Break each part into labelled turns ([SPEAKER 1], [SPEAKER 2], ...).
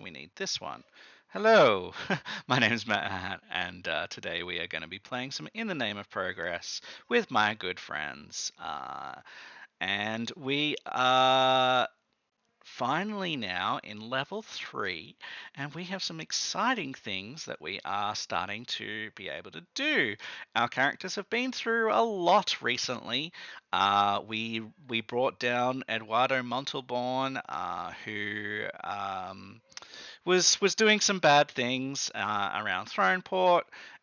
[SPEAKER 1] we need this one. Hello, my name is Matt, and today we are going to be playing some In the Name of Progress with my good friends. And we are finally now in level 3, and we have some exciting things that we are starting to be able to do. Our characters have been through a lot recently. We brought down Eduardo Montalborn, who was doing some bad things around Throneport,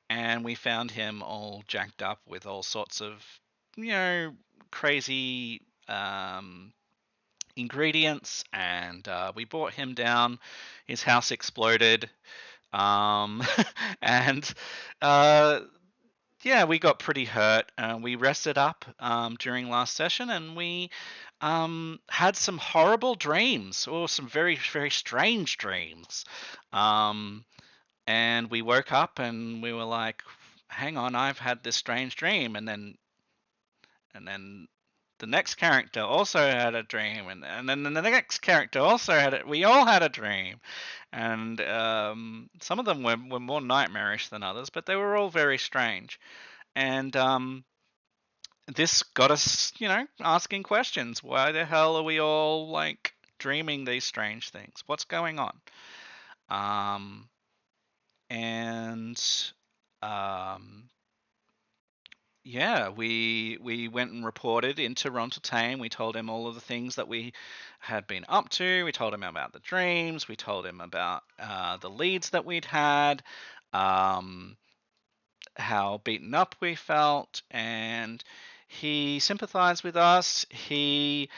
[SPEAKER 1] and we found him all jacked up with all sorts of, you know, crazy ingredients, and we brought him down. His house exploded, um, and uh, yeah, we got pretty hurt. We rested up during last session, and we had some horrible dreams, or some very, very strange dreams. Um, and we woke up and we were like, "Hang on, I've had this strange dream," and then the next character also had a dream, and then the next character also had it. We all had a dream, and some of them were more nightmarish than others, but they were all very strange. And this got us, asking questions. Why the hell are we all like dreaming these strange things? What's going on? Um, and um, Yeah, we went and reported into Rontaltain. We told him all of the things that we had been up to. We told him about the dreams. We told him about the leads that we'd had, um, how beaten up we felt, and he sympathized with us. He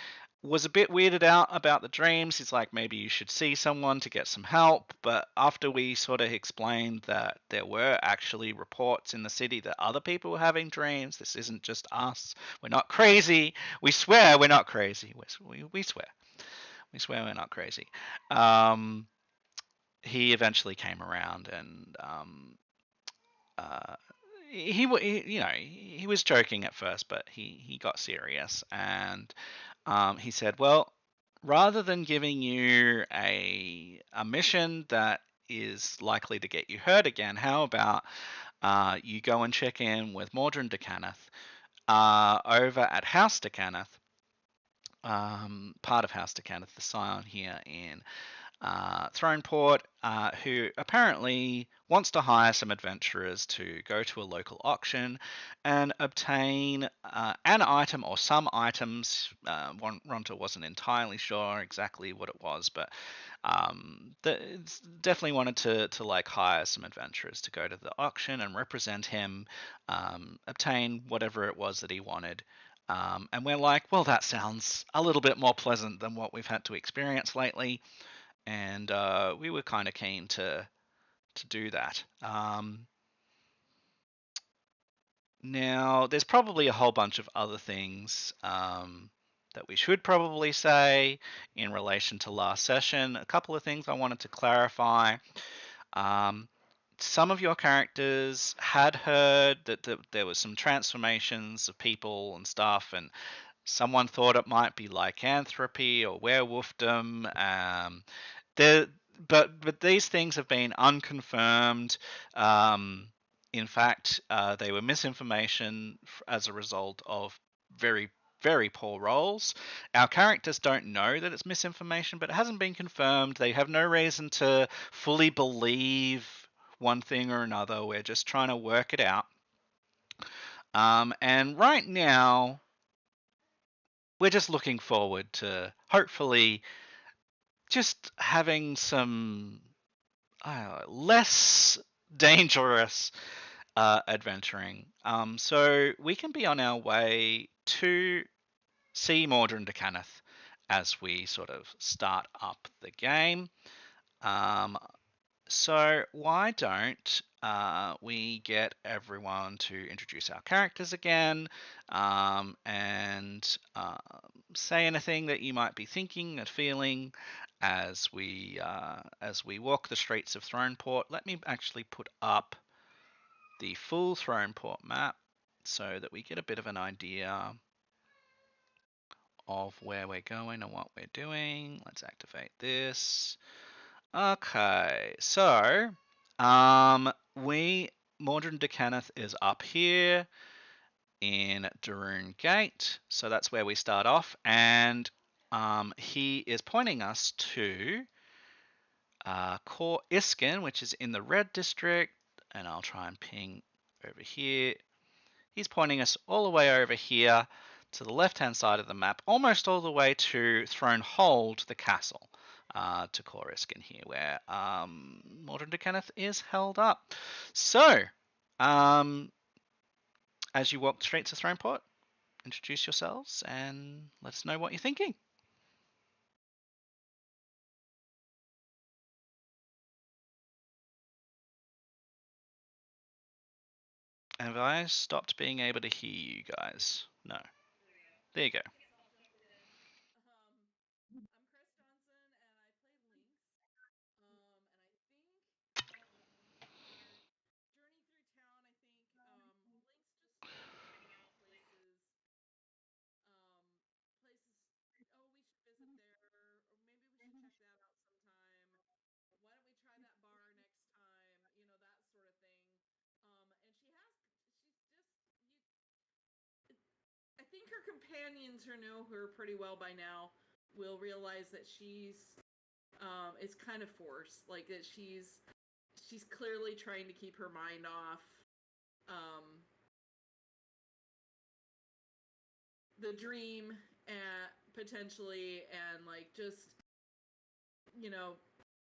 [SPEAKER 1] was a bit weirded out about the dreams. He's like, maybe you should see someone to get some help. But after we sort of explained that there were actually reports in the city that other people were having dreams, this isn't just us. We're not crazy. We swear we're not crazy. We swear. We swear we're not crazy. Um, he eventually came around, and uh, he was joking at first, but he got serious, and he said, "Well, rather than giving you a mission that is likely to get you hurt again, how about you go and check in with Mordrin de Cannith over at House de Cannith, part of House de Cannith, the Scion here in Throneport, who apparently wants to hire some adventurers to go to a local auction and obtain an item or some items. Ronta wasn't entirely sure exactly what it was, but definitely wanted to like hire some adventurers to go to the auction and represent him, obtain whatever it was that he wanted. And we're like, well, that sounds a little bit more pleasant than what we've had to experience lately, and we were kind of keen to do that. Now, there's probably a whole bunch of other things that we should probably say in relation to last session. A couple of things I wanted to clarify. Um, some of your characters had heard that there was some transformations of people and stuff, and someone thought it might be lycanthropy or werewolfdom. There, but these things have been unconfirmed. Um, in fact, they were misinformation as a result of very, very poor rolls. Our characters don't know that it's misinformation, but it hasn't been confirmed. They have no reason to fully believe one thing or another. We're just trying to work it out. And right now, we're just looking forward to hopefully just having some less dangerous adventuring. So we can be on our way to see Mordrin de Cannith as we sort of start up the game. Um, so why don't we get everyone to introduce our characters again, and say anything that you might be thinking and feeling as we walk the streets of Throneport. Let me actually put up the full Throneport map so that we get a bit of an idea of where we're going and what we're doing. Let's activate this. Okay, so Mordred de Kenneth is up here in Daroon Gate, so that's where we start off, and he is pointing us to Kor Iskin, which is in the red district, and I'll try and ping over here. He's pointing us all the way over here to the left-hand side of the map, almost all the way to Thronehold, the castle, to Kor Iskin here, where Mordred de Kenneth is held up. So, as you walk straight to Throneport, introduce yourselves and let us know what you're thinking. Have I stopped being able to hear you guys? No. There you go.
[SPEAKER 2] I think her companions who know her pretty well by now will realize that she's it's kind of forced, like that she's clearly trying to keep her mind off the dream and potentially, and like just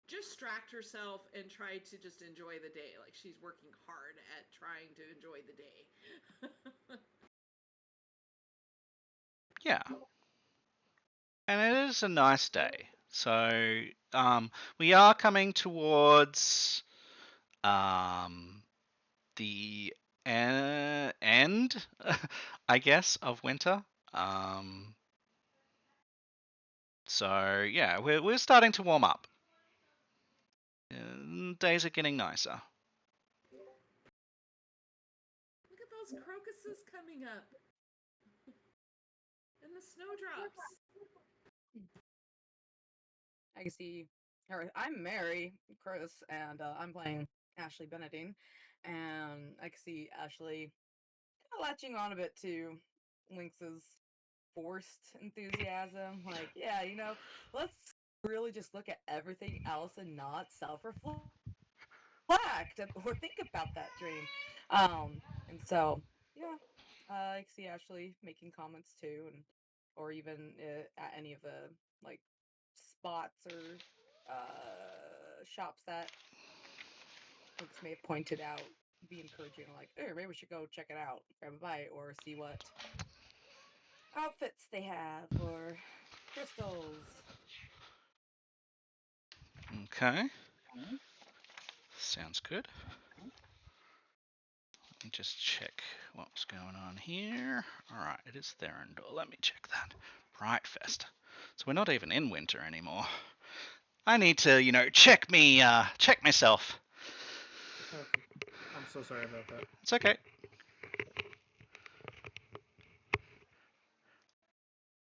[SPEAKER 2] distract herself and try to just enjoy the day. Like she's working hard at trying to enjoy the day.
[SPEAKER 1] Yeah. And it is a nice day. So we are coming towards the end, I guess, of winter. So yeah, we're starting to warm up. Days are getting nicer.
[SPEAKER 2] Look at those crocuses coming up and the snowdrops.
[SPEAKER 3] I can see her. I'm Mary Chris, and I'm playing Ashley Benedine, and I can see Ashley kind of latching on a bit to Lynx's forced enthusiasm. Like, yeah, let's really just look at everything else and not self-reflect or think about that dream. And so, yeah, I can see Ashley making comments too, and or even at any of the like spots or shops that Lux may have pointed out, be encouraging, like, hey, maybe we should go check it out, grab a bite, or see what outfits they have, or crystals.
[SPEAKER 1] Okay. Sounds good. Let me just check what's going on here. Alright, it is Therendor. Let me check that. Brightfest. So we're not even in winter anymore. I need to, check myself.
[SPEAKER 4] Okay. I'm so sorry about that.
[SPEAKER 1] It's okay.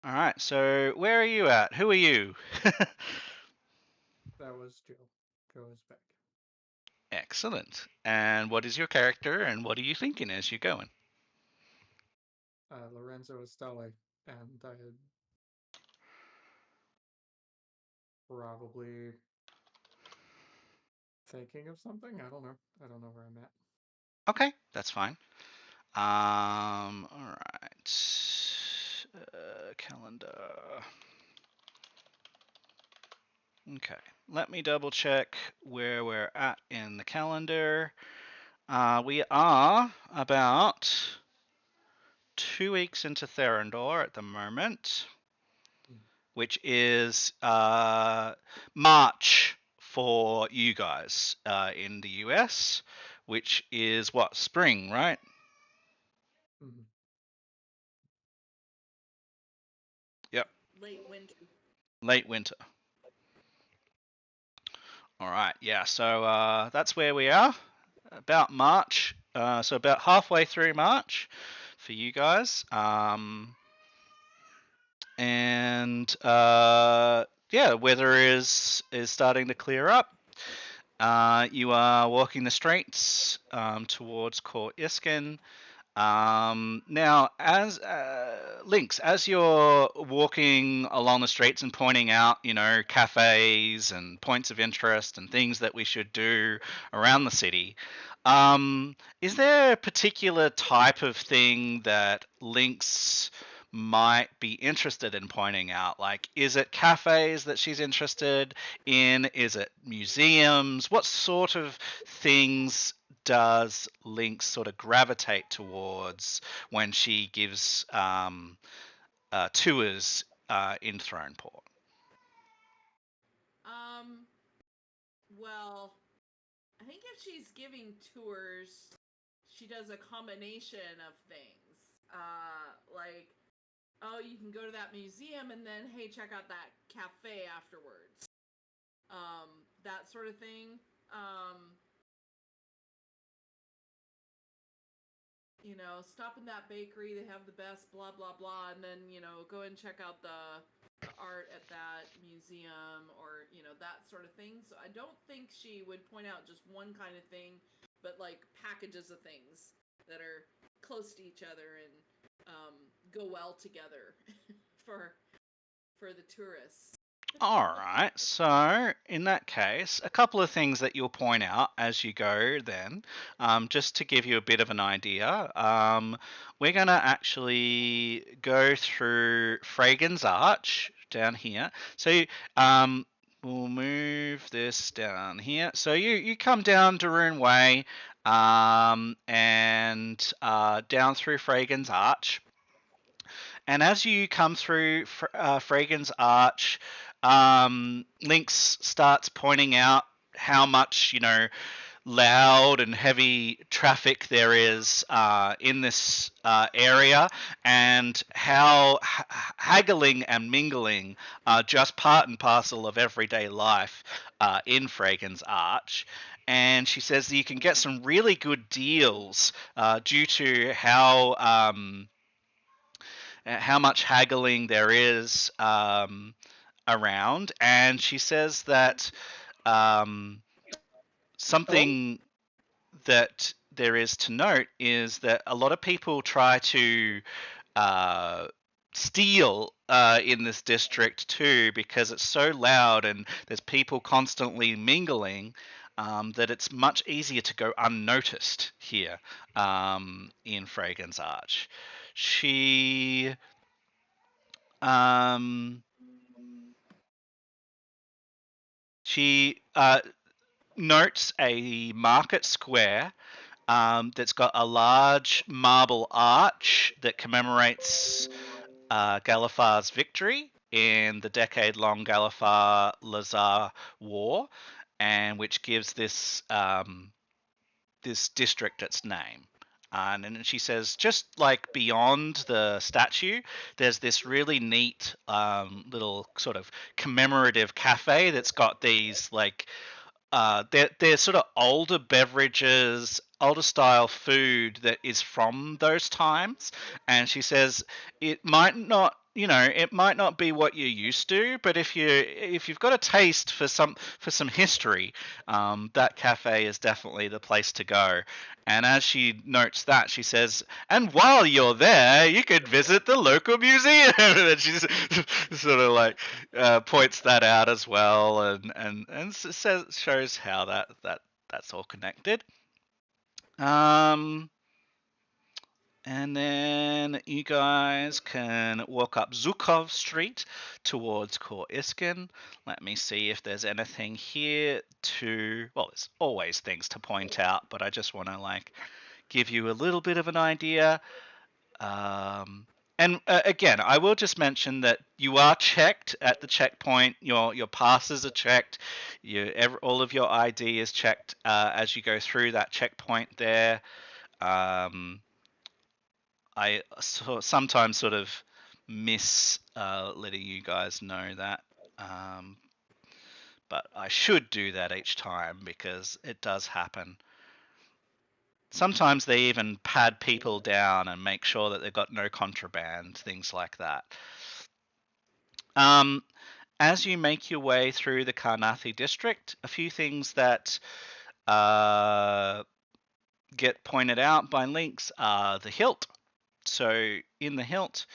[SPEAKER 1] Alright, so where are you at? Who are you?
[SPEAKER 4] That was Joe. Joe is back.
[SPEAKER 1] Excellent. And what is your character and what are you thinking as you're going?
[SPEAKER 4] Lorenzo Estelle, and I had probably thinking of something. I don't know. I don't know where I'm at.
[SPEAKER 1] Okay, that's fine. Alright. Calendar. Okay, let me double check where we're at in the calendar. We are about 2 weeks into Therendor at the moment, which is March for you guys in the US, which is what, spring, right?
[SPEAKER 4] Mm-hmm.
[SPEAKER 1] Yep.
[SPEAKER 2] Late winter.
[SPEAKER 1] Late winter. All right, yeah, so that's where we are, about March, so about halfway through March for you guys. And the weather is starting to clear up. You are walking the streets towards Court Iskin. Now, as Lynx, as you're walking along the streets and pointing out, cafes and points of interest and things that we should do around the city, is there a particular type of thing that Lynx might be interested in pointing out? Like, is it cafes that she's interested in? Is it museums? What sort of things does Lynx sort of gravitate towards when she gives tours in Throneport?
[SPEAKER 2] Well, I think if she's giving tours, she does a combination of things. Like, oh, you can go to that museum and then, hey, check out that cafe afterwards. That sort of thing. Stop in that bakery, they have the best blah blah blah, and then, go and check out the art at that museum, or that sort of thing. So I don't think she would point out just one kind of thing, but like packages of things that are close to each other and go well together for the tourists.
[SPEAKER 1] All right, so in that case, a couple of things that you'll point out as you go then, just to give you a bit of an idea. We're going to actually go through Fragan's Arch down here. So we'll move this down here. So you come down Daroon Way and down through Fragan's Arch. And as you come through Fragan's Arch, Lynx starts pointing out how much, loud and heavy traffic there is in this area, and how haggling and mingling are just part and parcel of everyday life in Fragan's Arch. And she says that you can get some really good deals due to how much haggling there is around. And she says that something that there is to note is that a lot of people try to steal in this district too, because it's so loud and there's people constantly mingling, that it's much easier to go unnoticed here in Fragan's Arch. She notes a market square that's got a large marble arch that commemorates Galafar's victory in the decade-long Galafar-Lazar War, and which gives this this district its name. And then she says, just like beyond the statue, there's this really neat little sort of commemorative cafe that's got these like they're sort of older beverages, older style food that is from those times. And she says it might not, it might not be what you're used to, but if you've got a taste for some history, that cafe is definitely the place to go. And as she notes that, she says, and while you're there, you could visit the local museum. And she sort of like points that out as well, and says, shows how that's all connected. And then you guys can walk up Zukov Street towards Court Iskin. Let me see if there's anything here well, there's always things to point out, but I just want to give you a little bit of an idea. And again, I will just mention that you are checked at the checkpoint. Your passes are checked. All of your ID is checked as you go through that checkpoint there. I sometimes sort of miss letting you guys know that, but I should do that each time because it does happen. Sometimes they even pad people down and make sure that they've got no contraband, things like that. as you make your way through the Karnathi district, a few things that get pointed out by Lynx are the hilt. So in the hilt,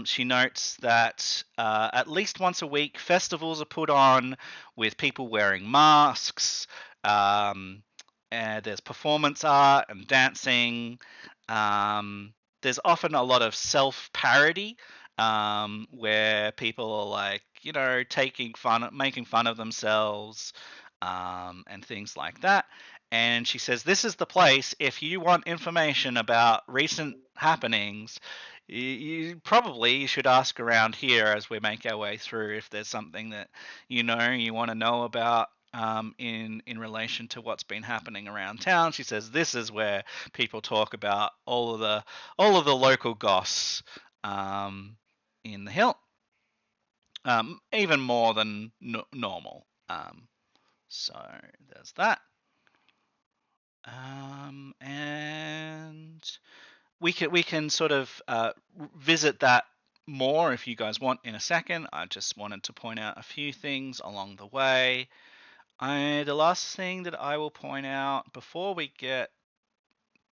[SPEAKER 1] she notes that at least once a week, festivals are put on with people wearing masks. And there's performance art and dancing. There's often a lot of self-parody where people are like, making fun of themselves and things like that. And she says, this is the place if you want information about recent happenings. You probably should ask around here as we make our way through if there's something that you want to know about in relation to what's been happening around town. She says this is where people talk about all of the local goss in the hill, even more than normal. So there's that. And we can sort of visit that more if you guys want in a second. I just wanted to point out a few things along the way. The last thing that I will point out before we get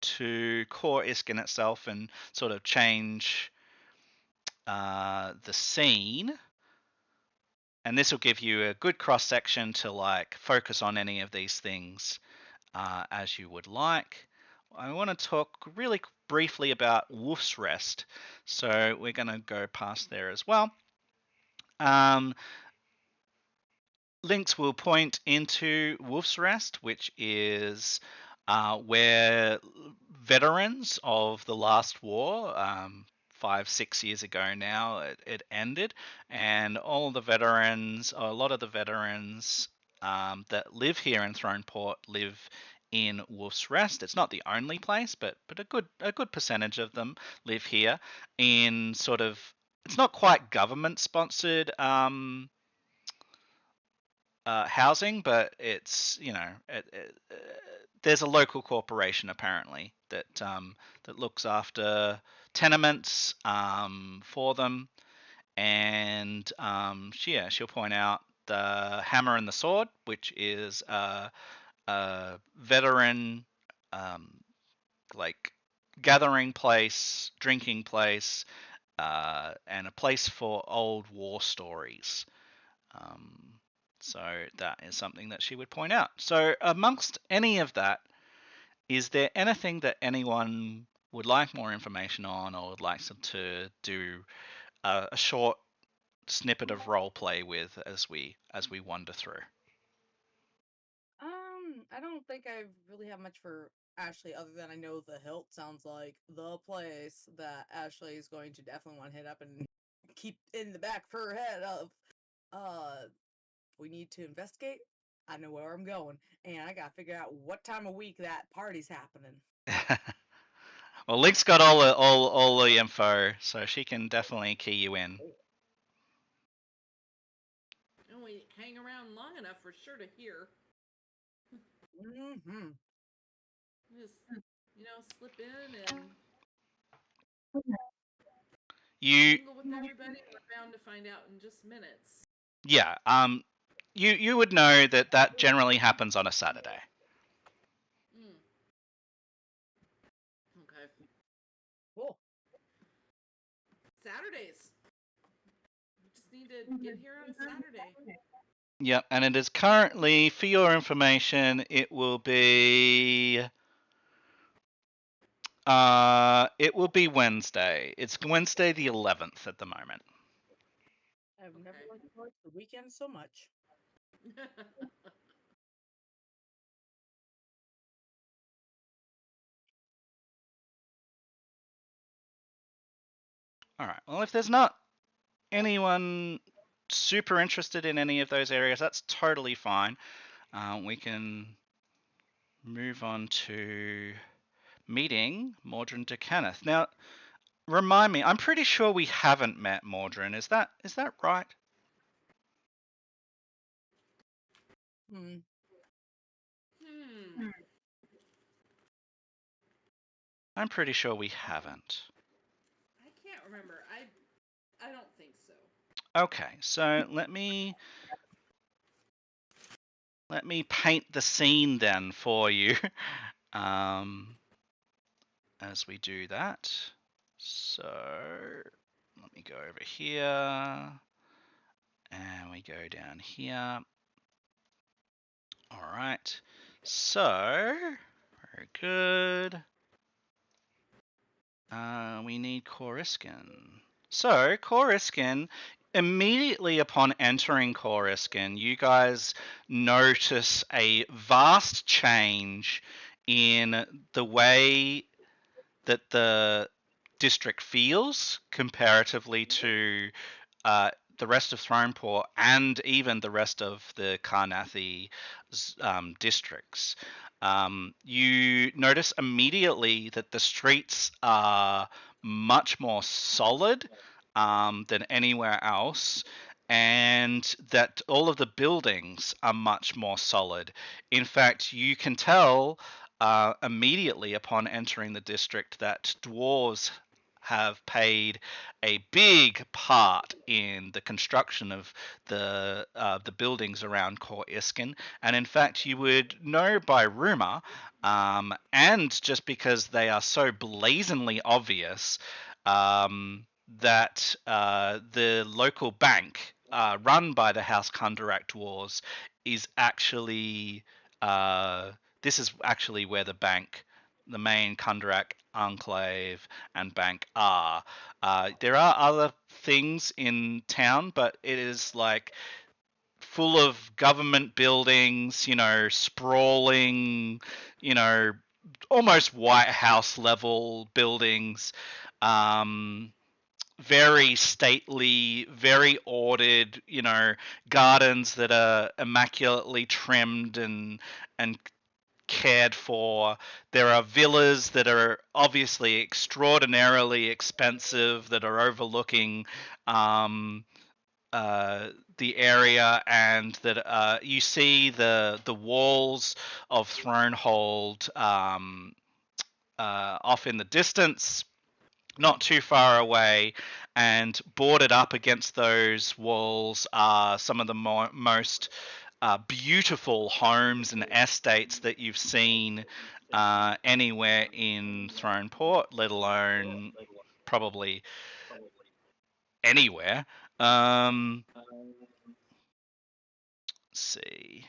[SPEAKER 1] to core Iskin itself and sort of change the scene, and this will give you a good cross section to like focus on any of these things as you would like. I want to talk really briefly about Wolf's Rest, so we're going to go past there as well. Lynx will point into Wolf's Rest, which is where veterans of the last war, 5-6 years ago now, it ended, and a lot of the veterans that live here in Throneport live in Wolf's Rest. It's not the only place, but a good percentage of them live here in sort of, it's not quite government sponsored housing, but it's there's a local corporation apparently that looks after tenements for them, and she'll point out the Hammer and the Sword, which is a veteran like gathering place, drinking place, and a place for old war stories. So that is something that she would point out. So amongst any of that, is there anything that anyone would like more information on or would like to do a short snippet of role play with as we wander through?
[SPEAKER 3] I don't think I really have much for Ashley other than I know the hilt sounds like the place that Ashley is going to definitely want to hit up and keep in the back of her head of we need to investigate. I know where I'm going, and I gotta figure out what time of week that party's happening.
[SPEAKER 1] Well, Link's got all the info, so she can definitely key you in.
[SPEAKER 2] And we hang around long enough for sure to hear.
[SPEAKER 3] Mm-hmm.
[SPEAKER 2] Just, slip in and mingle with everybody. We're bound to find out in just minutes.
[SPEAKER 1] Yeah. You would know that generally happens on a Saturday.
[SPEAKER 2] Okay.
[SPEAKER 3] Cool.
[SPEAKER 2] Saturdays. We just need to get here on a Saturday.
[SPEAKER 1] Yep, and it is currently, for your information, it will be Wednesday. It's Wednesday the 11th at the moment.
[SPEAKER 3] I've never looked forward to the weekend so much.
[SPEAKER 1] All right. Well, if there's not anyone super interested in any of those areas, that's totally fine. We can move on to meeting Mordrin de Kenneth. Now, remind me, I'm pretty sure we haven't met Mordrin. Is that right? I'm pretty sure we haven't.
[SPEAKER 2] I can't remember. I don't think so.
[SPEAKER 1] Okay, so let me paint the scene then for you. As we do that. So let me go over here and we go down here. All right. So very good. We need Coruscant. So Coruscant, immediately upon entering Coruscant, you guys notice a vast change in the way that the district feels comparatively to the rest of Throneport and even the rest of the Karnathi districts. You notice immediately that the streets are much more solid than anywhere else, and that all of the buildings are much more solid. In fact, you can tell immediately upon entering the district that dwarves have paid a big part in the construction of the buildings around Kor Iskin, and in fact, you would know by rumor, and just because they are so blazingly obvious, that the local bank run by the House Kundarak dwarves is actually this is actually where the main Kundarak enclave and bank are. There are other things in town, but it is like full of government buildings, sprawling, you know, almost White House level buildings. Very stately, very ordered, gardens that are immaculately trimmed and cared for. There are villas that are obviously extraordinarily expensive that are overlooking um, the area, and that you see the walls of Thronehold off in the distance, not too far away, and boarded up against those walls are some of the most beautiful homes and estates that you've seen anywhere in Throneport, let alone probably anywhere. Let's see.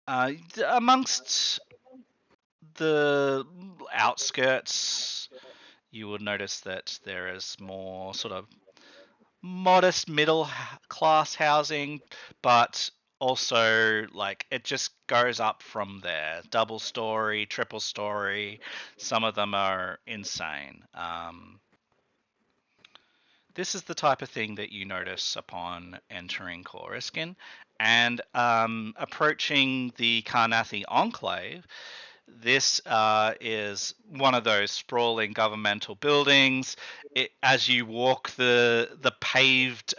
[SPEAKER 1] Amongst the outskirts, you will notice that there is more sort of modest middle class housing, but also like it just goes up from there. Double story, triple story. Some of them are insane. This is the type of thing that you notice upon entering Coruscant and approaching the Karnathi Enclave. This is one of those sprawling governmental buildings. As you walk the paved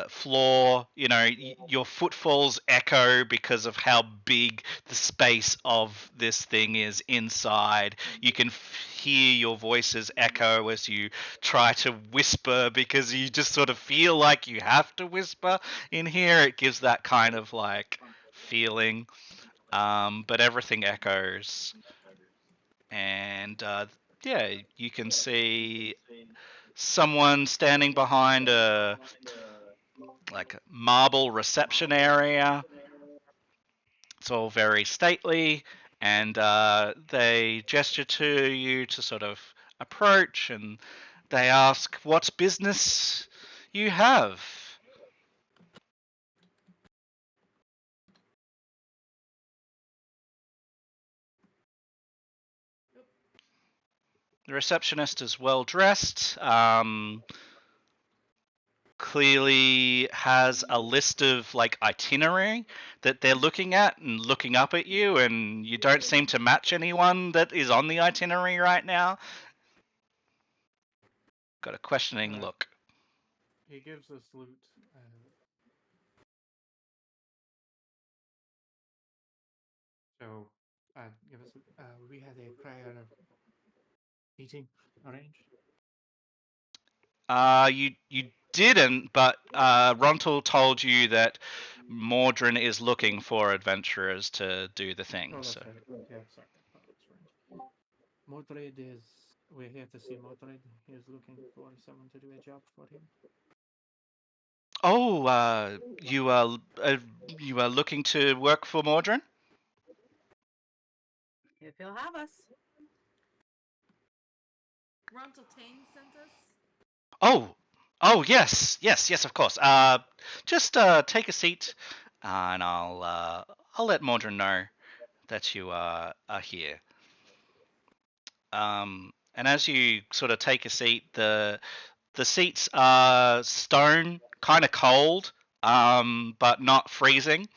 [SPEAKER 1] floor, your footfalls echo because of how big the space of this thing is inside. You can hear your voices echo as you try to whisper because you just sort of feel like you have to whisper in here. It gives that kind of like feeling, but everything echoes, and yeah, you can see someone standing behind a like marble reception area. It's all very stately, and they gesture to you to sort of approach, and they ask what business you have. The receptionist is well dressed. Clearly has a list of like itinerary that they're looking at and looking up at you, and you don't seem to match anyone that is on the itinerary right now. Got a questioning look.
[SPEAKER 4] He gives a salute. So, give us. We had a prior Meeting arranged.
[SPEAKER 1] You didn't, but Rontal told you that Mordrin is looking for adventurers to do the thing.
[SPEAKER 4] Oh, that's
[SPEAKER 1] So.
[SPEAKER 4] right. Yeah, sorry. Oh, that's right. Mordred is. We're here to see Mordred. He is looking for someone to do a job for him.
[SPEAKER 1] Oh, you are looking to work for Mordrin?
[SPEAKER 3] If he'll have us.
[SPEAKER 2] Rontal Tang sent us.
[SPEAKER 1] Oh, yes, of course. Just take a seat, and I'll let Mordrin know that you are here. And as you sort of take a seat, the seats are stone, kind of cold, but not freezing.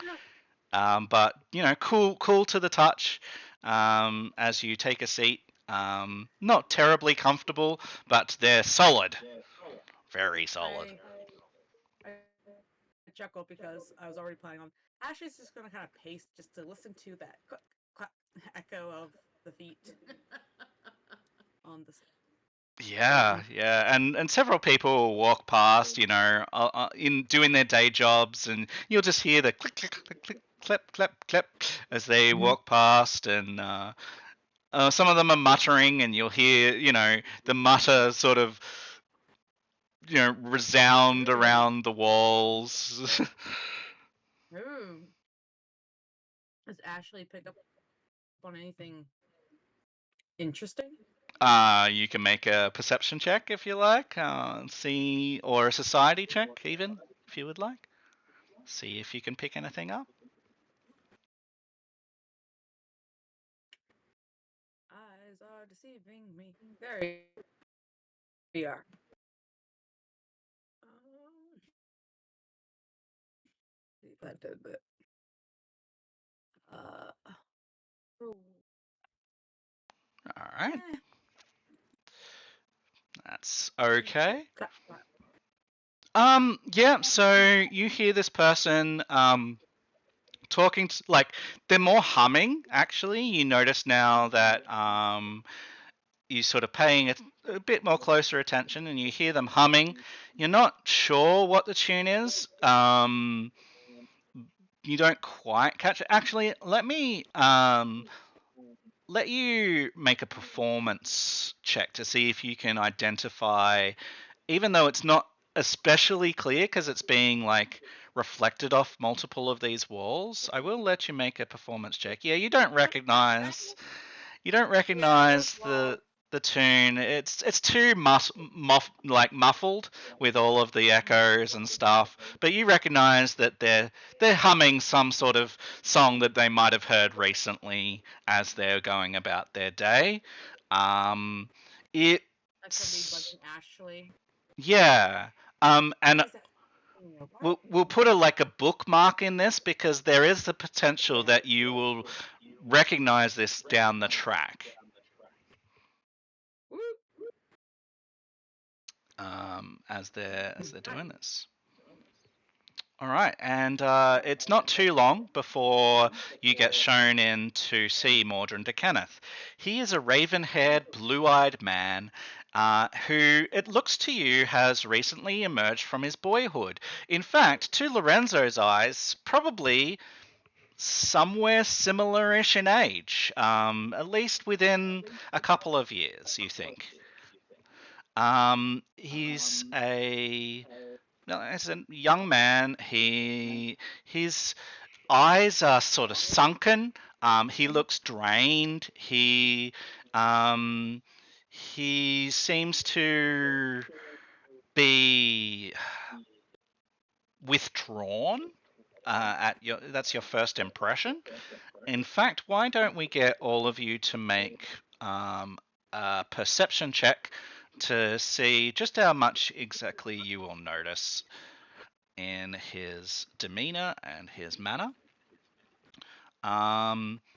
[SPEAKER 1] But cool to the touch. As you take a seat, not terribly comfortable, but they're solid, very solid.
[SPEAKER 3] I chuckle because I was already planning on. Ashley's just gonna kind of pace just to listen to that echo of the feet on the.
[SPEAKER 1] Yeah, and several people will walk past, in doing their day jobs, and you'll just hear the click, click, click, click, clip, clip, clip as they walk past, and some of them are muttering, and you'll hear, the mutter sort of, resound around the walls.
[SPEAKER 3] Ooh. Has Ashley picked up on anything interesting?
[SPEAKER 1] You can make a perception check if you like, see, or a society check even if you would like. See if you can pick anything up.
[SPEAKER 3] Eyes are deceiving me. There we are. See if that did it. Oh.
[SPEAKER 1] All right,
[SPEAKER 3] Eh.
[SPEAKER 1] that's okay.
[SPEAKER 3] Cut.
[SPEAKER 1] Yeah, so you hear this person talking to, like, they're more humming actually. You notice now that you're sort of paying a bit more closer attention, and you hear them humming. You're not sure what the tune is. You don't quite catch it. Actually, let me let you make a performance check to see if you can identify, even though it's not especially clear because it's being like reflected off multiple of these walls. I will let you make a performance check. Yeah, you don't recognize the tune. It's too muffled with all of the echoes and stuff. But you recognize that they're humming some sort of song that they might have heard recently as they're going about their day. It
[SPEAKER 3] That could be bugging Ashley.
[SPEAKER 1] Yeah. And we'll put a bookmark in this because there is the potential that you will recognize this down the track. As they're doing this. All right, and it's not too long before you get shown in to see Mordrin de Kenneth. He is a raven-haired, blue-eyed man who, it looks to you, has recently emerged from his boyhood. In fact, to Lorenzo's eyes, probably somewhere similar-ish in age, at least within a couple of years, you think. He's as a young man. His eyes are sort of sunken. He looks drained. He seems to be withdrawn. That's your first impression. In fact, why don't we get all of you to make a perception check to see just how much exactly you will notice in his demeanor and his manner.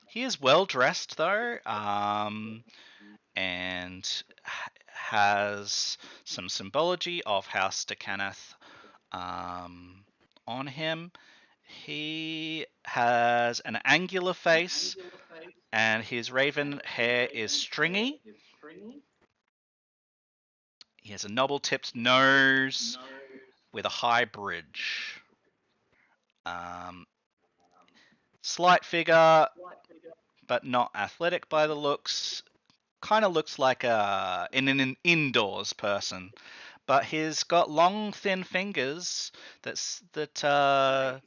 [SPEAKER 1] He is well dressed though, and has some symbology of House de Kenneth on him. He has an angular face, and his raven hair is stringy. He has a knobbly-tipped nose with a high bridge. Slight figure, but not athletic by the looks. Kind of looks like an indoors person, but he's got long, thin fingers. That
[SPEAKER 2] Sorry.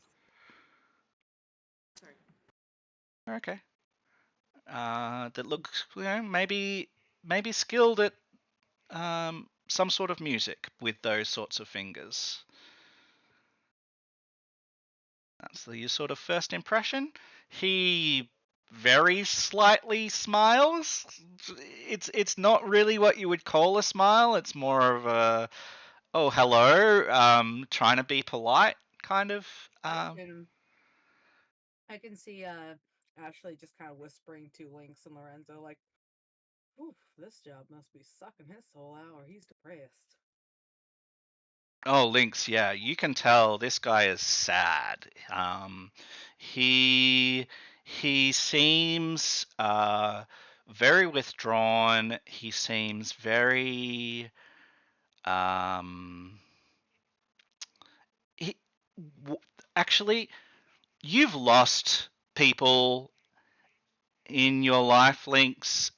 [SPEAKER 1] okay. That look, maybe skilled at some sort of music with those sorts of fingers. That's the sort of first impression. He very slightly smiles. It's not really what you would call a smile. It's more of a oh hello, trying to be polite kind of.
[SPEAKER 3] I can see Ashley just kind of whispering to Lynx and Lorenzo, like, "Oof, this job must be sucking his soul out, or he's depressed."
[SPEAKER 1] Oh, Lynx, yeah, you can tell this guy is sad. He seems very withdrawn. He seems very he actually, you've lost people in your life, Lynx.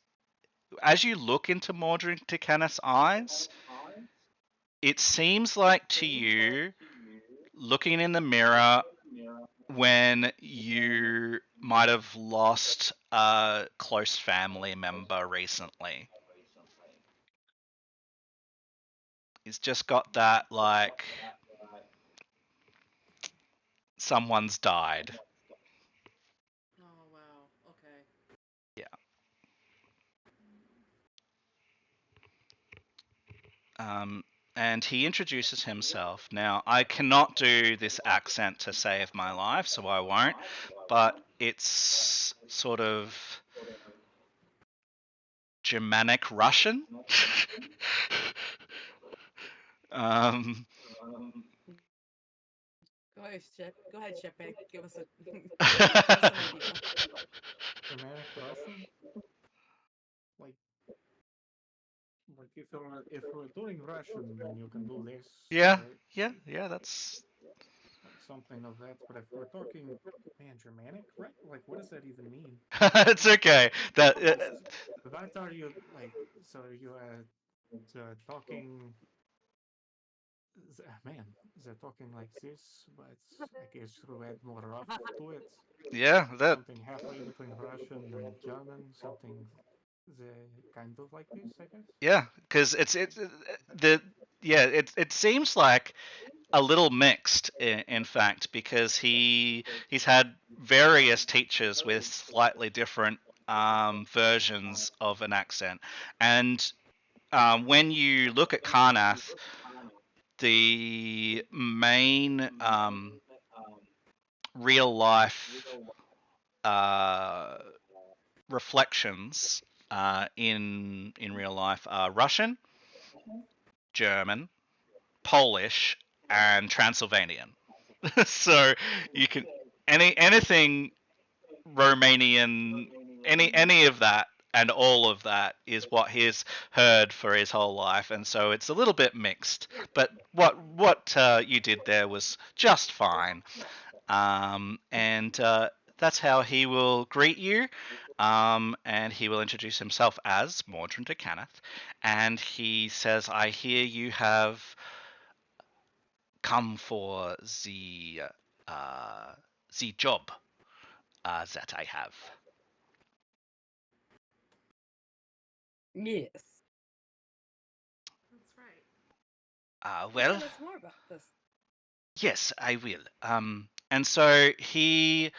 [SPEAKER 1] As you look into Mordred to Kenneth's eyes, it seems like to you, looking in the mirror, when you might have lost a close family member recently. He's just got that, like, someone's died.
[SPEAKER 2] Oh wow. Okay.
[SPEAKER 1] Yeah. And he introduces himself. Now, I cannot do this accent to save my life, so I won't, but it's sort of Germanic Russian. um,
[SPEAKER 3] Go ahead, Shepard. Give us give us an idea.
[SPEAKER 4] Germanic Russian? Like if we're doing Russian, then you can do this,
[SPEAKER 1] yeah,
[SPEAKER 4] right?
[SPEAKER 1] yeah, that's
[SPEAKER 4] Like something of that. But if we're talking, man, Germanic, right? Like, what does that even mean?
[SPEAKER 1] it's okay.
[SPEAKER 4] What are you like? So you talking? Man, they're talking like this, but I guess you add more rough to it.
[SPEAKER 1] yeah, that
[SPEAKER 4] Something halfway between Russian and German. Something the kind of like this, I guess.
[SPEAKER 1] yeah, because it's the yeah, it seems like a little mixed in fact, because he's had various teachers with slightly different versions of an accent, and when you look at Karnath, the main real life uh, reflections in real life are Russian, German, Polish, and Transylvanian. So you can anything Romanian, any of that, and all of that is what he's heard for his whole life, and so it's a little bit mixed. But what you did there was just fine, and that's how he will greet you. And he will introduce himself as Mordred de Kenneth, and he says, "I hear you have come for uh, the job that I have."
[SPEAKER 3] Yes.
[SPEAKER 2] That's right.
[SPEAKER 1] Well,
[SPEAKER 3] Tell us more about this.
[SPEAKER 1] yes, I will. And so he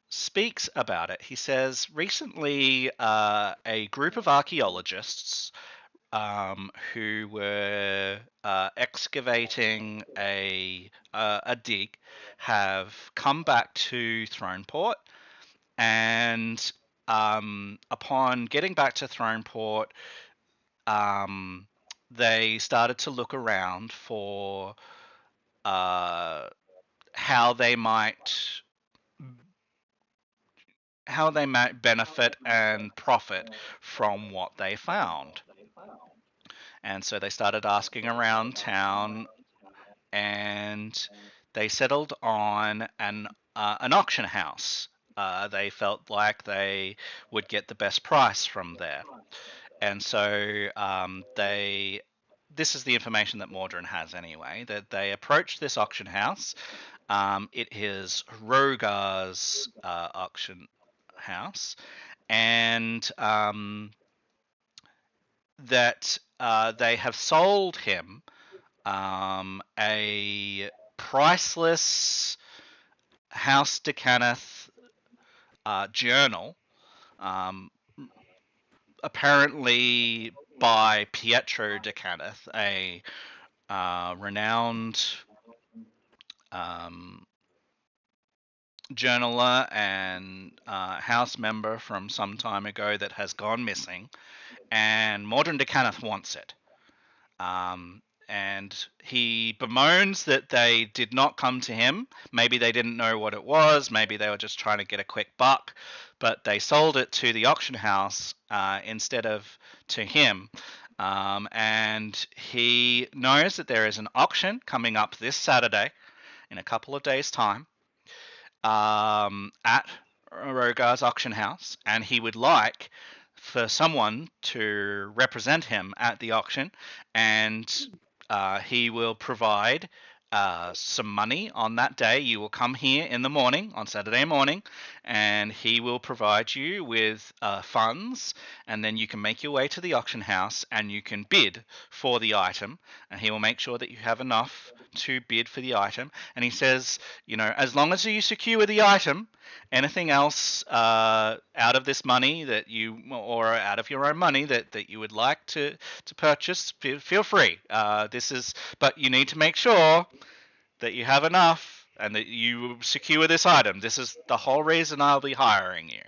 [SPEAKER 1] speaks about it. He says recently a group of archaeologists who were excavating a dig have come back to Throneport, and upon getting back to Throneport, they started to look around for uh, how they might benefit and profit from what they found. And so they started asking around town, and they settled on an auction house. They felt like they would get the best price from there, and so they. This is the information that Mordrin has anyway. That they approached this auction house. It is Rogar's auction house, and that they have sold him a priceless House DeCanneth journal, um, apparently by Pietro DeCanneth, a renowned um, journaler and House member from some time ago that has gone missing, and Mordrin DeCanneth wants it. And he bemoans that they did not come to him. Maybe they didn't know what it was. Maybe they were just trying to get a quick buck. But they sold it to the auction house instead of to him. And he knows that there is an auction coming up this Saturday in a couple of days' time at Rogar's auction house. And he would like for someone to represent him at the auction, and he will provide some money on that day. You will come here in the morning, on Saturday morning, and he will provide you with funds, and then you can make your way to the auction house and you can bid for the item, and he will make sure that you have enough to bid for the item. And he says, as long as you secure the item, anything else out of this money that you, or out of your own money that you would like to purchase, feel free. But you need to make sure that you have enough and that you secure this item. This is the whole reason I'll be hiring you.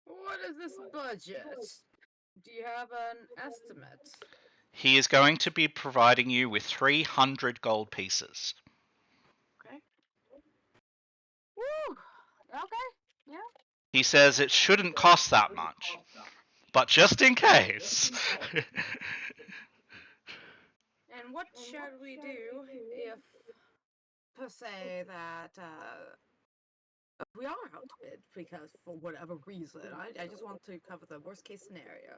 [SPEAKER 3] What is this budget? Do you have an estimate?
[SPEAKER 1] He is going to be providing you with 300 gold pieces.
[SPEAKER 3] Okay. Woo! Okay. Yeah.
[SPEAKER 1] He says it shouldn't cost that much, but just in case.
[SPEAKER 3] And what should we do if, per se, that we are outbid because for whatever reason? I just want to cover the worst case scenario.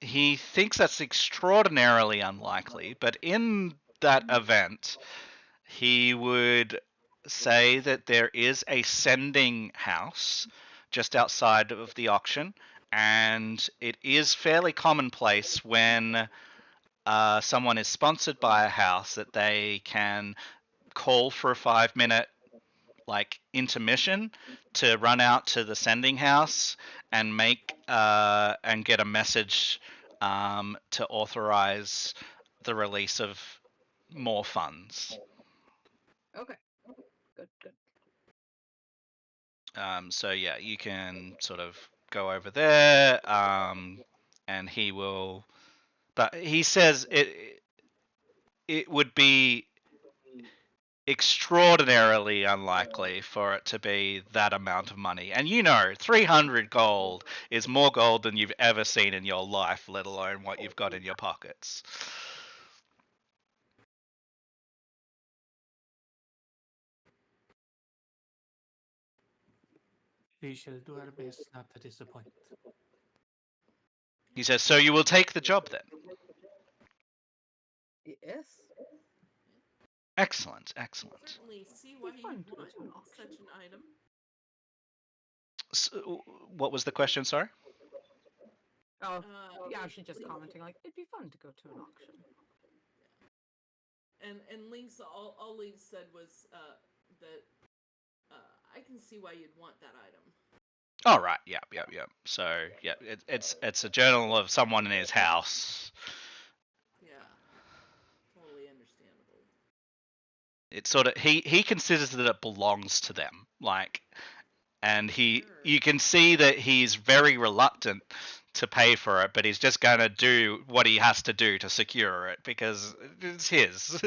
[SPEAKER 1] He thinks that's extraordinarily unlikely, but in that event, he would say that there is a sending house just outside of the auction, and it is fairly commonplace when someone is sponsored by a house that they can call for a 5-minute intermission to run out to the sending house and make and get a message to authorize the release of more funds.
[SPEAKER 3] Okay. Good.
[SPEAKER 1] So yeah, you can sort of go over there, and he will. But he says it would be extraordinarily unlikely for it to be that amount of money. And 300 gold is more gold than you've ever seen in your life, let alone what you've got in your pockets.
[SPEAKER 4] We shall do our best not to disappoint.
[SPEAKER 1] He says, so you will take the job then?
[SPEAKER 3] Yes.
[SPEAKER 1] Excellent.
[SPEAKER 2] Certainly see why you want such an item.
[SPEAKER 1] So, what was the question, sorry?
[SPEAKER 3] Oh, yeah, she's just commenting like, it'd be fun to go to an auction.
[SPEAKER 2] And Link's, all Link said was that I can see why you'd want that item.
[SPEAKER 1] Oh, right, yeah. So, yeah, it's a journal of someone in his house.
[SPEAKER 2] Yeah, totally understandable.
[SPEAKER 1] It's sort of, he considers that it belongs to them, and you can see that he's very reluctant to pay for it, but he's just going to do what he has to do to secure it because it's his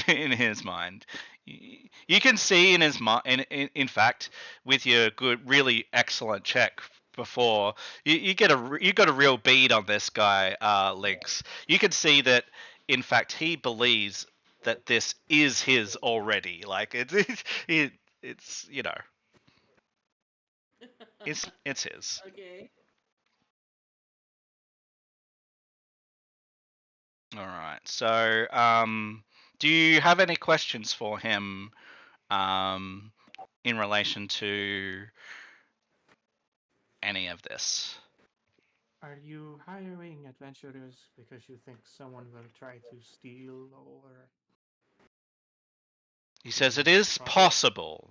[SPEAKER 1] in his mind. You can see in his mind, in fact, with your really excellent check before, you got a real bead on this guy, Lynx. You can see that, in fact, he believes that this is his already. Like it's it's his.
[SPEAKER 2] Okay.
[SPEAKER 1] All right. So, do you have any questions for him, um, in relation to any of this?
[SPEAKER 4] Are you hiring adventurers because you think someone will try to steal or
[SPEAKER 1] He says it is possible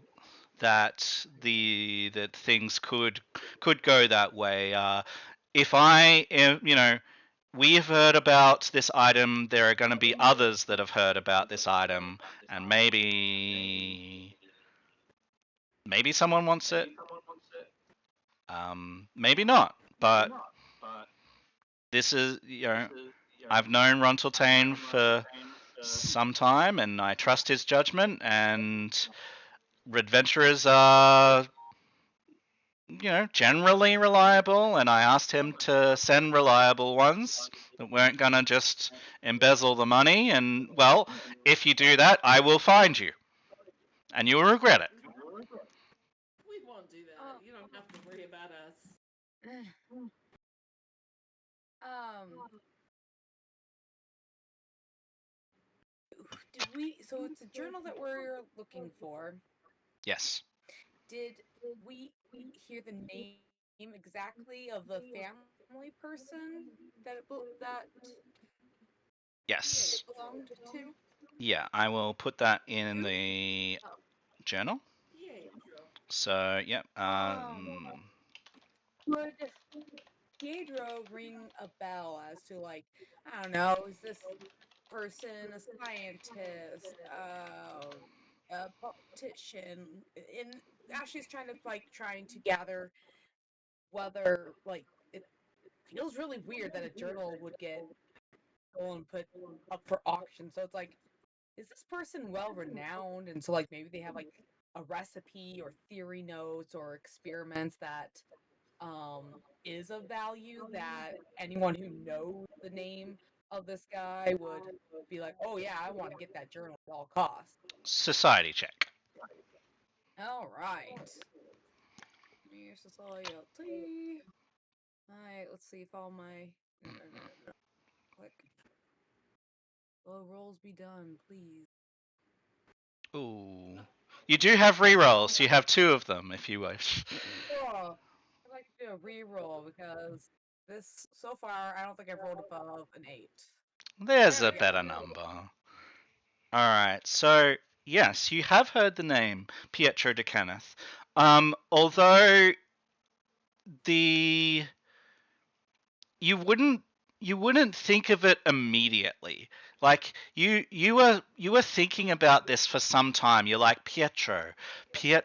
[SPEAKER 1] that that things could go that way. If I, we have heard about this item, there are going to be others that have heard about this item, and maybe someone wants it. Maybe not, but this is, I've known Rontaltain for some time, and I trust his judgment, and adventurers are, generally reliable, and I asked him to send reliable ones that weren't gonna just embezzle the money, and, well, if you do that, I will find you, and you will regret it.
[SPEAKER 2] We won't do that. You don't have to worry about us.
[SPEAKER 3] um, did we? So it's a journal that we're looking for.
[SPEAKER 1] Yes.
[SPEAKER 3] Did we hear the name exactly of the family person that that
[SPEAKER 1] Yes.
[SPEAKER 3] it belonged to?
[SPEAKER 1] Yeah, I will put that in the journal.
[SPEAKER 2] Pietro.
[SPEAKER 1] So, yep.
[SPEAKER 3] Would Pietro ring a bell as to, like, I don't know, is this person a scientist, a politician? In Ashley's trying to gather whether, like, it feels really weird that a journal would get stolen, put up for auction. So it's like, is this person well renowned? And so, like, maybe they have like a recipe or theory notes or experiments that is of value, that anyone who knows the name of this guy would be like, oh yeah, I want to get that journal at all costs.
[SPEAKER 1] Society check.
[SPEAKER 3] All right. Here's society. All right, let's see if all my click. Will rolls be done, please?
[SPEAKER 1] Ooh. You do have rerolls. You have 2 of them, if you wish.
[SPEAKER 3] Oh, I'd like to do a re-roll because this so far I don't think I've rolled above an 8.
[SPEAKER 1] There's
[SPEAKER 3] There
[SPEAKER 1] a
[SPEAKER 3] we go.
[SPEAKER 1] better number. Alright, so, yes, you have heard the name Pietro de Kenneth. Although the you wouldn't think of it immediately. Like, you were thinking about this for some time. You're like, Pietro de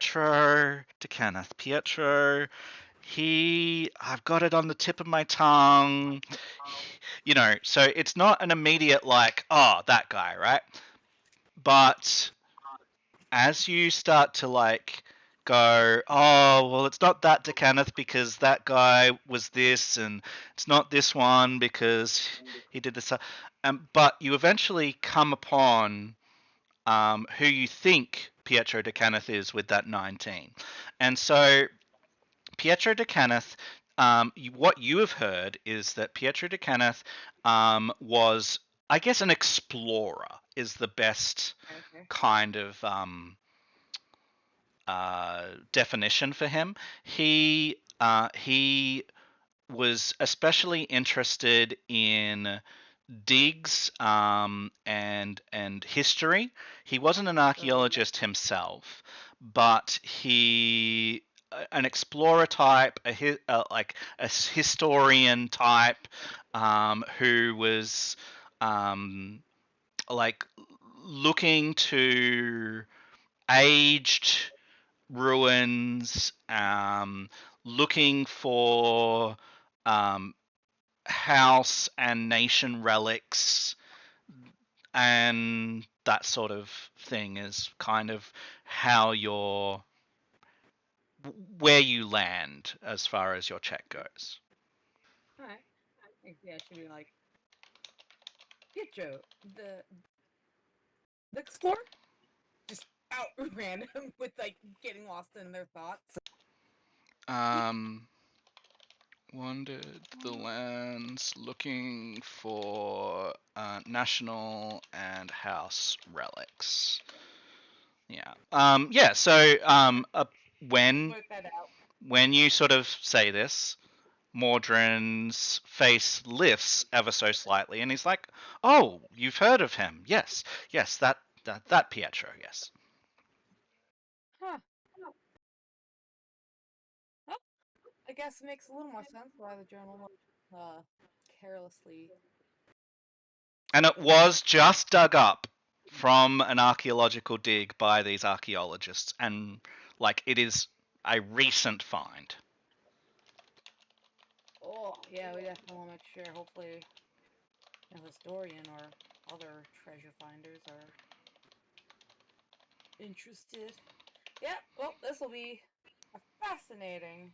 [SPEAKER 1] Kenneth, Pietro. I've got it on the tip of my tongue. So it's not an immediate, like, oh, that guy, right? But as you start to, like, go, oh, well, it's not that Kenneth because that guy was this, and it's not this one because he did this. But you eventually come upon who you think Pietro de Kenneth is with that 19. And so Pietro de Kenneth, what you have heard is that Pietro de Kenneth was, I guess, an explorer is the best
[SPEAKER 3] Okay.
[SPEAKER 1] kind of definition for him. He was especially interested in digs and history. He wasn't an archaeologist himself, but he an explorer type, like a historian type, who was like looking to aged ruins, looking for house and nation relics, and that sort of thing is kind of how your where you land as far as your check goes.
[SPEAKER 3] Alright. Yeah, it should be like Pietro, the explorer? Just out random with like getting lost in their thoughts.
[SPEAKER 1] Wandered the lands looking for national and house relics. Yeah. Yeah. So when
[SPEAKER 3] Work that out.
[SPEAKER 1] when you sort of say this, Mordrin's face lifts ever so slightly, and he's like, "Oh, you've heard of him? Yes, yes, that Pietro. Yes."
[SPEAKER 3] Huh. Well, I guess it makes a little more sense why the journal carelessly.
[SPEAKER 1] And it was just dug up from an archaeological dig by these archaeologists, and like it is a recent find.
[SPEAKER 3] Oh, yeah, we definitely want to make sure. Hopefully, a historian or other treasure finders are interested. Yeah, well, this will be a fascinating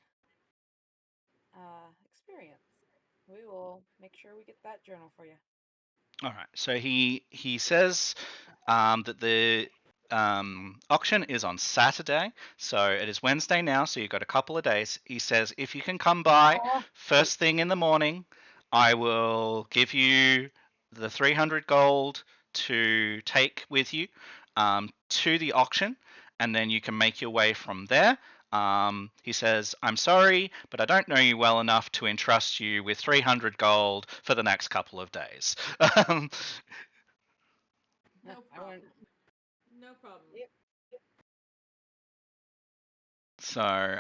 [SPEAKER 3] experience. We will make sure we get that journal for you.
[SPEAKER 1] All right. So he says that the auction is on Saturday, so it is Wednesday now. So you've got a couple of days. He says if you can come by first thing in the morning, I will give you the 300 gold to take with you to the auction, and then you can make your way from there. He says, I'm sorry, but I don't know you well enough to entrust you with 300 gold for the next couple of days.
[SPEAKER 2] No
[SPEAKER 3] I
[SPEAKER 2] problem.
[SPEAKER 3] wouldn't.
[SPEAKER 2] No problem.
[SPEAKER 3] Yep.
[SPEAKER 1] So,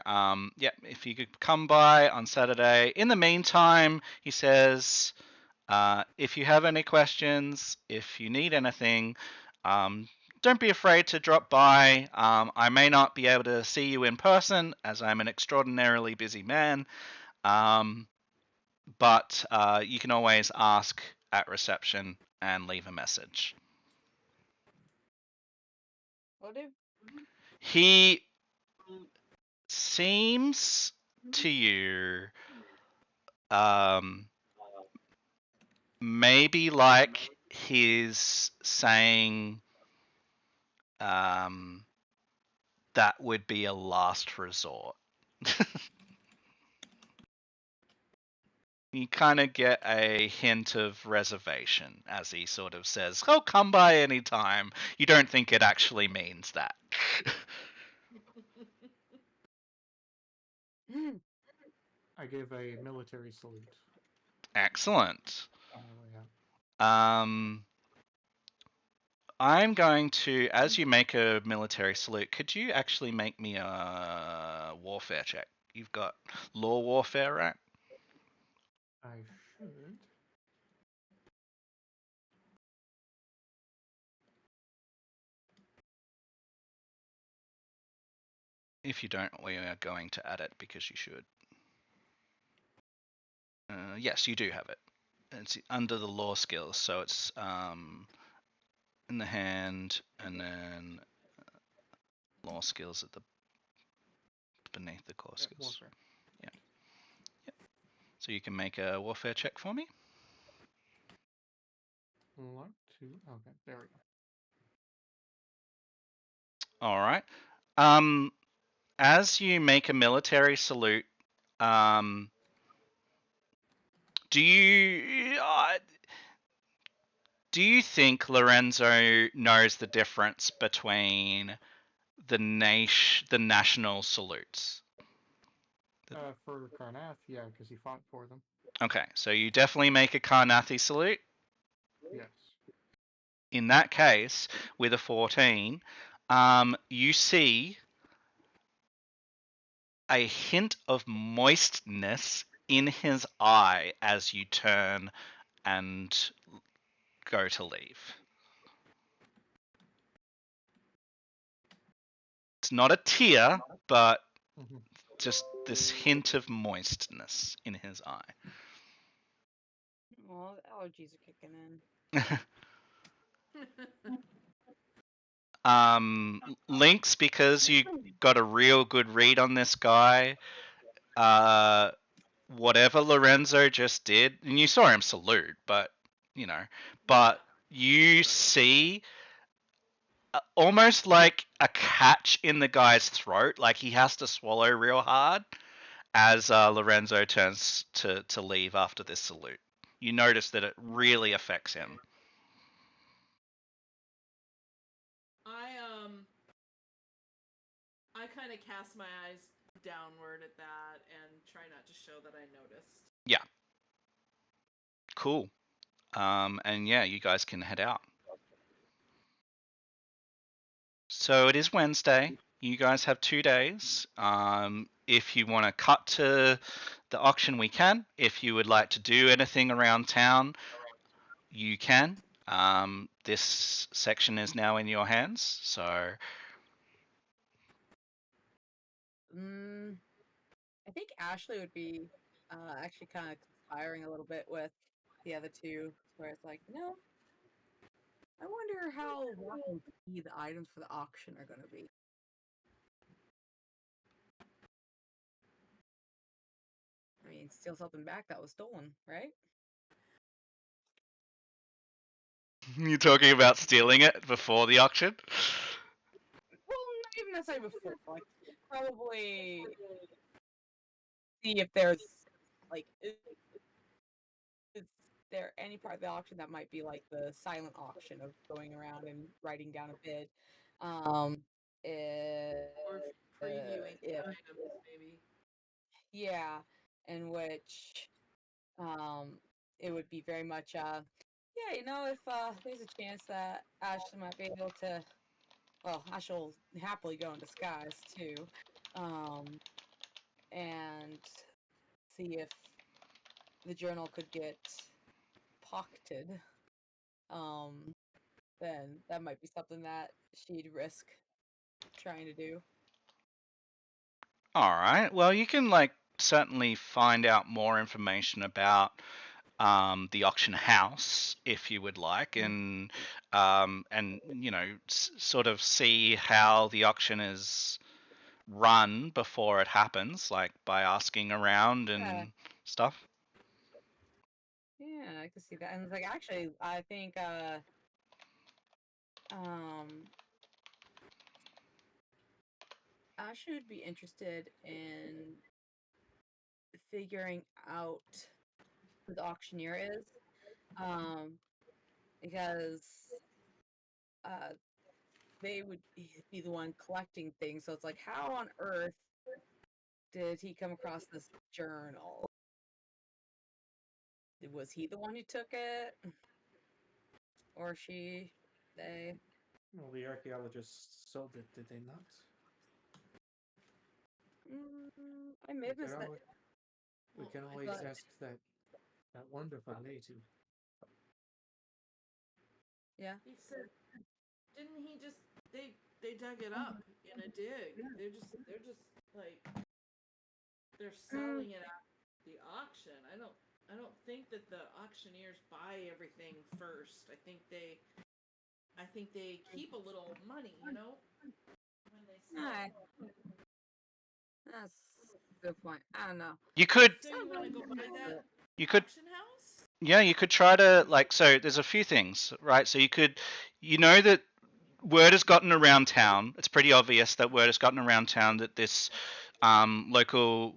[SPEAKER 1] yeah, if you could come by on Saturday. In the meantime, he says, if you have any questions, if you need anything, don't be afraid to drop by. I may not be able to see you in person as I'm an extraordinarily busy man, but you can always ask at reception and leave a message.
[SPEAKER 3] Will do.
[SPEAKER 1] He seems to you maybe like he's saying that would be a last resort. You kind of get a hint of reservation as he sort of says, "Oh, come by any time." You don't think it actually means that.
[SPEAKER 4] I give a military salute.
[SPEAKER 1] Excellent.
[SPEAKER 4] Yeah.
[SPEAKER 1] I'm going to, as you make a military salute, could you actually make me a warfare check? You've got law warfare, right?
[SPEAKER 4] I should.
[SPEAKER 1] If you don't, we are going to add it because you should. Yes, you do have it. It's under the law skills, so it's in the hand, and then law skills at the beneath the core
[SPEAKER 4] Yeah,
[SPEAKER 1] skills.
[SPEAKER 4] warfare.
[SPEAKER 1] So you can make a warfare check for me.
[SPEAKER 4] 1, 2. Okay, there we go.
[SPEAKER 1] All right. As you make a military salute, do you think Lorenzo knows the difference between the national salutes?
[SPEAKER 4] For Karnath, yeah, because he fought for them.
[SPEAKER 1] Okay, so you definitely make a Karnathi salute.
[SPEAKER 4] Yes.
[SPEAKER 1] In that case, with a 14, you see a hint of moistness in his eye as you turn and go to leave. It's not a tear, but just this hint of moistness in his eye.
[SPEAKER 3] Well, the allergies are kicking in.
[SPEAKER 1] Lynx, because you got a real good read on this guy. Whatever Lorenzo just did, and you saw him salute, but but you see almost like a catch in the guy's throat, like he has to swallow real hard as Lorenzo turns to leave after this salute. You notice that it really affects him.
[SPEAKER 2] I kind of cast my eyes downward at that and try not to show that I noticed.
[SPEAKER 1] Yeah. Cool. And yeah, you guys can head out. So it is Wednesday. You guys have 2 days. If you want to cut to the auction, we can. If you would like to do anything around town, you can. This section is now in your hands. So
[SPEAKER 3] I think Ashley would be actually kind of conspiring a little bit with the other two, where it's like, I wonder how lucky the items for the auction are going to be. I mean, steal something back that was stolen, right?
[SPEAKER 1] you're talking about stealing it before the auction?
[SPEAKER 3] Well, not even necessarily before. Like, probably see if there's like, is there any part of the auction that might be like the silent auction of going around and writing down a bid?
[SPEAKER 2] Or previewing the
[SPEAKER 3] If
[SPEAKER 2] items, maybe.
[SPEAKER 3] yeah, in which it would be very much if there's a chance that Ashley might be able to, well, Ashley will happily go in disguise too, and see if the journal could get pocketed, then that might be something that she'd risk trying to do.
[SPEAKER 1] All right. Well, you can certainly find out more information about the auction house if you would like, and sort of see how the auction is run before it happens, like by asking around and
[SPEAKER 3] Yeah.
[SPEAKER 1] stuff.
[SPEAKER 3] Yeah, I can see that. And it's like, actually, I think Ashley would be interested in figuring out who the auctioneer is, because they would be the one collecting things. So it's like, how on earth did he come across this journal? Was he the one who took it, or she? They?
[SPEAKER 4] Well, the archaeologists sold it, did they not?
[SPEAKER 3] I may have missed that.
[SPEAKER 4] We can always ask that wonderful lady.
[SPEAKER 3] Yeah.
[SPEAKER 2] He said, didn't he just they dug it up in a dig? They're just like they're selling it at the auction. I don't think that the auctioneers buy everything first. I think they keep a little money, when they sell.
[SPEAKER 3] That's a good point. I don't know.
[SPEAKER 1] You could
[SPEAKER 2] So you want to go buy that auction house?
[SPEAKER 1] Yeah, you could try to so there's a few things, right? So you know that word has gotten around town. It's pretty obvious that word has gotten around town that this local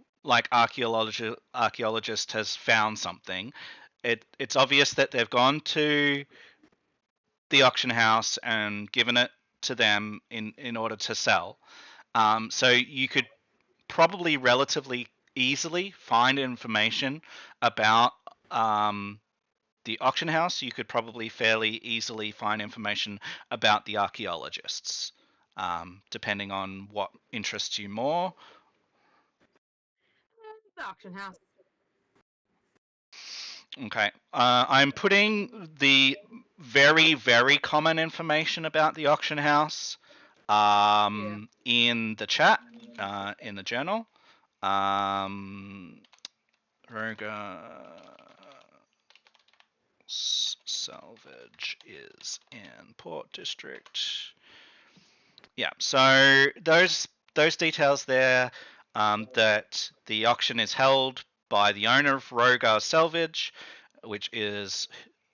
[SPEAKER 1] archaeologist has found something. It's obvious that they've gone to the auction house and given it to them in order to sell. So you could probably relatively easily find information about the auction house. You could probably fairly easily find information about the archaeologists, depending on what interests you more.
[SPEAKER 3] The auction house.
[SPEAKER 1] Okay. I'm putting the very, very common information about the auction house in the chat, in the journal. Roga Salvage is in Port District. Yeah. So those details there, that the auction is held by the owner of Rogar Selvage, which is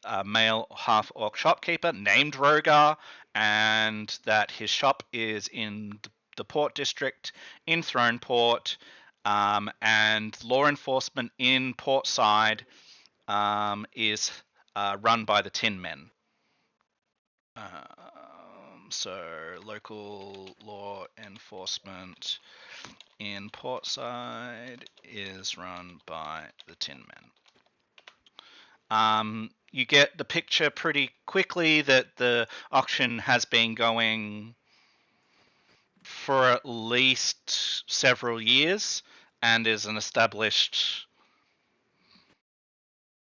[SPEAKER 1] a male half-orc shopkeeper named Rogar, and that his shop is in the port district in Throneport, and law enforcement in Portside is run by the Tin Men. So local law enforcement in Portside is run by the Tin Men. You get the picture pretty quickly that the auction has been going for at least several years and is an established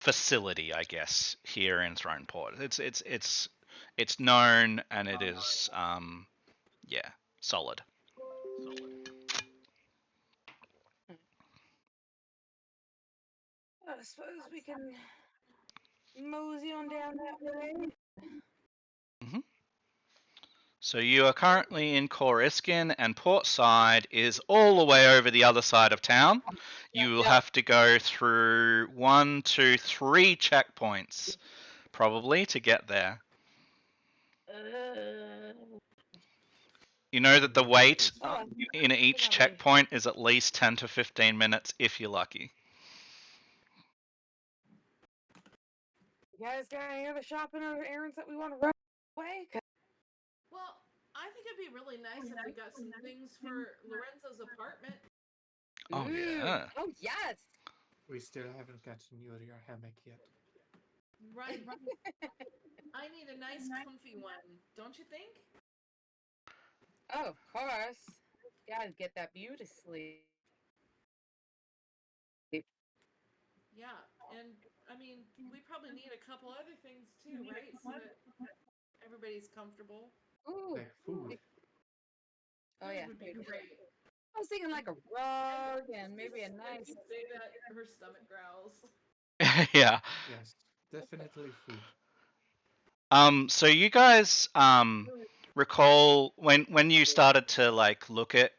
[SPEAKER 1] facility, I guess, here in Throneport. It's known and it is solid.
[SPEAKER 3] I suppose we can mosey on down that way.
[SPEAKER 1] So you are currently in Coriskin, and Portside is all the way over the other side of town. You will have to go through 1, 2, 3 checkpoints, probably, to get there. You know that the wait in each checkpoint is at least 10 to 15 minutes if you're lucky.
[SPEAKER 3] You guys got any other shopping or errands that we want to run away?
[SPEAKER 2] Well, I think it'd be really nice if we got some things for Lorenzo's apartment.
[SPEAKER 1] Oh, yeah.
[SPEAKER 3] Oh, yes!
[SPEAKER 4] We still haven't gotten you your hammock yet.
[SPEAKER 2] Right. I need a nice, comfy one. Don't you think?
[SPEAKER 3] Oh, of course. Gotta get that beauty sleep.
[SPEAKER 2] Yeah, and I mean, we probably need a couple other things too, right? So that everybody's comfortable.
[SPEAKER 3] Ooh.
[SPEAKER 4] Like food.
[SPEAKER 3] Oh, yeah.
[SPEAKER 2] Would be great.
[SPEAKER 3] I was thinking like a rug and maybe a nice.
[SPEAKER 2] You say that, her stomach growls.
[SPEAKER 1] Yeah.
[SPEAKER 4] Yes, definitely food.
[SPEAKER 1] So you guys recall when you started to like look at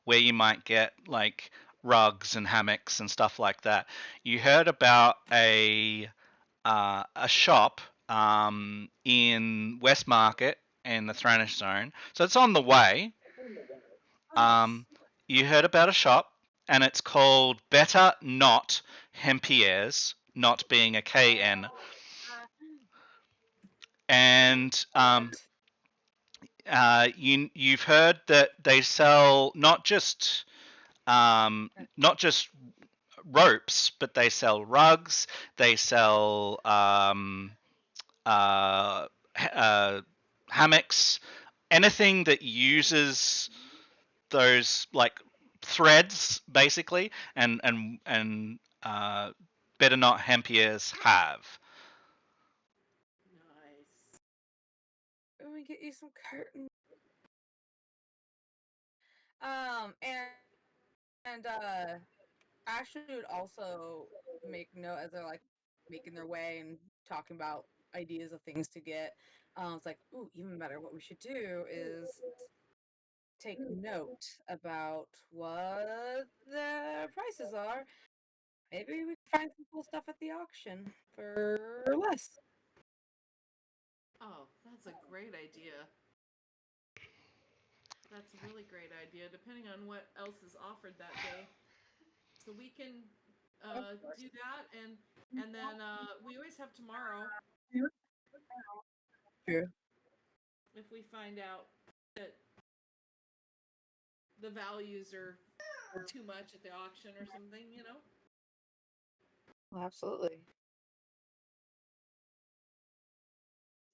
[SPEAKER 1] where you might get like rugs and hammocks and stuff like that, you heard about a shop in West Market in the Thranish Zone. So it's on the way. You heard about a shop, and it's called Better Not Hempier's, not being a KN. And you've heard that they sell not just ropes, but they sell rugs. They sell hammocks, anything that uses those like threads basically, and Better Not Hempier's have.
[SPEAKER 2] Nice.
[SPEAKER 3] Let me get you some curtains. And Ashley would also make note as they're like making their way and talking about ideas of things to get. It's like, ooh, even better. What we should do is take note about what the prices are. Maybe we can find some cool stuff at the auction for less.
[SPEAKER 2] Oh, that's a great idea. That's a really great idea, depending on what else is offered that day. So we can do that, and then we always have tomorrow.
[SPEAKER 3] True.
[SPEAKER 2] If we find out that the values are too much at the auction or something, you know.
[SPEAKER 3] Well, absolutely.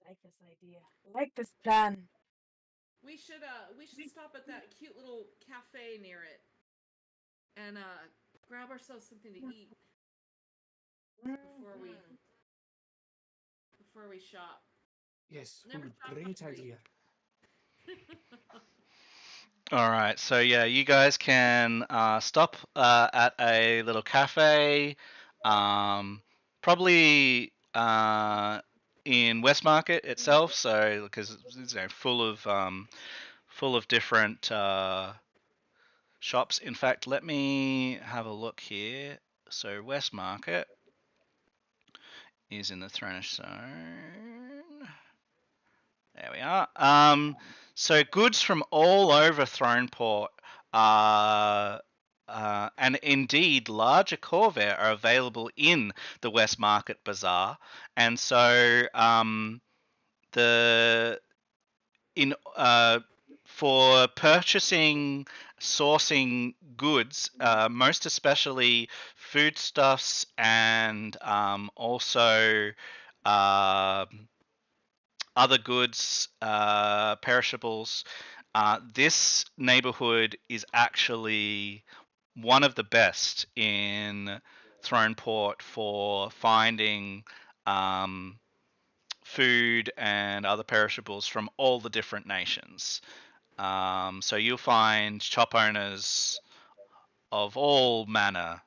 [SPEAKER 3] Like this idea. Like this plan.
[SPEAKER 2] We should stop at that cute little cafe near it and grab ourselves something to eat before we shop.
[SPEAKER 4] Yes,
[SPEAKER 2] Never
[SPEAKER 4] food.
[SPEAKER 2] shop
[SPEAKER 4] Great
[SPEAKER 2] hungry.
[SPEAKER 4] idea.
[SPEAKER 1] All right, so yeah, you guys can stop at a little cafe. Probably in Westmarket itself. So because it's full of different shops. In fact, let me have a look here. So Westmarket is in the Thronish Zone. There we are. So goods from all over Throneport and indeed larger corvair are available in the Westmarket Bazaar. And so the in for purchasing, sourcing goods, most especially foodstuffs and also other goods, perishables. This neighborhood is actually one of the best in Throneport for finding food and other perishables from all the different nations. So you'll find shop owners of all manner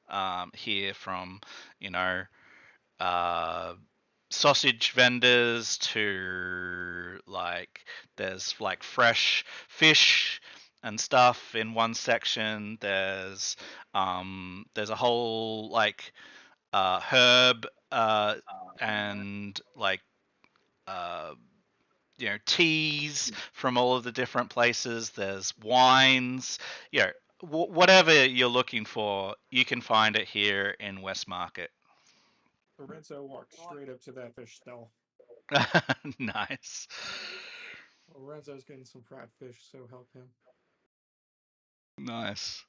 [SPEAKER 1] here, from uh, sausage vendors to there's fresh fish and stuff in one section. There's a whole herb and uh, teas from all of the different places. There's wines, whatever you're looking for, you can find it here in Westmarket.
[SPEAKER 4] Lorenzo walks straight up to that fish stall.
[SPEAKER 1] Nice.
[SPEAKER 4] Lorenzo's getting some fried fish, so help him.
[SPEAKER 1] Nice.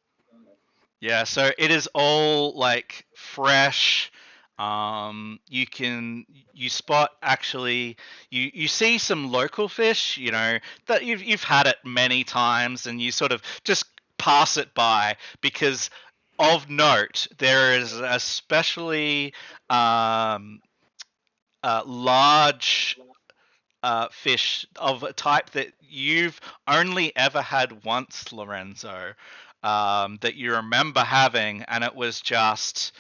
[SPEAKER 1] Yeah, so it is all fresh. You spot actually you see some local fish, that you've had it many times, and you sort of just pass it by. Because of note, there is a especially large fish of a type that you've only ever had once, Lorenzo, that you remember having, and it was just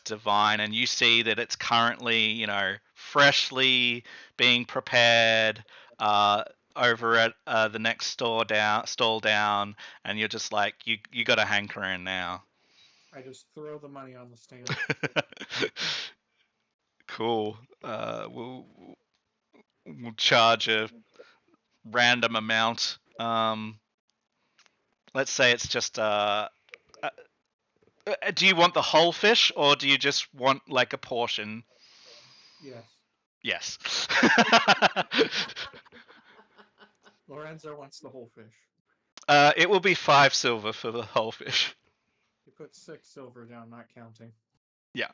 [SPEAKER 1] divine. And you see that it's currently, freshly being prepared over at the next stall down, and you're just like, you got a hankering now.
[SPEAKER 4] I just throw the money on the stand.
[SPEAKER 1] Cool. We'll charge a random amount. Let's say it's just do you want the whole fish, or do you just want a portion?
[SPEAKER 4] Yes.
[SPEAKER 1] Yes.
[SPEAKER 4] Lorenzo wants the whole fish.
[SPEAKER 1] It will be 5 silver for the whole fish.
[SPEAKER 4] You put 6 silver down, not counting.
[SPEAKER 1] Yeah.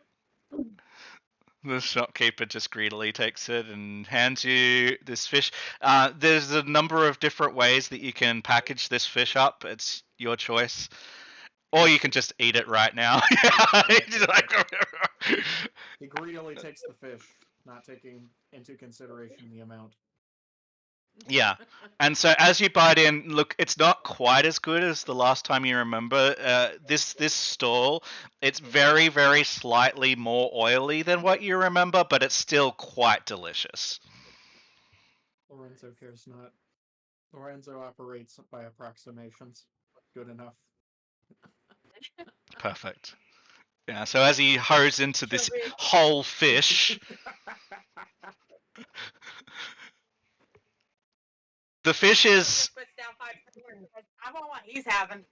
[SPEAKER 1] The shopkeeper just greedily takes it and hands you this fish. There's a number of different ways that you can package this fish up. It's your choice. Or you can just eat it right now.
[SPEAKER 4] He greedily takes the fish, not taking into consideration the amount.
[SPEAKER 1] Yeah. And so as you bite in, look, it's not quite as good as the last time you remember. This stall, it's very, very slightly more oily than what you remember, but it's still quite delicious.
[SPEAKER 4] Lorenzo cares not. Lorenzo operates by approximations. Good enough.
[SPEAKER 1] Perfect. Yeah, so as he hurries into this whole fish, the fish is...
[SPEAKER 3] I want what he's having.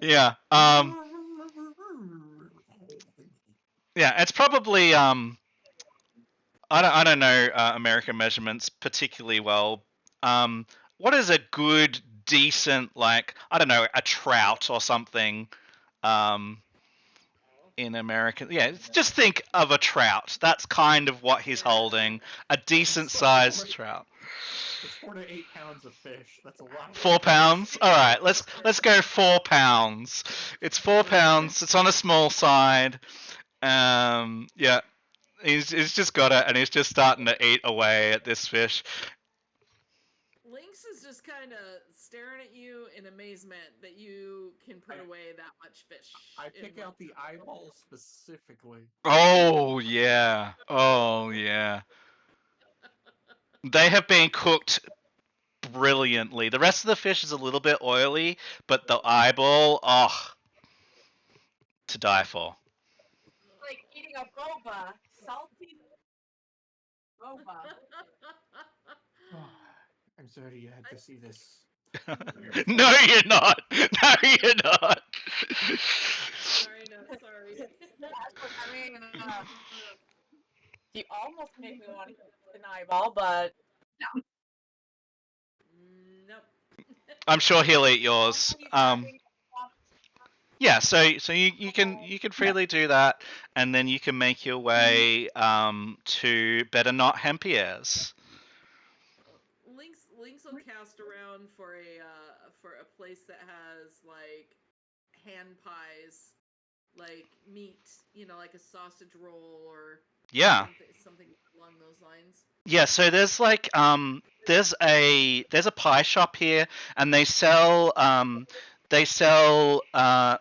[SPEAKER 1] Yeah. Yeah, it's probably I don't know American measurements particularly well. What is a good, decent, I don't know, a trout or something in American? Yeah, just think of a trout. That's kind of what he's holding. A decent sized trout.
[SPEAKER 4] It's 4 to 8 pounds of fish. That's a lot.
[SPEAKER 1] 4 pounds? Alright, let's go 4 pounds. It's 4 pounds. It's on a small side. Yeah. He's just got it, and he's just starting to eat away at this fish.
[SPEAKER 2] Lynx is just kind of staring at you in amazement that you can put away that much fish.
[SPEAKER 4] I
[SPEAKER 2] in
[SPEAKER 4] pick
[SPEAKER 2] one
[SPEAKER 4] out the
[SPEAKER 2] go.
[SPEAKER 4] eyeball specifically.
[SPEAKER 1] Oh yeah. Oh yeah. They have been cooked brilliantly. The rest of the fish is a little bit oily, but the eyeball, oh, to die for.
[SPEAKER 3] Like eating a boba, salty boba.
[SPEAKER 4] I'm sorry you had to see this.
[SPEAKER 1] No, you're not. No, you're not.
[SPEAKER 2] Sorry, no, sorry.
[SPEAKER 3] I mean, you almost made me want to eat an eyeball, but
[SPEAKER 2] Nope.
[SPEAKER 1] I'm sure he'll eat yours.
[SPEAKER 3] He's having-
[SPEAKER 1] Yeah, so you can freely do that, and then you can make your way to Better Not Hempier's.
[SPEAKER 2] Lynx will cast around for a place that has like hand pies, like meat, like a sausage roll or
[SPEAKER 1] Yeah.
[SPEAKER 2] something along those lines.
[SPEAKER 1] Yeah, so there's like there's a pie shop here, and they sell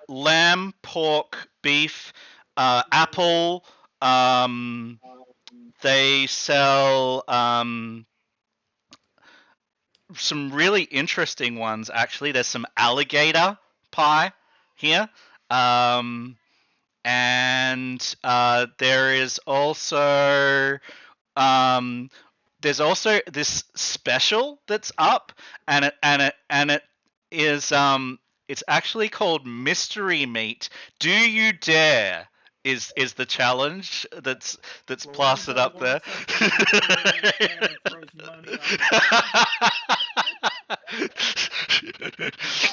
[SPEAKER 1] lamb, pork, beef, apple. They sell some really interesting ones actually. There's some alligator pie here. And there is also there's also this special that's up, and it is it's actually called Mystery Meat. Do you dare? Is the challenge that's plastered up there.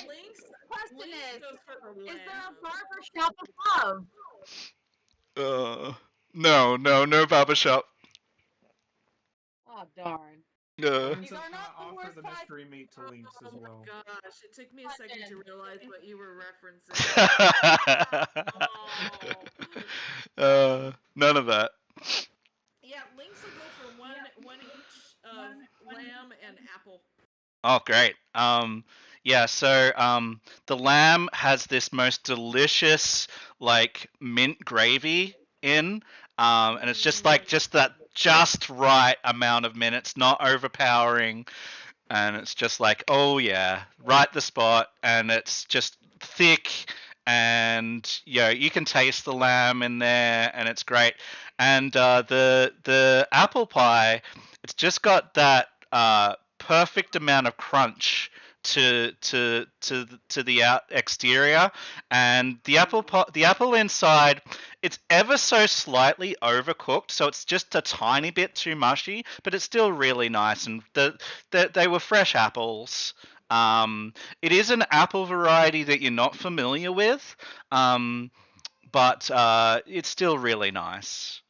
[SPEAKER 2] Lynx
[SPEAKER 3] Question
[SPEAKER 2] goes for
[SPEAKER 3] is there
[SPEAKER 2] lamb.
[SPEAKER 3] a barber shop above?
[SPEAKER 1] No barbershop.
[SPEAKER 3] Oh darn!
[SPEAKER 4] Lorenzo
[SPEAKER 3] These are
[SPEAKER 4] can
[SPEAKER 3] not the
[SPEAKER 4] offer
[SPEAKER 3] worst
[SPEAKER 4] the
[SPEAKER 3] pies.
[SPEAKER 4] mystery meat to Lynx as well.
[SPEAKER 2] Oh my gosh, it took me a second to
[SPEAKER 3] Question.
[SPEAKER 2] realize what you were referencing.
[SPEAKER 1] None of that.
[SPEAKER 2] Yeah, Lynx will go for one each of lamb and apple.
[SPEAKER 1] Oh, great. Yeah, so the lamb has this most delicious like mint gravy in, and it's just like just that just right amount of mint. It's not overpowering, and it's just like, oh yeah, right the spot, and it's just thick, and you can taste the lamb in there, and it's great. And the apple pie, it's just got that perfect amount of crunch to the exterior, and the apple inside, it's ever so slightly overcooked, so it's just a tiny bit too mushy, but it's still really nice, and they were fresh apples. It is an apple variety that you're not familiar with, but it's still really nice.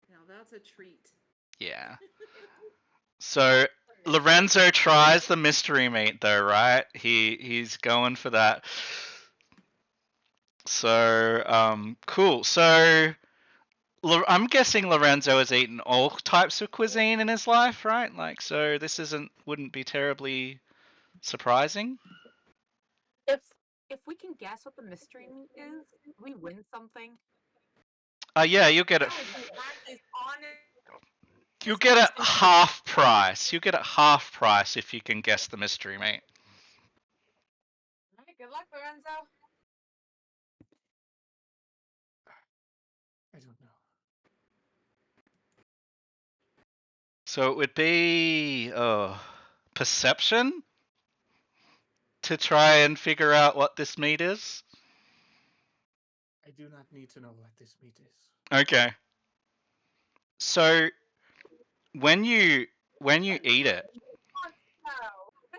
[SPEAKER 2] Now that's a treat.
[SPEAKER 1] Yeah. So Lorenzo tries the mystery meat though, right? He's going for that. So cool. So I'm guessing Lorenzo has eaten all types of cuisine in his life, right? Like, so this wouldn't be terribly surprising.
[SPEAKER 3] If we can guess what the mystery meat is, we win something.
[SPEAKER 1] Yeah, you'll get it. You'll get it half price. You'll get it half price if you can guess the mystery meat.
[SPEAKER 3] Alright, good luck, Lorenzo.
[SPEAKER 4] I don't know.
[SPEAKER 1] So it would be perception to try and figure out what this meat is.
[SPEAKER 4] I do not need to know what this meat is.
[SPEAKER 1] Okay. So when you eat it,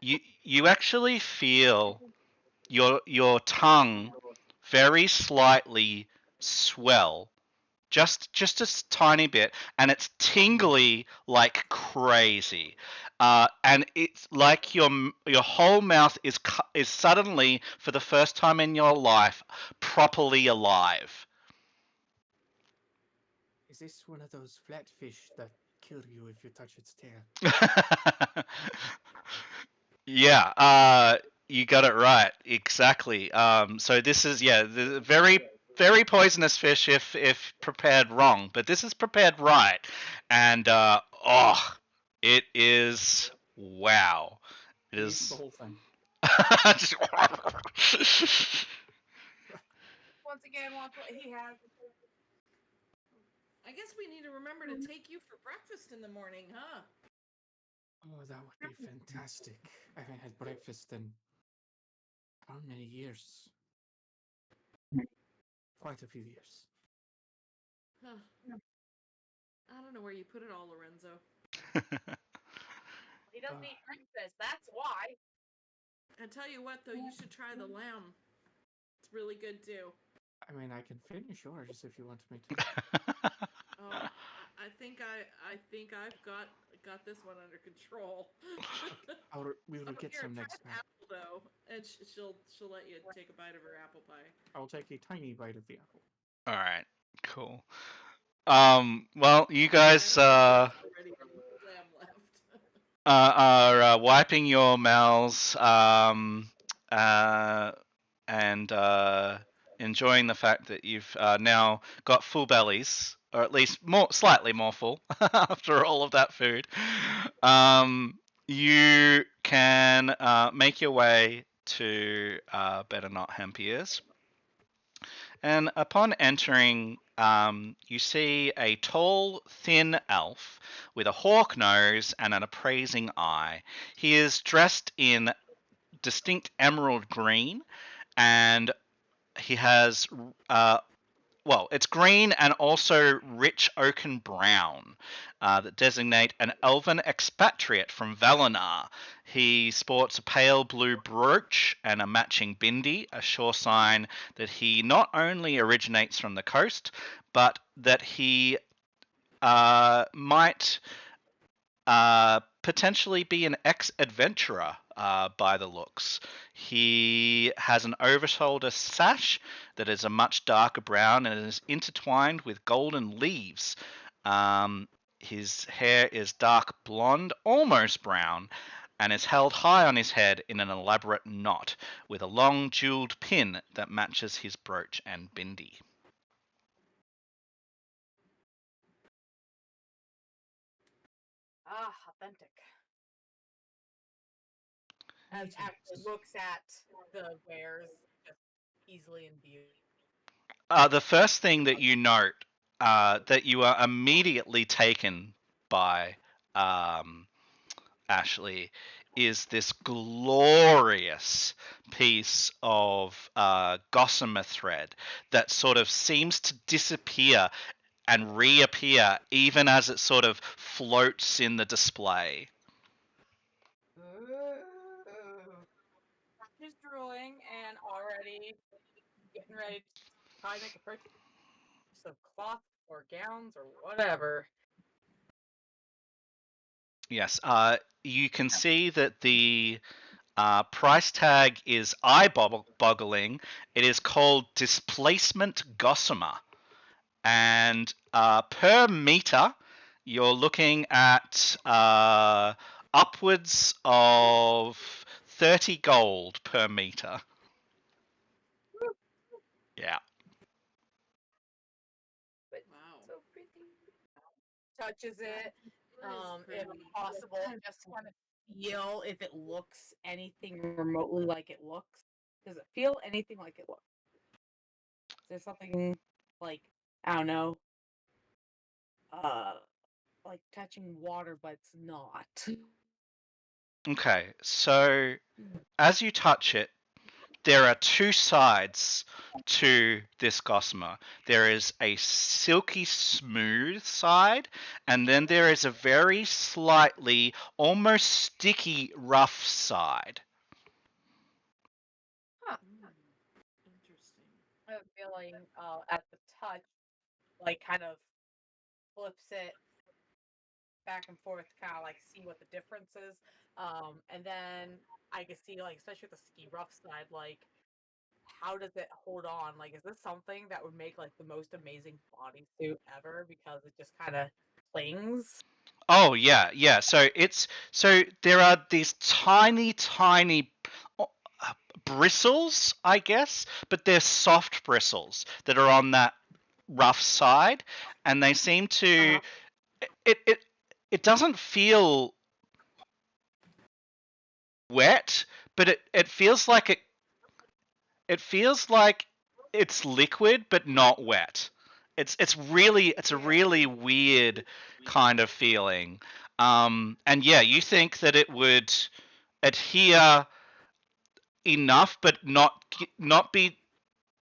[SPEAKER 1] you actually feel your tongue very slightly swell, just a tiny bit, and it's tingly like crazy, and it's like your whole mouth is suddenly, for the first time in your life, properly alive.
[SPEAKER 4] Is this one of those flatfish that kill you if you touch its tail.
[SPEAKER 1] Yeah, you got it right. Exactly. So this is the very poisonous fish if prepared wrong, but this is prepared right, and it is wow. It
[SPEAKER 4] He eats the
[SPEAKER 1] is.
[SPEAKER 4] whole thing.
[SPEAKER 1] Just-
[SPEAKER 3] Once again, watch what he has.
[SPEAKER 2] I guess we need to remember to take you for breakfast in the morning, huh?
[SPEAKER 4] Oh, that would be fantastic. I haven't had breakfast in how many years? Quite a few years.
[SPEAKER 2] Huh. I don't know where you put it all, Lorenzo.
[SPEAKER 3] He doesn't
[SPEAKER 4] Uh,
[SPEAKER 3] eat breakfast. That's why.
[SPEAKER 2] I tell you what, though, you should try the lamb. It's really good too.
[SPEAKER 4] I mean, I can finish yours if you want me to.
[SPEAKER 2] Oh, I think I've got this one under control.
[SPEAKER 4] We will get
[SPEAKER 2] Here,
[SPEAKER 4] some
[SPEAKER 2] try
[SPEAKER 4] next
[SPEAKER 2] an
[SPEAKER 4] time.
[SPEAKER 2] apple though, and she'll let you take a bite of her apple pie.
[SPEAKER 4] I'll take a tiny bite of the apple.
[SPEAKER 1] All right, cool. Well, you
[SPEAKER 2] I
[SPEAKER 1] guys
[SPEAKER 2] don't think there's already any lamb left.
[SPEAKER 1] are wiping your mouths and enjoying the fact that you've now got full bellies, or at least slightly more full after all of that food. You can make your way to Better Not Hempier's. And upon entering, you see a tall, thin elf with a hawk nose and an appraising eye. He is dressed in distinct emerald green, and he has it's green and also rich oaken brown that designate an elven expatriate from Valinar. He sports a pale blue brooch and a matching bindi, a sure sign that he not only originates from the coast, but that he might potentially be an ex-adventurer by the looks. He has an over-shoulder sash that is a much darker brown and is intertwined with golden leaves. His hair is dark blonde, almost brown, and is held high on his head in an elaborate knot with a long jeweled pin that matches his brooch and bindi.
[SPEAKER 3] Ah, authentic. As
[SPEAKER 4] Greetings.
[SPEAKER 3] actually looks at the wares just easily in view.
[SPEAKER 1] The first thing that you note that you are immediately taken by Ashley is this glorious piece of gossamer thread that sort of seems to disappear and reappear even as it sort of floats in the display.
[SPEAKER 3] Just drooling and already getting ready to probably make a purchase of cloth or gowns or whatever.
[SPEAKER 1] Yes, you can see that the price tag is eye-boggling. It is called Displacement Gossamer. And per meter, you're looking at upwards of 30 gold per meter. Yeah.
[SPEAKER 3] But
[SPEAKER 2] Wow.
[SPEAKER 3] so pretty. Touches it. If
[SPEAKER 2] Pretty.
[SPEAKER 3] possible, just kind of feel if it looks anything remotely like it looks. Does it feel anything like it looks? Is there something like I don't know, uh, like touching water, but it's not?
[SPEAKER 1] Okay, so as you touch it, there are two sides to this gossamer. There is a silky smooth side, and then there is a very slightly, almost sticky, rough side.
[SPEAKER 2] Interesting.
[SPEAKER 3] I have a feeling at the touch, like kind of flips it back and forth, kind of like see what the difference is. And then I can see like, especially with the ski rough side, like how does it hold on? Like, is this something that would make like the most amazing bodysuit ever because it just kind of clings?
[SPEAKER 1] Oh yeah. So there are these tiny uh, bristles, I guess, but they're soft bristles that are on that rough side, and they seem to it it doesn't feel wet, but it feels like it feels like it's liquid but not wet. It's a really weird kind of feeling. And yeah, you think that it would adhere enough, but not be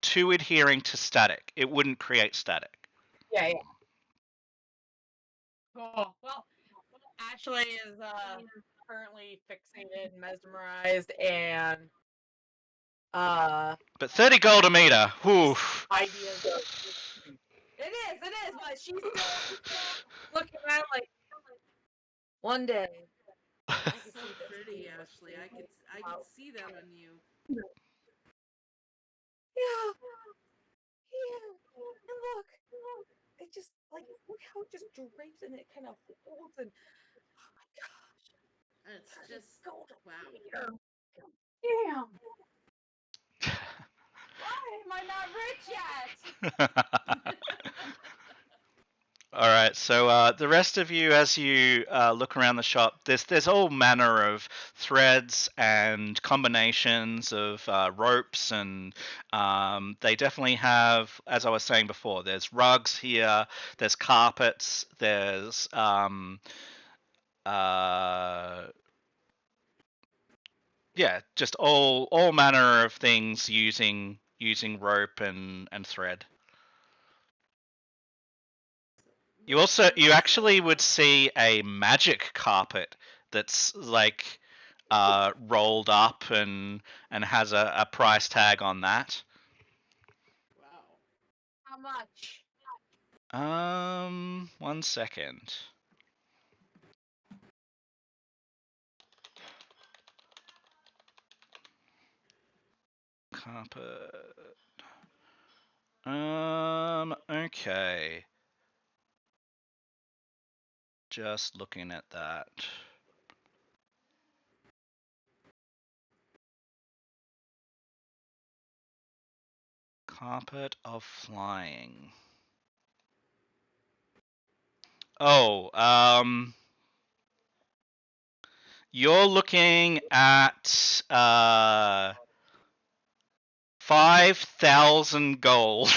[SPEAKER 1] too adhering to static. It wouldn't create static.
[SPEAKER 3] Yeah. Cool. Well, Ashley is currently fixated, mesmerized, and
[SPEAKER 1] But 30 gold a meter. Whew.
[SPEAKER 3] ideas of it is, but she's still looking around like one day I can
[SPEAKER 2] So
[SPEAKER 3] see this
[SPEAKER 2] pretty,
[SPEAKER 3] being what
[SPEAKER 2] Ashley.
[SPEAKER 3] she
[SPEAKER 2] I could
[SPEAKER 3] wow.
[SPEAKER 2] see that on you.
[SPEAKER 3] Yeah, and look, it just like look how it just drapes and it kind of folds and oh my gosh,
[SPEAKER 2] It's
[SPEAKER 3] God,
[SPEAKER 2] just
[SPEAKER 3] gold
[SPEAKER 2] wow.
[SPEAKER 3] here. Damn, why am I not rich yet?
[SPEAKER 1] All right, so the rest of you, as you look around the shop, there's all manner of threads and combinations of ropes, and they definitely have, as I was saying before, there's rugs here, there's carpets, there's uh, yeah, just all manner of things using rope and thread. You actually would see a magic carpet that's like rolled up and has a price tag on that.
[SPEAKER 2] Wow.
[SPEAKER 3] How much?
[SPEAKER 1] 1 second. Carpet. Okay. Just looking at that. Carpet of flying. Oh, you're looking at 5,000 gold.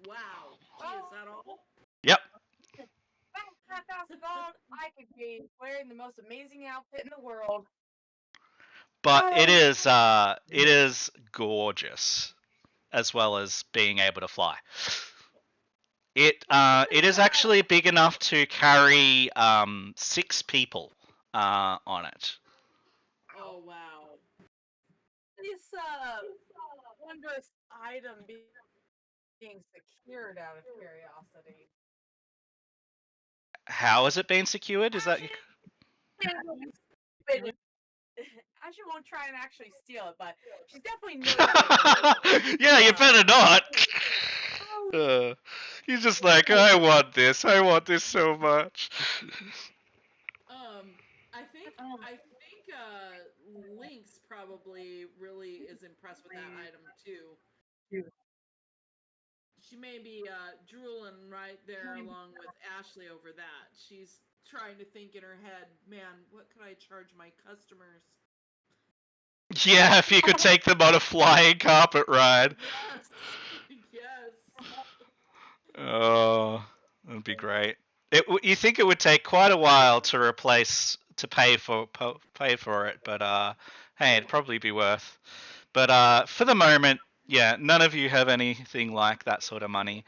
[SPEAKER 2] Wow. Gee, is that all?
[SPEAKER 1] Yep.
[SPEAKER 3] Back 5,000 gold, I could be wearing the most amazing outfit in the world.
[SPEAKER 1] But it is gorgeous, as well as being able to fly. It is actually big enough to carry 6 people on it.
[SPEAKER 2] Oh wow.
[SPEAKER 3] This wondrous item being secured out of curiosity.
[SPEAKER 1] How is it being secured? Is that
[SPEAKER 3] Ashley won't try and actually steal it, but she's definitely noticing.
[SPEAKER 1] yeah, you better not.
[SPEAKER 3] Oh,
[SPEAKER 1] He's just like, I want this so much.
[SPEAKER 2] I think Lynx probably really is impressed with that item too. She may be drooling right there along with Ashley over that. She's trying to think in her head, man, what could I charge my customers?
[SPEAKER 1] Yeah, if you could take them on a flying carpet ride.
[SPEAKER 2] Yes. Yes.
[SPEAKER 1] Oh, that'd be great. You think it would take quite a while to pay for it, but hey, it'd probably be worth. But for the moment, yeah, none of you have anything like that sort of money.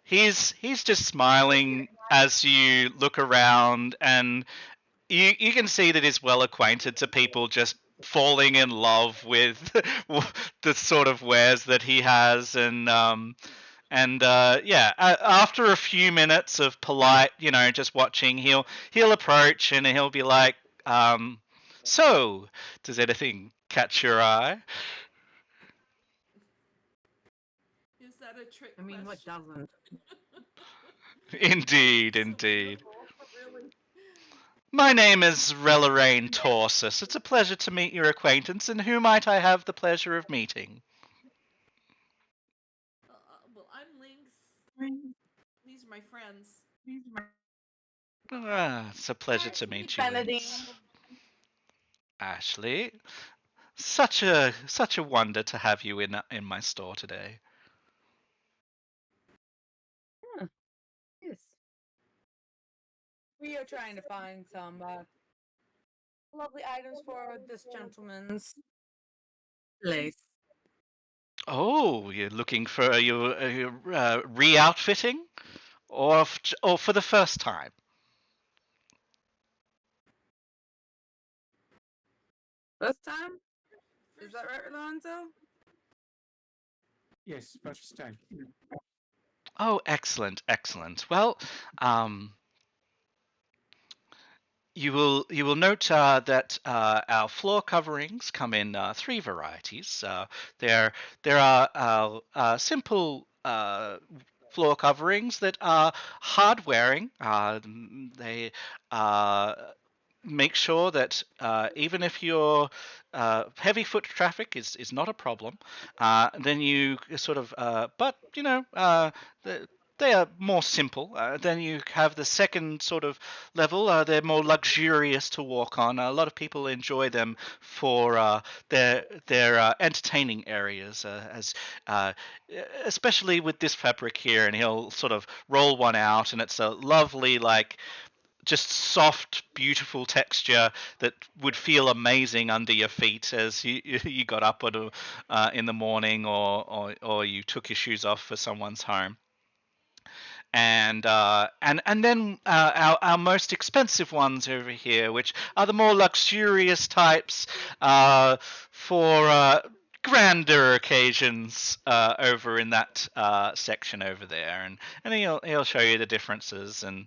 [SPEAKER 1] He's just smiling as you look around, and you can see that he's well acquainted to people just falling in love with the sort of wares that he has, and yeah, after a few minutes of polite, just watching, he'll approach and he'll be like, "So, does anything catch your eye?"
[SPEAKER 2] Is that a trick
[SPEAKER 3] I mean, what
[SPEAKER 2] question?
[SPEAKER 3] doesn't?
[SPEAKER 1] Indeed,
[SPEAKER 2] So
[SPEAKER 1] indeed.
[SPEAKER 2] beautiful, really.
[SPEAKER 1] My name is Relarain Torsus. It's a pleasure to meet your acquaintance, and who might I have the pleasure of meeting?
[SPEAKER 2] Well, I'm Lynx. These are my friends.
[SPEAKER 1] Ah, it's a pleasure to
[SPEAKER 3] Ashley
[SPEAKER 1] meet you,
[SPEAKER 3] Benedine.
[SPEAKER 1] Lynx. Ashley, such a wonder to have you in my store today.
[SPEAKER 3] Yes. We are trying to find some lovely items for this gentleman's place.
[SPEAKER 1] Oh, you're looking for your re-outfitting, or for the first time?
[SPEAKER 3] First time? Is
[SPEAKER 2] First,
[SPEAKER 3] that right, Lorenzo?
[SPEAKER 4] Yes, first time.
[SPEAKER 1] Oh, excellent, excellent. Well, um, you will note that our floor coverings come in three varieties. There are simple floor coverings that are hard wearing. They uh, make sure that even if your heavy foot traffic is not a problem, then you sort of but you know the, they are more simple. Then you have the second sort of level. They're more luxurious to walk on. A lot of people enjoy them for their entertaining areas, as uh, especially with this fabric here. And he'll sort of roll one out, and it's a lovely just soft, beautiful texture that would feel amazing under your feet as you got up in the morning, or you took your shoes off for someone's home. And then our most expensive ones over here, which are the more luxurious types for grander occasions over in that section over there, and he'll show you the differences, and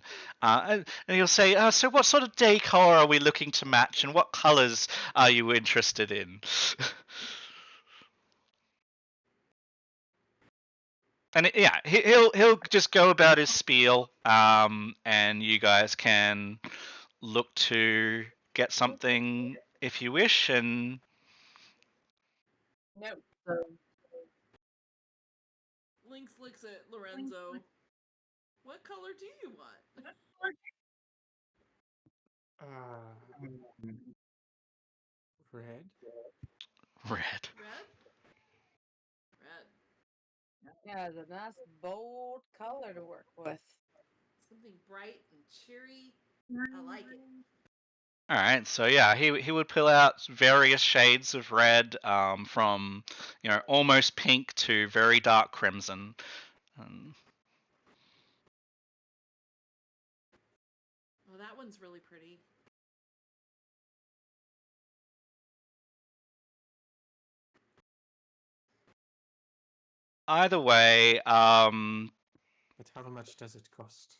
[SPEAKER 1] he'll say, so what sort of decor are we looking to match, and what colors are you interested in? And yeah, he'll just go about his spiel, and you guys can look to get something if you wish, and
[SPEAKER 3] Nope.
[SPEAKER 2] Lynx looks at Lorenzo. What color do you want?
[SPEAKER 4] Uh, red.
[SPEAKER 1] red.
[SPEAKER 2] Red? Red.
[SPEAKER 3] Yeah, it's a nice bold color to work with.
[SPEAKER 2] Something bright and cheery. I like it.
[SPEAKER 1] All right, so yeah, he would pull out various shades of red, from almost pink to very dark crimson. Um,
[SPEAKER 2] Oh, that one's really pretty.
[SPEAKER 1] Either way,
[SPEAKER 4] But how much does it cost?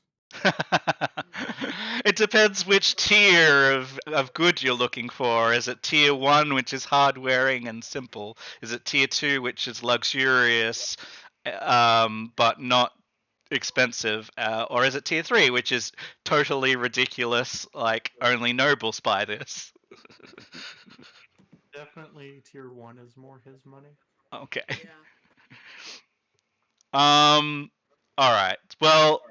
[SPEAKER 1] it depends which tier of good you're looking for. Is it tier 1, which is hard wearing and simple? Is it tier 2, which is luxurious, but not expensive? Or is it tier 3, which is totally ridiculous, like only nobles buy this?
[SPEAKER 4] Definitely tier 1 is more his money.
[SPEAKER 1] Okay.
[SPEAKER 2] Yeah.
[SPEAKER 1] All right. Well,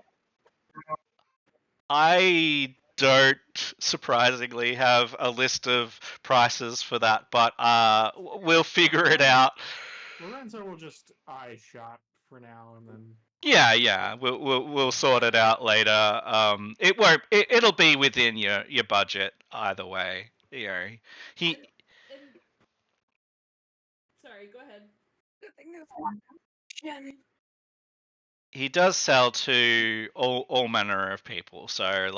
[SPEAKER 1] I don't surprisingly have a list of prices for that, but we'll figure it out.
[SPEAKER 4] Lorenzo will just eye shop for now and then.
[SPEAKER 1] Yeah. We'll sort it out later. It won't. It'll be within your budget either way. He
[SPEAKER 2] And sorry, go ahead.
[SPEAKER 3] Good thing there's one option.
[SPEAKER 1] he does sell to all manner of people, so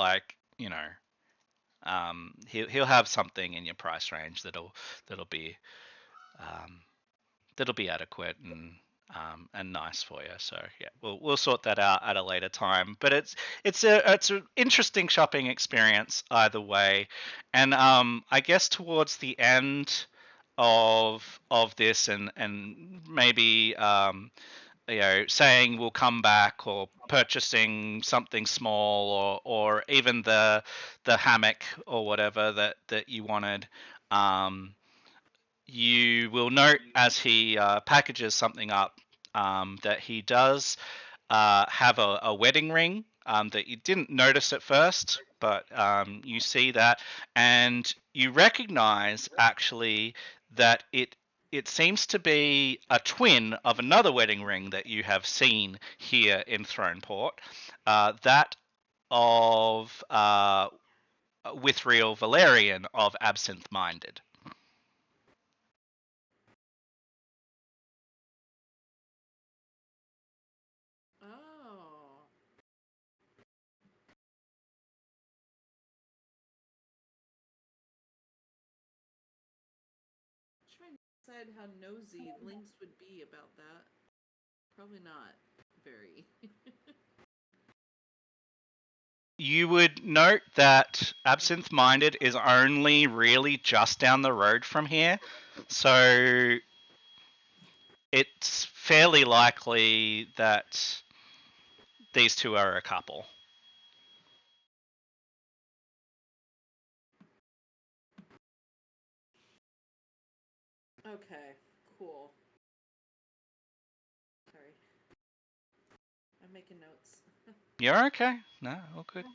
[SPEAKER 1] he'll have something in your price range that'll be um, that'll be adequate and nice for you. So yeah, we'll sort that out at a later time. But it's an interesting shopping experience either way, and I guess towards the end of this, and maybe saying we'll come back, or purchasing something small, or even the hammock or whatever that you wanted. You will note as he packages something up that he does have a wedding ring that you didn't notice at first, but you see that, and you recognize actually that it seems to be a twin of another wedding ring that you have seen here in Throneport, that of Withriel Valerian of Absinthe Minded.
[SPEAKER 2] Oh. Trying to decide how nosy Lynx would be about that. Probably not very.
[SPEAKER 1] You would note that Absinthe Minded is only really just down the road from here, so it's fairly likely that these two are a couple.
[SPEAKER 2] Okay, cool. Sorry. I'm making notes.
[SPEAKER 1] You're okay? No, all good.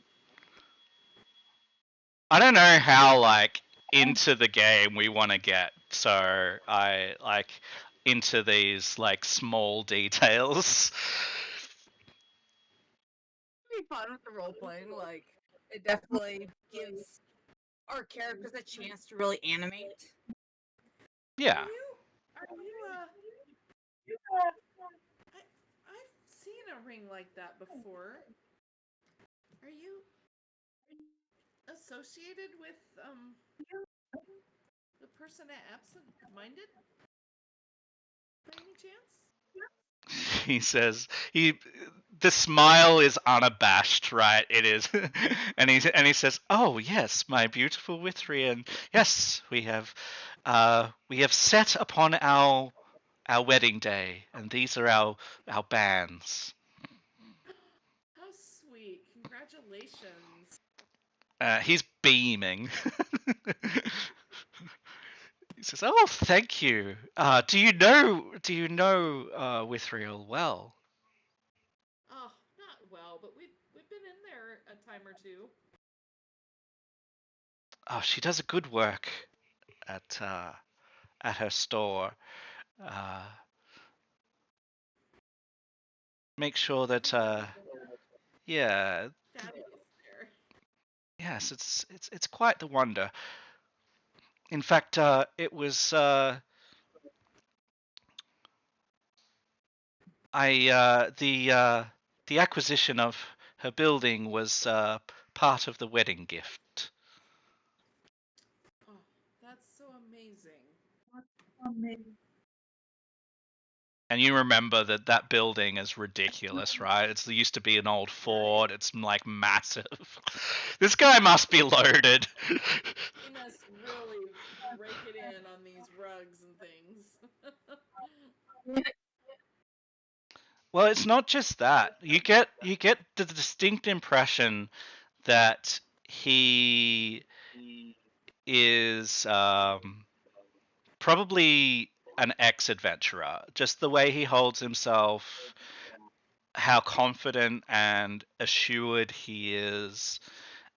[SPEAKER 1] I don't know how into the game we want to get, so I into these small details.
[SPEAKER 3] Be fun with the role playing. Like, it definitely gives our characters a chance to really animate.
[SPEAKER 1] Yeah.
[SPEAKER 2] I've seen a ring like that before. Are you associated with the person at Absent Minded? By any chance?
[SPEAKER 1] He says the smile is unabashed, right? It is. and he says, "Oh, yes, my beautiful Withrian. Yes, we have set upon our wedding day, and these are our bands."
[SPEAKER 2] How sweet. Congratulations.
[SPEAKER 1] He's beaming. He says, "Oh, thank you. Do you know Withriel well?"
[SPEAKER 2] Oh, not well, but we've been in there a time or two.
[SPEAKER 1] Oh, she does a good work at her store. Uh, make sure that yeah,
[SPEAKER 2] Fabulous there.
[SPEAKER 1] yes, it's quite the wonder. In fact, it was the acquisition of her building was part of the wedding gift.
[SPEAKER 2] Oh, that's so amazing.
[SPEAKER 1] And you remember that building is ridiculous, right? It used to be an old fort. It's massive. This guy must be loaded.
[SPEAKER 2] He must really rake it in on these rugs and things.
[SPEAKER 1] Well, it's not just that. You get the distinct impression that he is probably an ex-adventurer. Just the way he holds himself, how confident and assured he is,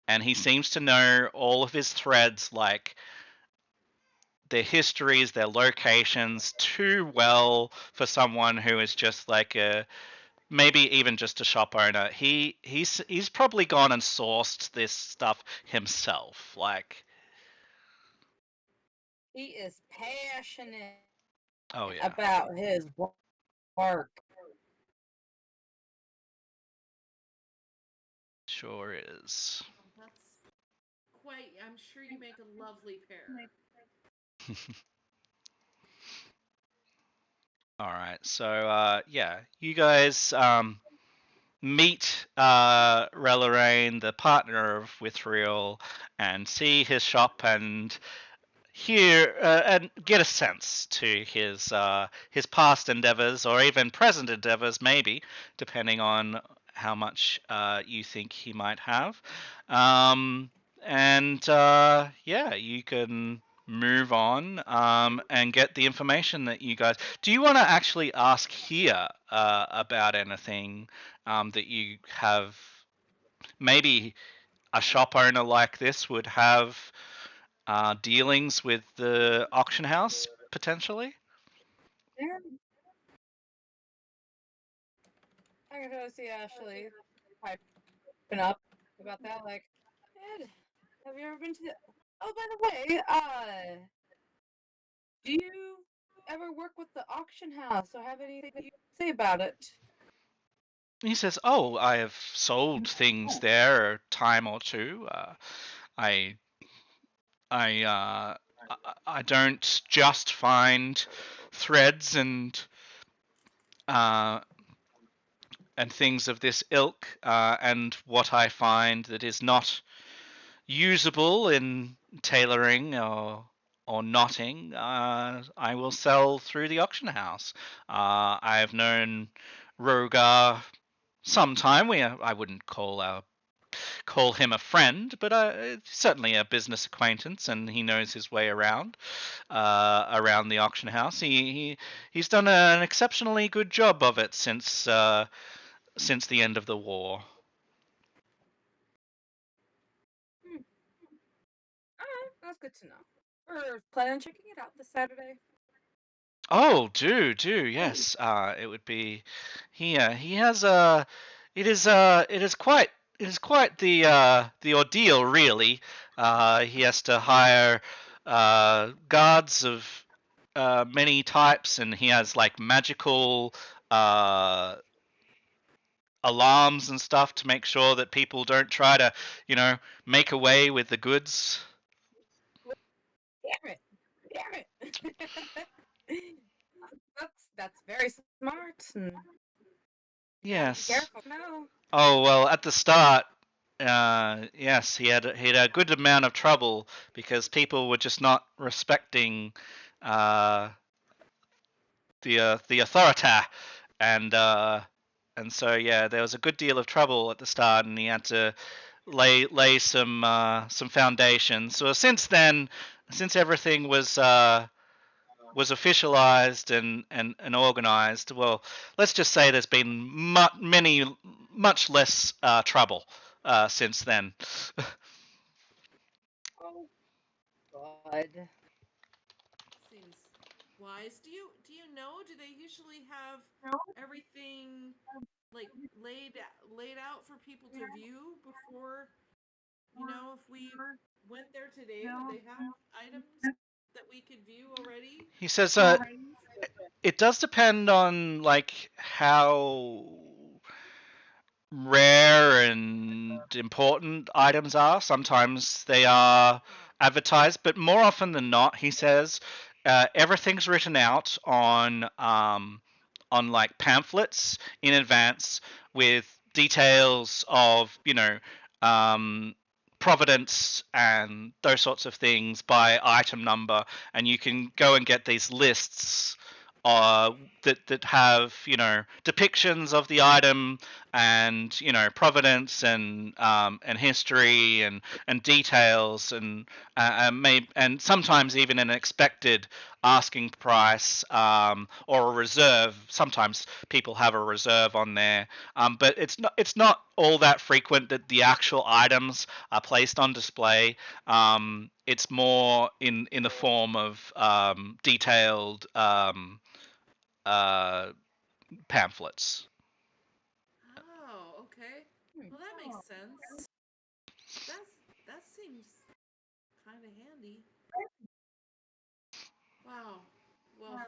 [SPEAKER 1] and he seems to know all of his threads, like their histories, their locations, too well for someone who is just like a maybe even just a shop owner. He's probably gone and sourced this stuff himself. Like,
[SPEAKER 3] He is passionate
[SPEAKER 1] oh yeah,
[SPEAKER 3] about his work.
[SPEAKER 1] sure is.
[SPEAKER 2] That's quite. I'm sure you make a lovely pair.
[SPEAKER 1] All right, so yeah, you guys meet Relarain, the partner of Withriel, and see his shop, and hear and get a sense to his past endeavors or even present endeavors, maybe depending on how much you think he might have. And yeah, you can move on and get the information that you guys. Do you want to actually ask here about anything that you have? Maybe a shop owner like this would have dealings with the auction house potentially.
[SPEAKER 3] Yeah. I can totally see Ashley piping up about that. Like, Ed, have you ever been to the? Oh, by the way, do you ever work with the auction house or have anything that you can say about it?
[SPEAKER 1] He says, "Oh, I have sold things there a time or two. I I I don't just find threads uh, and things of this ilk, and what I find that is not usable in tailoring or knotting, I will sell through the auction house. I've known Rogar some time. I wouldn't call him a friend, but certainly a business acquaintance, and he knows his way around the auction house. He's done an exceptionally good job of it since the end of the war."
[SPEAKER 3] Alright, that's good to know. We're planning on checking it out this Saturday.
[SPEAKER 1] Oh, do yes. It would be. He has it is quite the ordeal, really. He has to hire guards of many types, and he has like magical uh alarms and stuff to make sure that people don't try to, make away with the goods.
[SPEAKER 3] Damn it! Damn it! that's very smart. And be
[SPEAKER 1] Yes.
[SPEAKER 3] careful. No.
[SPEAKER 1] Oh well, at the start, yes, he had a good amount of trouble because people were just not respecting uh, the authority, and so yeah, there was a good deal of trouble at the start, and he had to lay some foundations. So since then, since everything was officialized and organized, well, let's just say there's been much less trouble since then.
[SPEAKER 3] Oh God.
[SPEAKER 2] Seems wise. Do you know? Do they usually have everything like laid out for people to view before? If we went there today, would they have items that we could view already?
[SPEAKER 1] He says, it does depend on like how rare and important items are. Sometimes they are advertised, but more often than not, he says, everything's written out on like pamphlets in advance with details of providence and those sorts of things by item number, and you can go and get these lists that have depictions of the item and provenance and history and details and sometimes even an expected asking price, or a reserve. Sometimes people have a reserve on there, but it's not all that frequent that the actual items are placed on display. It's more in the form of detailed uh, pamphlets.
[SPEAKER 2] Oh, okay. Well, that makes sense. That seems kind of handy. Wow. Well,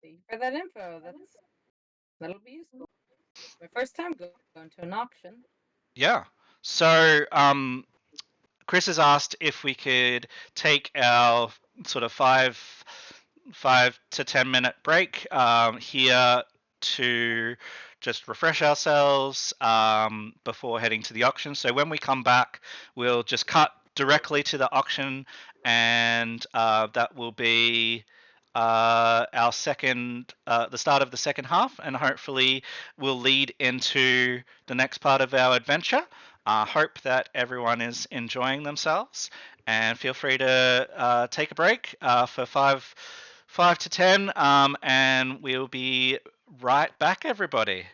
[SPEAKER 3] Thank you for that info. That'll be useful. My first time going to an auction.
[SPEAKER 1] Yeah. So Chris has asked if we could take our sort of 5 to 10 minute break here to just refresh ourselves before heading to the auction. So when we come back, we'll just cut directly to the auction, and that will be our the start of the second half, and hopefully will lead into the next part of our adventure. Hope that everyone is enjoying themselves, and feel free to take a break for 5 to 10, and we'll be right back, everybody.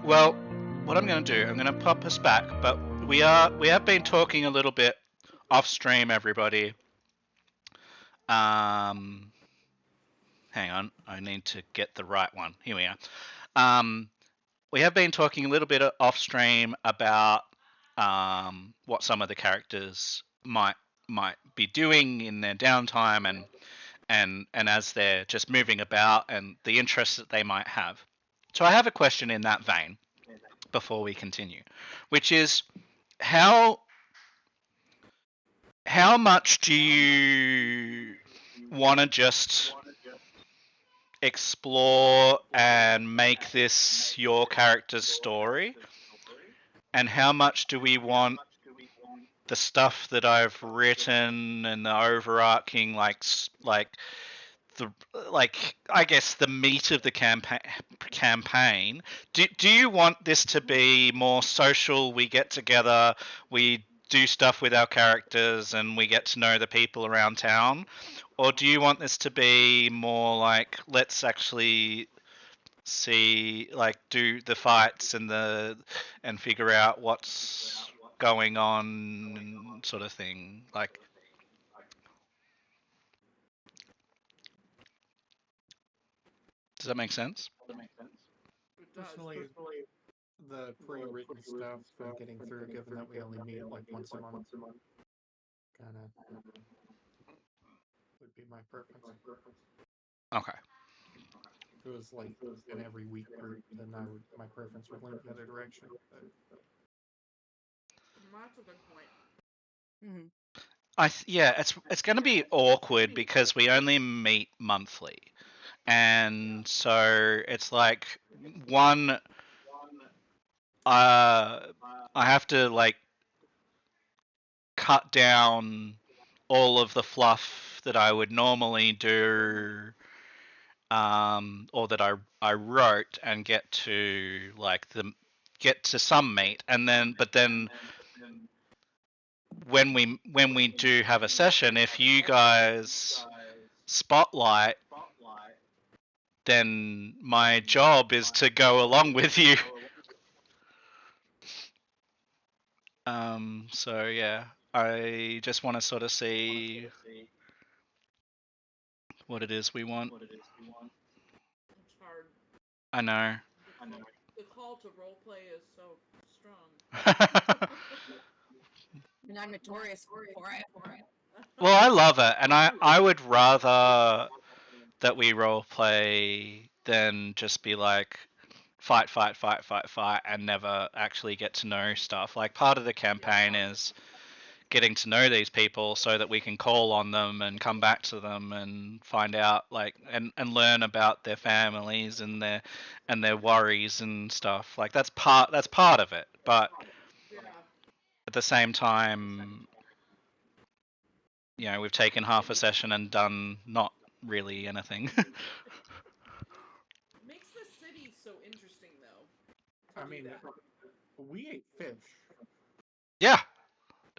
[SPEAKER 1] Well, what I'm going to do, I'm going to pop us back, but we have been talking a little bit off stream, everybody. Hang on, I need to get the right one. Here we are. We have been talking a little bit off stream about what some of the characters might be doing in their downtime and as they're just moving about and the interests that they might have. So I have a question in that vein before we continue, which is how much do you want to just explore and make this your character's story, and how much do we want the stuff that I've written and the overarching like I guess the meat of the campaign. Do you want this to be more social? We get together, we do stuff with our characters, and we get to know the people around town, or do you want this to be more like let's actually see do the fights and figure out what's going on sort of thing? Like, does that make sense?
[SPEAKER 2] It does.
[SPEAKER 4] Personally, the pre-written stuff I'm getting through, given that we only meet like once a month, kind of would be my preference.
[SPEAKER 1] Okay.
[SPEAKER 4] If it was like an every week group, then my preference would lean the other direction. But
[SPEAKER 2] That's a good point.
[SPEAKER 3] Mm-hmm.
[SPEAKER 1] It's going to be awkward because we only meet monthly, and so it's like one. I have to like cut down all of the fluff that I would normally do, or that I wrote, and get to some meat, and then when we do have a session, if you guys spotlight, then my job is to go along with you. So yeah, I just want to sort of see what it is we want.
[SPEAKER 2] It's hard.
[SPEAKER 1] I know.
[SPEAKER 2] The call to roleplay is so strong.
[SPEAKER 3] And I'm notorious for it.
[SPEAKER 1] Well, I love it, and I would rather that we roleplay than just be like fight, and never actually get to know stuff. Like, part of the campaign is getting to know these people so that we can call on them and come back to them and find out and learn about their families and their worries and stuff. Like, that's part of it. But
[SPEAKER 2] Yeah.
[SPEAKER 1] at the same time, we've taken half a session and done not really anything.
[SPEAKER 2] Makes the city so interesting, though.
[SPEAKER 4] I mean, we ate fish.
[SPEAKER 1] Yeah,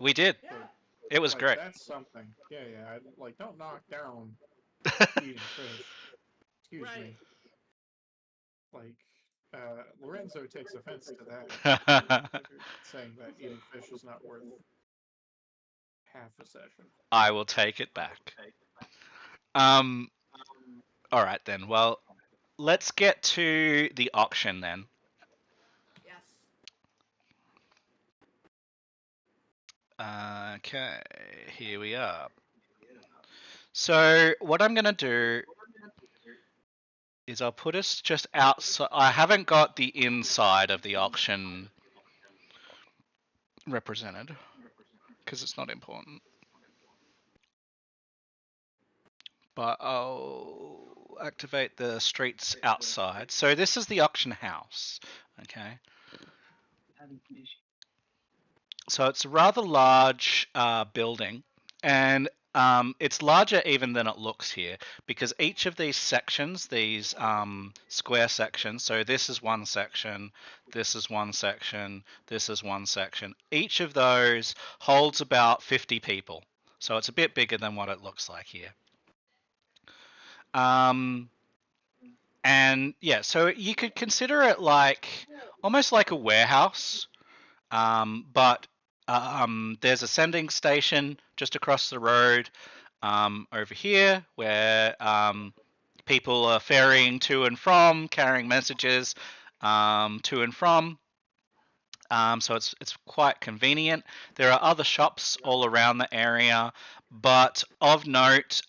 [SPEAKER 1] we did.
[SPEAKER 2] Yeah.
[SPEAKER 1] It was great.
[SPEAKER 4] That's something. Yeah. Don't knock down eating fish. Excuse me. Lorenzo takes offense to that. Saying that eating fish is not worth half a session.
[SPEAKER 1] I will take it back. All right then. Well, let's get to the auction then.
[SPEAKER 2] Yes.
[SPEAKER 1] Okay, here we are. So what I'm gonna do is I'll put us just outside. I haven't got the inside of the auction represented because it's not important. But I'll activate the streets outside. So this is the auction house. Okay. So it's a rather large building, and it's larger even than it looks here, because each of these sections, these square sections, so this is one section, this is one section, this is one section, each of those holds about 50 people. So it's a bit bigger than what it looks like here. And yeah, so you could consider it like almost like a warehouse, but there's a sending station just across the road over here where people are ferrying to and from, carrying messages to and from. So it's quite convenient. There are other shops all around the area, but of note,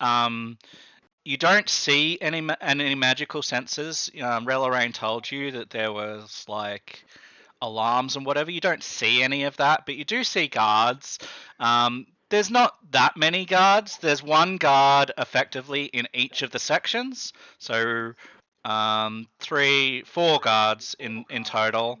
[SPEAKER 1] you don't see any magical sensors. Relorraine told you that there was like alarms and whatever. You don't see any of that, but you do see guards. There's not that many guards. There's one guard effectively in each of the sections, so 4 guards in total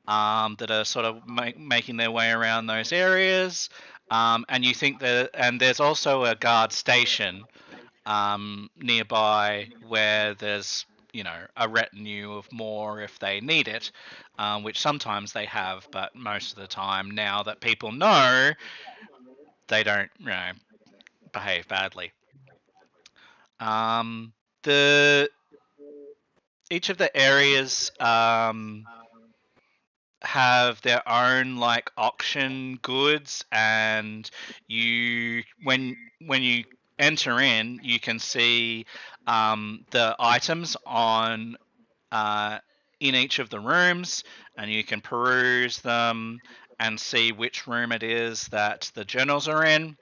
[SPEAKER 1] that are sort of making their way around those areas. And you think and there's also a guard station nearby where there's a retinue of more if they need it, which sometimes they have, but most of the time now that people know, they don't behave badly. The each of the areas have their own like auction goods, and when you enter in, you can see the items on in each of the rooms, and you can peruse them and see which room it is that the journals are in.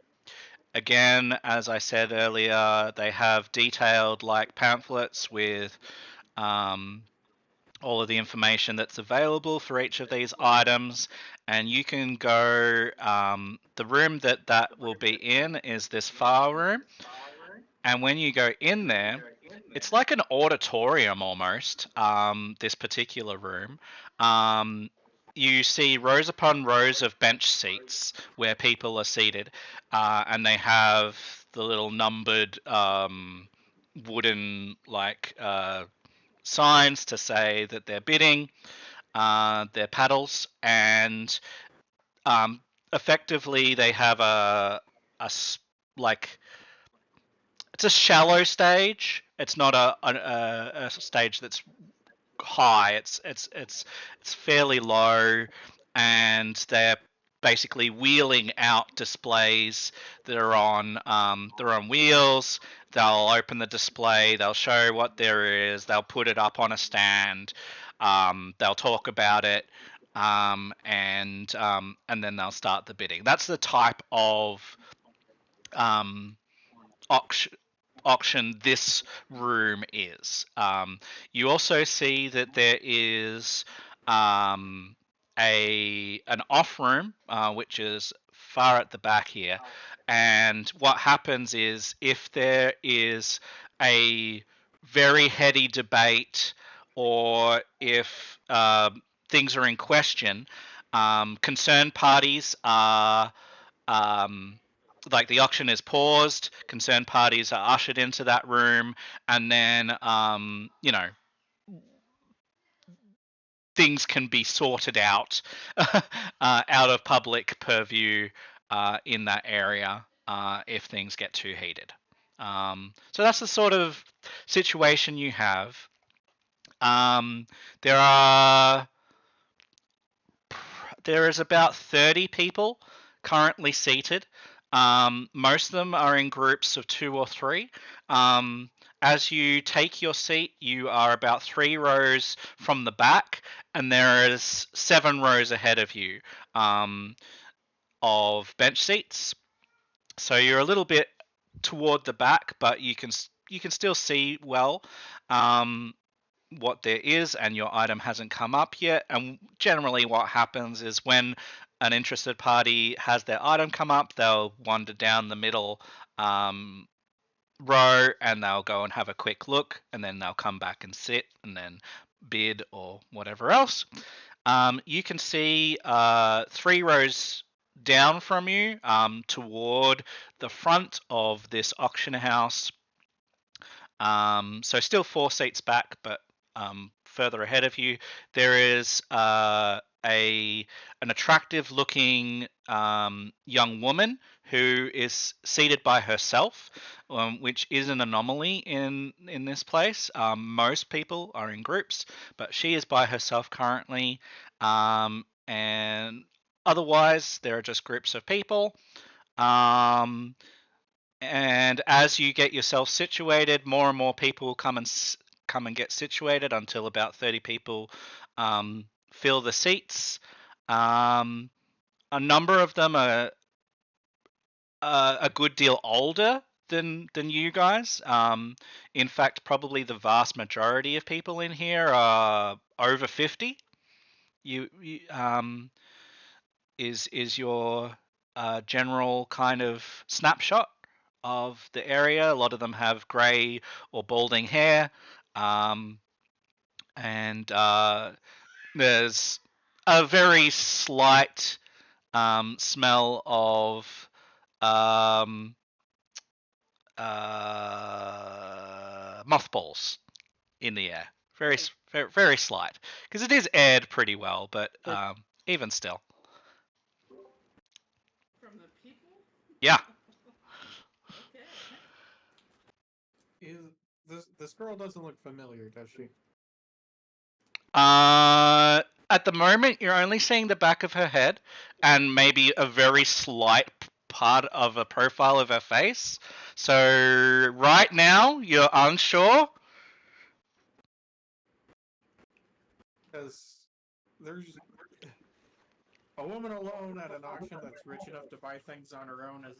[SPEAKER 1] Again, as I said earlier, they have detailed like pamphlets with all of the information that's available for each of these items, and you can go the room that will be in is this file room, and when you go in there, it's like an auditorium almost, this particular room. You see rows upon rows of bench seats where people are seated, and they have the little numbered wooden like signs to say that they're bidding, their paddles, and effectively they have like it's a shallow stage. It's not a stage that's high. It's fairly low, and they're basically wheeling out displays that are on wheels. They'll open the display. They'll show what there is. They'll put it up on a stand. They'll talk about it, and then they'll start the bidding. That's the type of auction this room is. You also see that there is an off room, which is far at the back here. And what happens is if there is a very heady debate, or if things are in question, concerned parties are like the auction is paused, concerned parties are ushered into that room, and then things can be sorted out out of public purview in that area if things get too heated. So that's the sort of situation you have. There is about 30 people currently seated. Most of them are in groups of 2 or 3. As you take your seat, you are about 3 rows from the back, and there is 7 rows ahead of you of bench seats. So you're a little bit toward the back, but you can still see well what there is, and your item hasn't come up yet. And generally what happens is when an interested party has their item come up, they'll wander down the middle row, and they'll go and have a quick look, and then they'll come back and sit and then bid or whatever else. You can see 3 rows down from you toward the front of this auction house. So still 4 seats back, but further ahead of you, there is an attractive looking young woman who is seated by herself, which is an anomaly in this place. Most people are in groups, but she is by herself currently, and otherwise there are just groups of people. And as you get yourself situated, more and more people will come and get situated until about 30 people fill the seats. A number of them are a good deal older than you guys. In fact, probably the vast majority of people in here are over 50. You is your general kind of snapshot of the area. A lot of them have grey or balding hair, and there's a very slight smell of um, mothballs in the air. Very, very, very slight, because it is aired pretty well, but even still.
[SPEAKER 2] From the people?
[SPEAKER 1] Yeah.
[SPEAKER 2] Okay.
[SPEAKER 4] This girl doesn't look familiar, does she?
[SPEAKER 1] At the moment, you're only seeing the back of her head and maybe a very slight part of a profile of her face. So right now, you're unsure.
[SPEAKER 4] Because there's a woman alone at an auction that's rich enough to buy things on her own is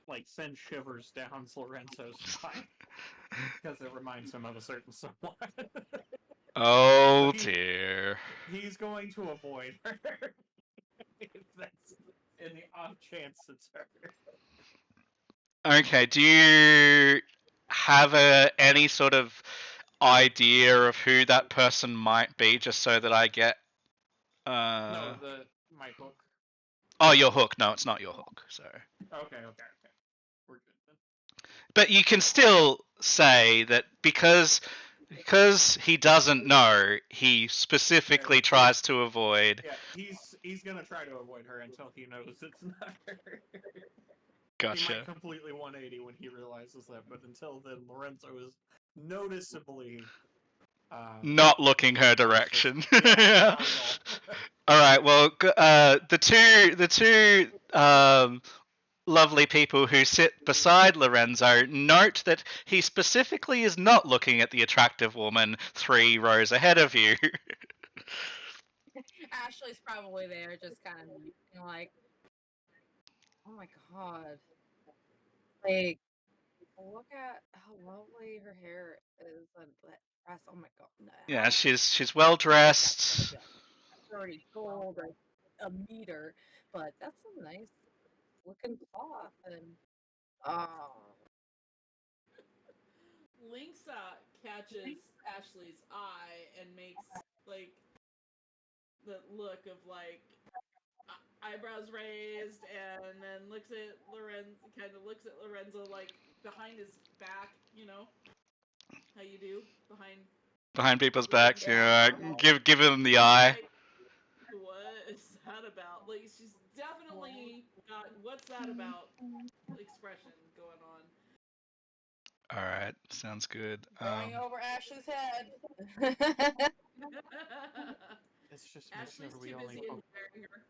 [SPEAKER 4] like send shivers down Lorenzo's spine because it reminds him of a certain someone.
[SPEAKER 1] Oh dear.
[SPEAKER 4] He's going to avoid her if that's in the off chance it's her.
[SPEAKER 1] Okay, do you have any sort of idea of who that person might be, just so that I get
[SPEAKER 4] No, my hook.
[SPEAKER 1] Oh, your hook. No, it's not your hook. So.
[SPEAKER 4] Okay. We're good then.
[SPEAKER 1] But you can still say that because he doesn't know, he specifically tries to avoid.
[SPEAKER 4] Yeah, he's gonna try to avoid her until he knows it's not her.
[SPEAKER 1] Gotcha.
[SPEAKER 4] He might completely 180 when he realizes that, but until then, Lorenzo is noticeably
[SPEAKER 1] not looking her direction.
[SPEAKER 4] Yeah,
[SPEAKER 1] all right. Well, the two lovely people who sit beside Lorenzo note that he specifically is not looking at the attractive woman 3 rows ahead of you.
[SPEAKER 3] Ashley's probably there, just kind of like, oh my god, like, look at how lovely her hair is and that dress. Oh my god, no.
[SPEAKER 1] Yeah, she's well dressed.
[SPEAKER 3] 30 gold or a meter, but that's a nice looking cloth and
[SPEAKER 2] Linksa catches Ashley's eye and makes like the look of like eyebrows raised, and then looks at Lorenzo like behind his back. You know how you do behind
[SPEAKER 1] People's backs. Yeah, give him the eye.
[SPEAKER 2] Like, what is that about? Like, she's definitely got what's that about expression going on.
[SPEAKER 1] All right, sounds good.
[SPEAKER 3] going over Ashley's head.
[SPEAKER 4] Let's just
[SPEAKER 2] Ashley's too busy admiring her.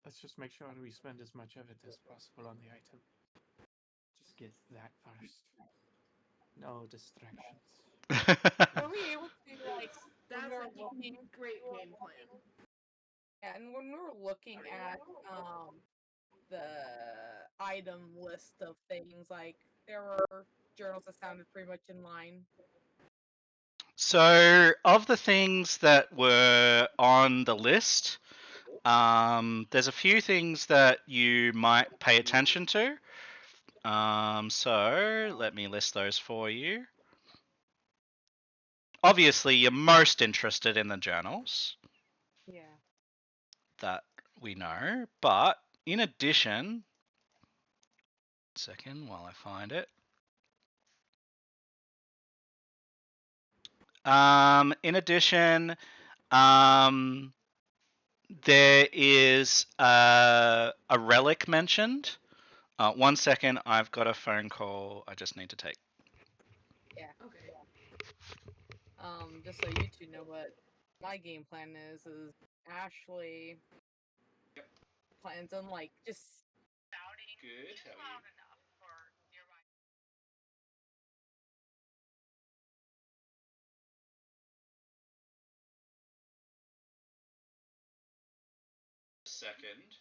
[SPEAKER 4] Let's just make sure we spend as much of it as possible on the item. Just get that first. No distractions.
[SPEAKER 3] Are we able to like?
[SPEAKER 2] That's a great game plan.
[SPEAKER 3] Yeah, and when we were looking at the item list of things, like there were journals that sounded pretty much in line.
[SPEAKER 1] So, of the things that were on the list, there's a few things that you might pay attention to. So, let me list those for you. Obviously, you're most interested in the journals.
[SPEAKER 3] Yeah.
[SPEAKER 1] That we know, but in addition, second while I find it. In addition, there is a relic mentioned. 1 second, I've got a phone call I just need to take.
[SPEAKER 2] Okay.
[SPEAKER 3] Just so you two know what my game plan is Ashley plans on like just
[SPEAKER 1] Good. How are you? Second.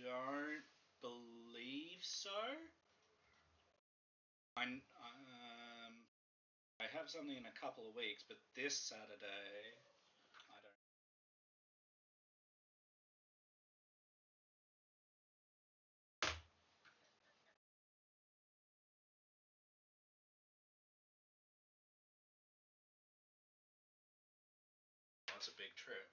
[SPEAKER 1] Don't believe so. I have something in a couple of weeks, but this Saturday, I don't. That's a big trip.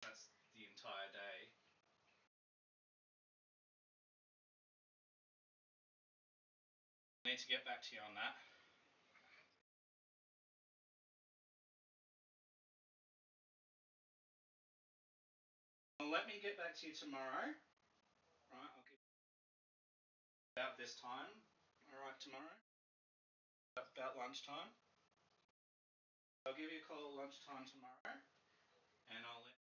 [SPEAKER 1] That's the entire day. I need to get back to you on that. Well, let me get back to you tomorrow. Right, I'll give about this time. All right, tomorrow. About lunchtime. I'll give you a call at lunchtime tomorrow, and I'll let.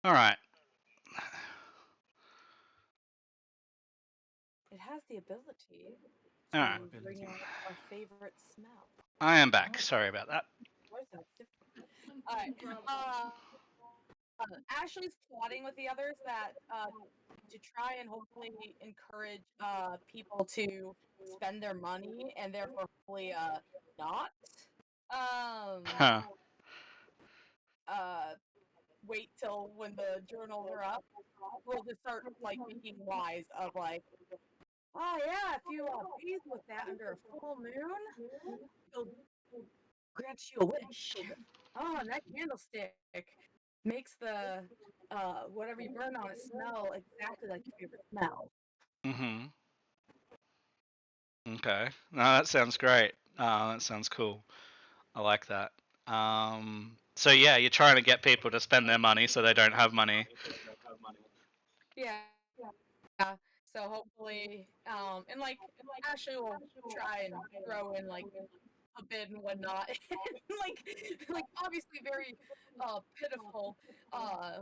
[SPEAKER 1] All right.
[SPEAKER 3] it has the ability
[SPEAKER 1] All
[SPEAKER 3] to
[SPEAKER 1] right.
[SPEAKER 3] bring out our favorite smell.
[SPEAKER 1] I am back. Sorry about that.
[SPEAKER 3] Why is that different?
[SPEAKER 2] No
[SPEAKER 3] Alright.
[SPEAKER 2] problem.
[SPEAKER 3] Ashley's plotting with the others that to try and hopefully encourage people to spend their money and therefore hopefully not
[SPEAKER 1] Huh.
[SPEAKER 3] uh wait till when the journals are up. We'll just start like making lies of like, oh yeah, if you bathe with that under a full moon, it'll grant you a wish. Oh, and that candlestick makes the whatever you burn on it smell exactly like your favorite smell.
[SPEAKER 1] Mhm. Okay. No, that sounds great. That sounds cool. I like that. So yeah, you're trying to get people to spend their money so they don't have money.
[SPEAKER 3] Yeah. So hopefully, and like Ashley will try and throw in like a bid and whatnot, like obviously very pitiful.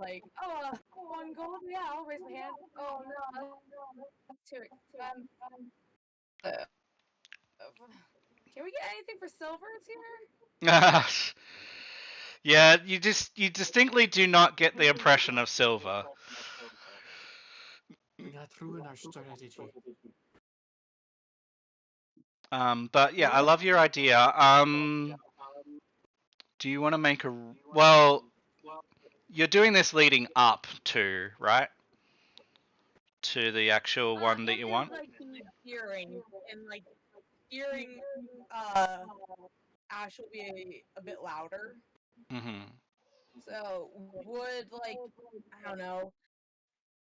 [SPEAKER 3] Like, oh, 1 gold, yeah, I'll raise my hand. Oh no, that's too expensive. Can we get anything for silvers here?
[SPEAKER 1] Yeah, you distinctly do not get the impression of silver.
[SPEAKER 4] Not through in our strategy.
[SPEAKER 1] But yeah, I love your idea. Do you want to make a well? You're doing this leading up to, right? To the actual one that you
[SPEAKER 3] It
[SPEAKER 1] want.
[SPEAKER 3] is like the gearing and like gearing. Ash will be a bit louder.
[SPEAKER 1] Mm-hmm.
[SPEAKER 3] So would like I don't know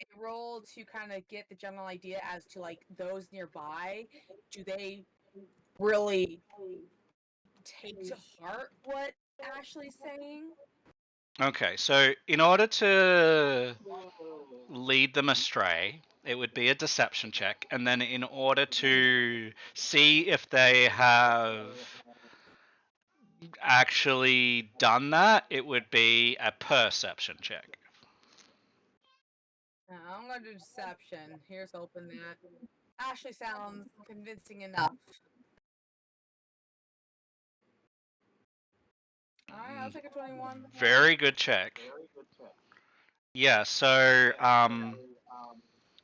[SPEAKER 3] a roll to kind of get the general idea as to like those nearby. Do they really take to heart what Ashley's saying?
[SPEAKER 1] Okay, so in order to lead them astray, it would be a deception check, and then in order to see if they have actually done that, it would be a perception check.
[SPEAKER 3] I'm gonna do deception. Here's hoping that Ashley sounds convincing enough. Alright, I'll take a 21.
[SPEAKER 1] Very good check. Yeah, so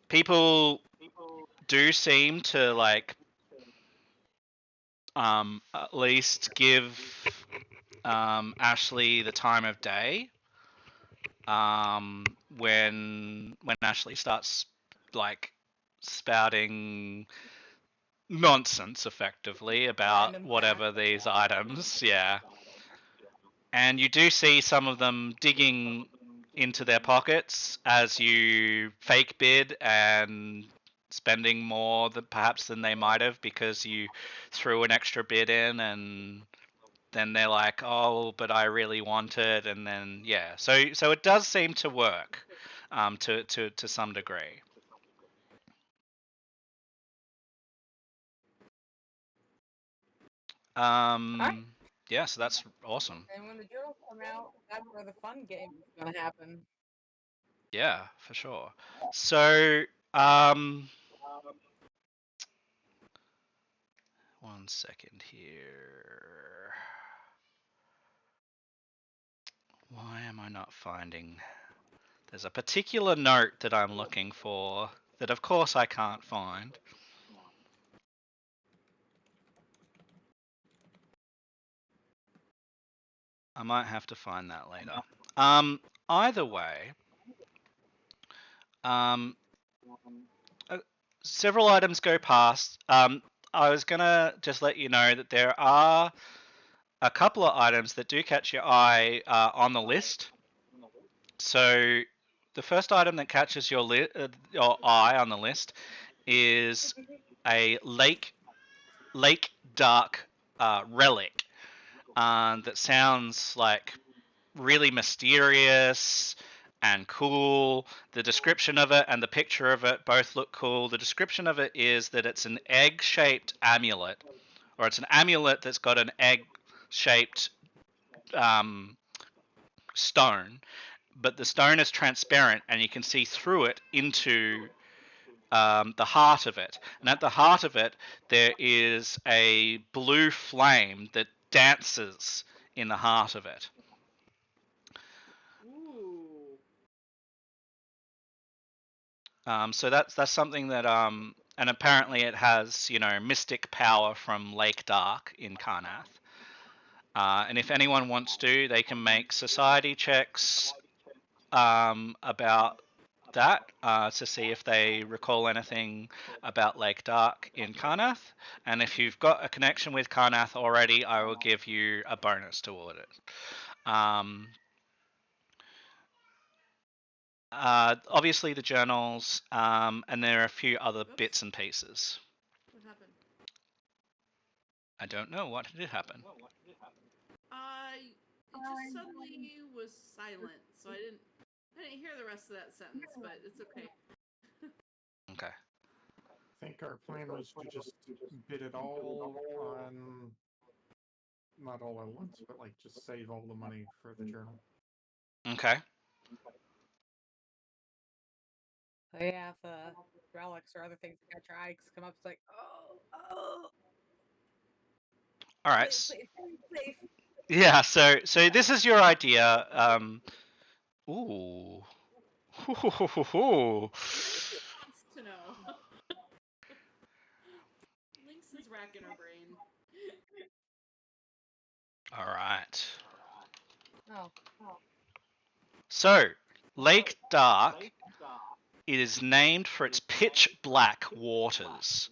[SPEAKER 1] people do seem to like at least give Ashley the time of day when Ashley starts like spouting nonsense effectively about
[SPEAKER 3] Random
[SPEAKER 1] whatever
[SPEAKER 3] fact.
[SPEAKER 1] these items, yeah. And you do see some of them digging into their pockets as you fake bid and spending more than perhaps than they might have because you threw an extra bid in, and then they're like, "Oh, but I really want it," and then yeah. So it does seem to work, to some degree.
[SPEAKER 3] Alright.
[SPEAKER 1] Yeah, so that's awesome.
[SPEAKER 3] And when the journals come out, that's where the fun game is gonna happen.
[SPEAKER 1] Yeah, for sure. So, um, one second here. Why am I not finding? There's a particular note that I'm looking for that, of course, I can't find. I might have to find that later. Either way, um, several items go past. I was gonna just let you know that there are a couple of items that do catch your eye on the list. So the first item that catches your eye on the list is a lake dark relic that sounds like really mysterious and cool. The description of it and the picture of it both look cool. The description of it is that it's an egg-shaped amulet, or it's an amulet that's got an egg-shaped stone, but the stone is transparent and you can see through it into the heart of it. And at the heart of it, there is a blue flame that dances in the heart of it.
[SPEAKER 2] Ooh.
[SPEAKER 1] So that's something that and apparently it has mystic power from Lake Dark in Karnath. And if anyone wants to, they can make society checks about that to see if they recall anything about Lake Dark in Karnath. And if you've got a connection with Karnath already, I will give you a bonus toward it. Obviously the journals, and there are a few other
[SPEAKER 2] Oops.
[SPEAKER 1] bits and pieces.
[SPEAKER 2] What happened?
[SPEAKER 1] I don't know what did happen.
[SPEAKER 2] just suddenly was silent, so I didn't hear the rest of that sentence, but it's okay.
[SPEAKER 1] Okay.
[SPEAKER 4] I think our plan was to just bid it all on, not all at once, but like just save all the money for the journal.
[SPEAKER 1] Okay.
[SPEAKER 3] So yeah, if relics or other things that got your eyes come up, it's like, oh,
[SPEAKER 1] All right.
[SPEAKER 3] it's safe.
[SPEAKER 1] Yeah. So this is your idea. Ooh.
[SPEAKER 2] Lynx wants to know. Lynx is racking her brain.
[SPEAKER 1] All right.
[SPEAKER 3] Oh,
[SPEAKER 1] So Lake Dark is named for its pitch black waters.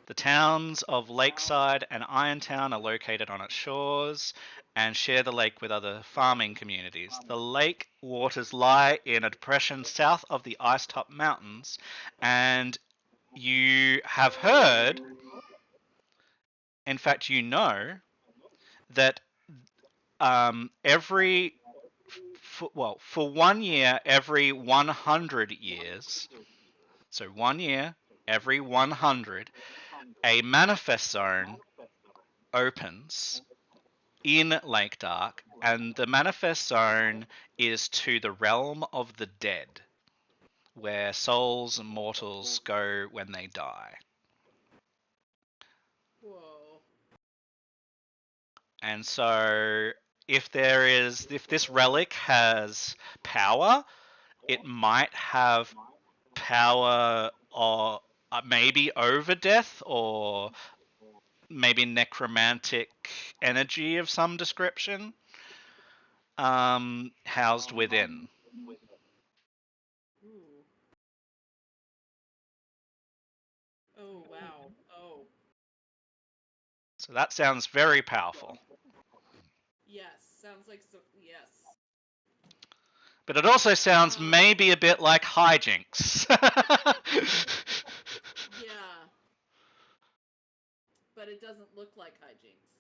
[SPEAKER 1] The towns of Lakeside and Irontown are located on its shores and share the lake with other farming communities. The lake waters lie in a depression south of the Icetop Mountains, and you have heard, in fact, you know, that for 1 year every 100 years, so 1 year every 100, a manifest zone opens in Lake Dark, and the manifest zone is to the realm of the dead, where souls and mortals go when they die.
[SPEAKER 2] Whoa.
[SPEAKER 1] And so if this relic has power, it might have power or maybe over death, or maybe necromantic energy of some description, housed within.
[SPEAKER 2] Ooh. Oh wow. Oh.
[SPEAKER 1] So that sounds very powerful.
[SPEAKER 2] Yes. Sounds like so. Yes.
[SPEAKER 1] But it also sounds maybe a bit like hijinks.
[SPEAKER 2] Yeah. But it doesn't look like hijinks.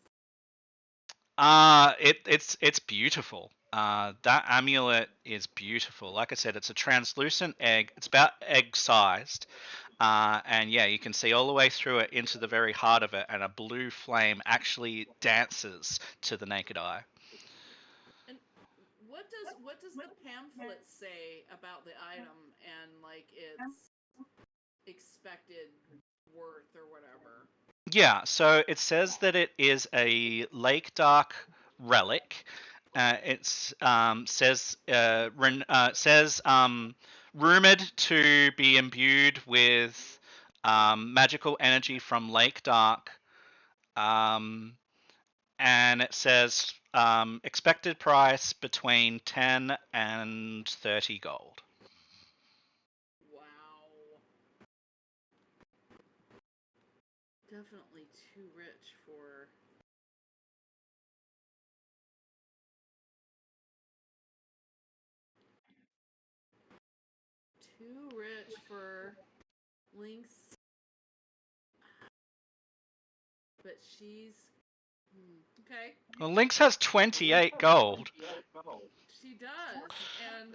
[SPEAKER 1] It's beautiful. That amulet is beautiful. Like I said, it's a translucent egg. It's about egg sized. And yeah, you can see all the way through it into the very heart of it, and a blue flame actually dances to the naked eye.
[SPEAKER 2] And what does the pamphlet say about the item and like its expected worth or whatever?
[SPEAKER 1] Yeah, so it says that it is a Lake Dark relic. It's says rumored to be imbued with magical energy from Lake Dark, and it says expected price between 10 and 30 gold.
[SPEAKER 2] Wow. Definitely too rich for. Too rich for Lynx. But she's. Okay.
[SPEAKER 1] Well, Lynx has 28 gold.
[SPEAKER 2] She does. And,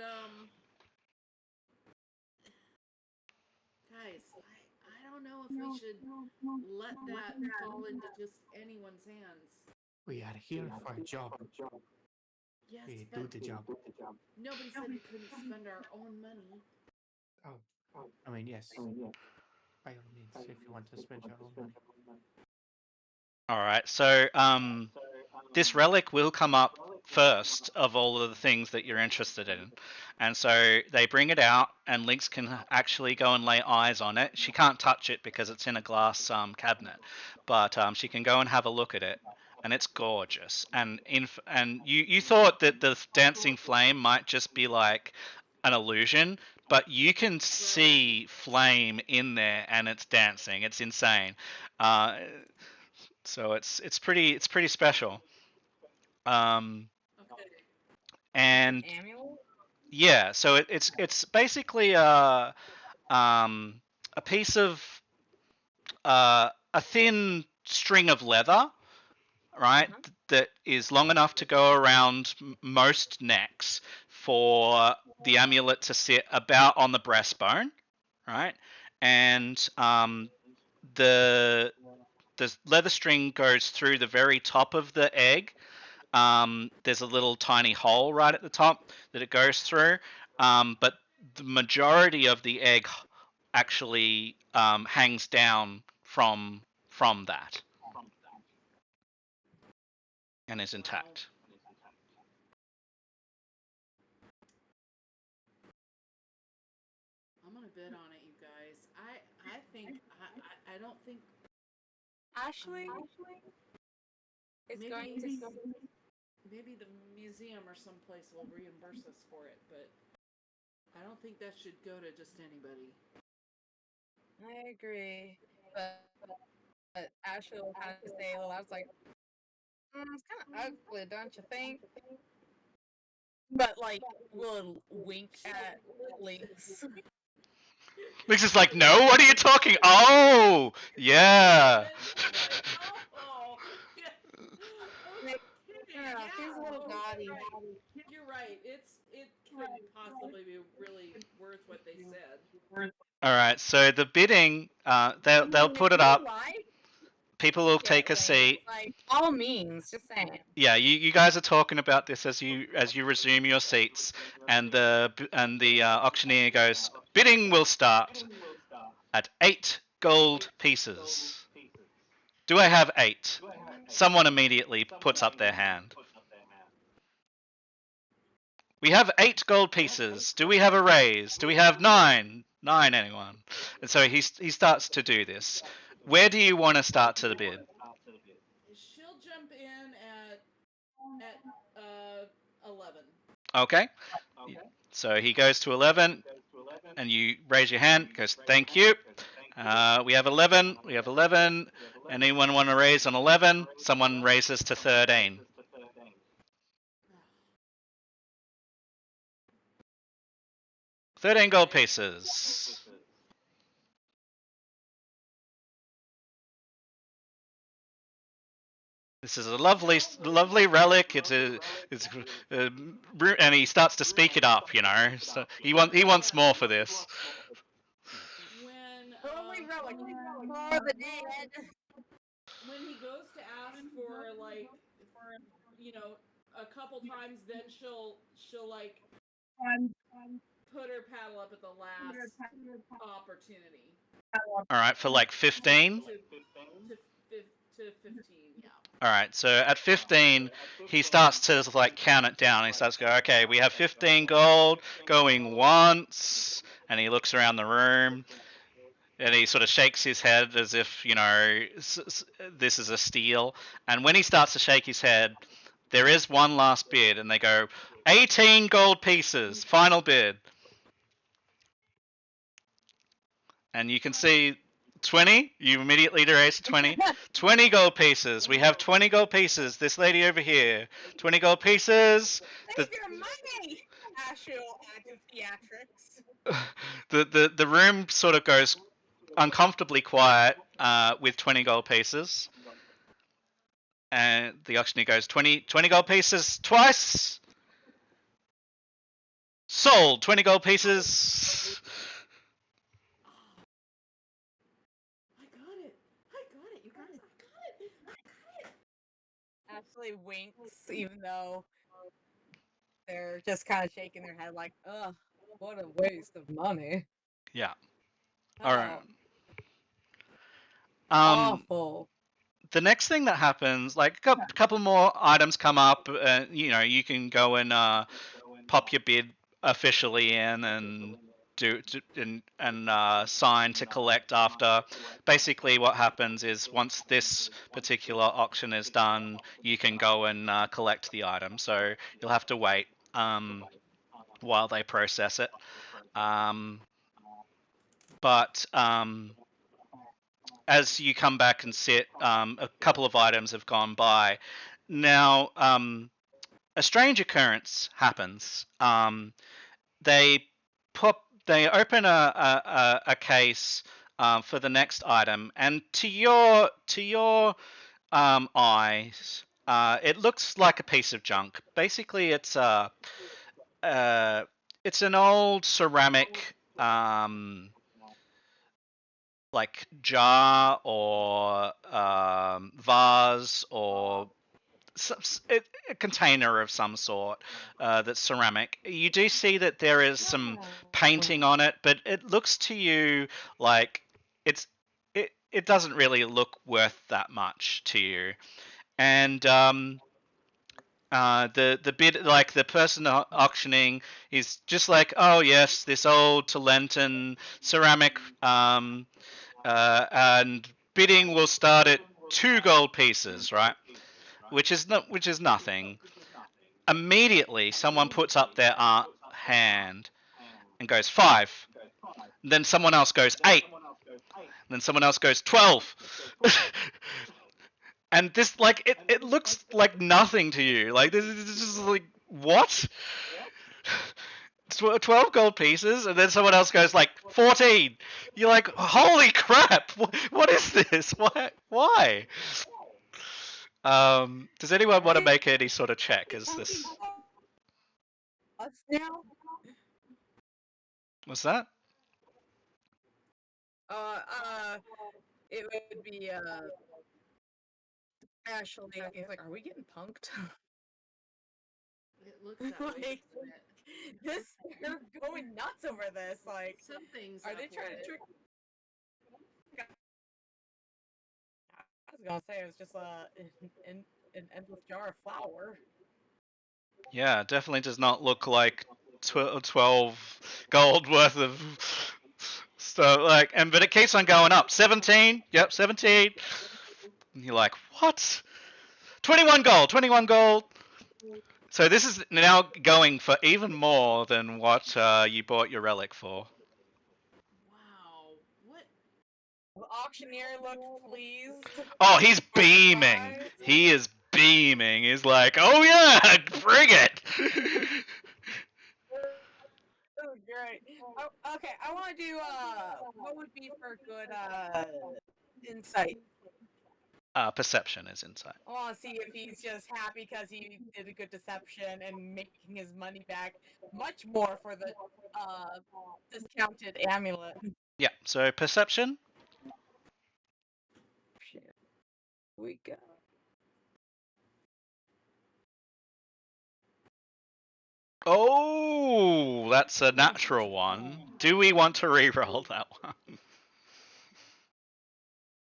[SPEAKER 2] guys, I don't know if we should let that fall into just anyone's hands.
[SPEAKER 4] We are here for a job.
[SPEAKER 2] Yes,
[SPEAKER 4] We
[SPEAKER 2] but
[SPEAKER 4] do the job.
[SPEAKER 2] nobody said we couldn't spend our own money.
[SPEAKER 4] I mean, yes. By all means, if you want to spend your own money.
[SPEAKER 1] All right, so this relic will come up first of all of the things that you're interested in, and so they bring it out, and Lynx can actually go and lay eyes on it. She can't touch it because it's in a glass cabinet, but she can go and have a look at it, and it's gorgeous. And you thought that the dancing flame might just be like an illusion, but you can see flame in there, and it's dancing. It's insane. So it's pretty special.
[SPEAKER 2] Okay.
[SPEAKER 1] And
[SPEAKER 3] amulet.
[SPEAKER 1] yeah, so it's basically a piece of a thin string of leather, right? That is long enough to go around most necks for the amulet to sit about on the breastbone, right? And the leather string goes through the very top of the egg. There's a little tiny hole right at the top that it goes through, but the majority of the egg actually hangs down from that and is
[SPEAKER 2] Wow.
[SPEAKER 1] intact.
[SPEAKER 2] I'm gonna bid on it, you guys. I think I don't think
[SPEAKER 3] Ashley is
[SPEAKER 2] maybe
[SPEAKER 3] going to.
[SPEAKER 2] maybe the museum or someplace will reimburse us for it, but I don't think that should go to just anybody.
[SPEAKER 3] I agree, but Ashley will kind of say, "Well, I was like, it's kind of ugly, don't you think?" But like, will wink at Lynx.
[SPEAKER 1] Lynx is like, no, what are you talking? Oh, yeah.
[SPEAKER 2] Oh, yeah.
[SPEAKER 3] Like,
[SPEAKER 2] Okay,
[SPEAKER 3] yeah, he's a little naughty.
[SPEAKER 2] You're right. It couldn't possibly be really worth what they said.
[SPEAKER 1] All right, so the bidding, they'll put it up.
[SPEAKER 3] Lie?
[SPEAKER 1] People will take a
[SPEAKER 3] Yes,
[SPEAKER 1] seat.
[SPEAKER 3] like all means, just saying.
[SPEAKER 1] Yeah, you guys are talking about this as you resume your seats, and the auctioneer goes, bidding will start at 8 gold pieces. Do I have 8? Someone immediately puts up their hand. We have 8 gold pieces. Do we have a raise? Do we have 9? 9, anyone? And so he starts to do this. Where do you want to start to the bid?
[SPEAKER 2] She'll jump in at 11.
[SPEAKER 1] Okay. So he goes to 11, and you raise your hand. Goes, thank you. We have 11. We have 11. Anyone want to raise on 11? Someone raises to 13. 13 gold pieces. This is a lovely relic. It's and he starts to speak it up. So he wants more for this.
[SPEAKER 2] When
[SPEAKER 3] Holy relic for the dead.
[SPEAKER 2] when he goes to ask for like a couple times, then she'll like put her paddle up at the last opportunity.
[SPEAKER 1] All right, for like 15.
[SPEAKER 2] To 15, yeah.
[SPEAKER 1] All right, so at 15, he starts to like count it down. He starts to go, okay, we have 15 gold going once, and he looks around the room, and he sort of shakes his head as if this is a steal. And when he starts to shake his head, there is one last bid, and they go 18 gold pieces, final bid. And you can see 20. You immediately raise to 20. 20 gold pieces. We have 20 gold pieces. This lady over here. 20 gold pieces.
[SPEAKER 3] Save your money! Actual active
[SPEAKER 1] theatrics. The room sort of goes uncomfortably quiet with 20 gold pieces. And the auctioneer goes, 20 gold pieces twice. Sold. 20 gold pieces.
[SPEAKER 3] Ashley winks, even though they're just kind of shaking their head like, ugh, what a waste of money.
[SPEAKER 1] Yeah. All right.
[SPEAKER 3] Awful.
[SPEAKER 1] The next thing that happens, like a couple more items come up, you can go and pop your bid officially in and sign to collect after. Basically, what happens is once this particular auction is done, you can go and collect the item. So you'll have to wait while they process it. But as you come back and sit, a couple of items have gone by. Now, a strange occurrence happens. They open a case for the next item, and to your eyes, It looks like a piece of junk. Basically, it's an old ceramic like jar or vase or a container of some sort that's ceramic. You do see that there is some painting on it, but it looks to you like it doesn't really look worth that much to you. And the bid, like the person auctioning is just like, oh yes, this old Talenton ceramic, and bidding will start at 2 gold pieces, right? Which is nothing. Immediately, someone puts up their hand and goes 5. And then someone else goes 8. And then someone else goes 12. And this, like, it looks like nothing to you. Like, this is just like, what? 12 gold pieces, and then someone else goes like 14. You're like, holy crap! What is this? Why? Does anyone want to make any sort of check? Is this?
[SPEAKER 3] Us now?
[SPEAKER 1] What's that?
[SPEAKER 3] It would be Ashley. He's like, are we getting punked?
[SPEAKER 2] It looks that way.
[SPEAKER 3] Like,
[SPEAKER 2] doesn't it?
[SPEAKER 3] this, they're going nuts over this. Like,
[SPEAKER 2] Something's
[SPEAKER 3] are they
[SPEAKER 2] up
[SPEAKER 3] trying
[SPEAKER 2] with
[SPEAKER 3] to
[SPEAKER 2] it.
[SPEAKER 3] trick? I was gonna say it was just an endless jar of flour.
[SPEAKER 1] Yeah, definitely does not look like 12 gold worth of stuff. Like, but it keeps on going up. 17. Yep, 17. And you're like, what? 21 gold. 21 gold. So this is now going for even more than what you bought your relic for.
[SPEAKER 2] Wow. What?
[SPEAKER 3] The auctioneer looks pleased.
[SPEAKER 1] Oh, he's beaming.
[SPEAKER 3] Surprised.
[SPEAKER 1] He is beaming. He's like, oh yeah, bring it.
[SPEAKER 3] Oh, great. Oh, okay, I want to do what would be for good insight.
[SPEAKER 1] Perception is insight.
[SPEAKER 3] I want to see if he's just happy because he did a good deception and making his money back much more for the discounted amulet.
[SPEAKER 1] Yeah, so perception.
[SPEAKER 3] Shit. We got.
[SPEAKER 1] Oh, that's a natural one. Do we want to re-roll that one?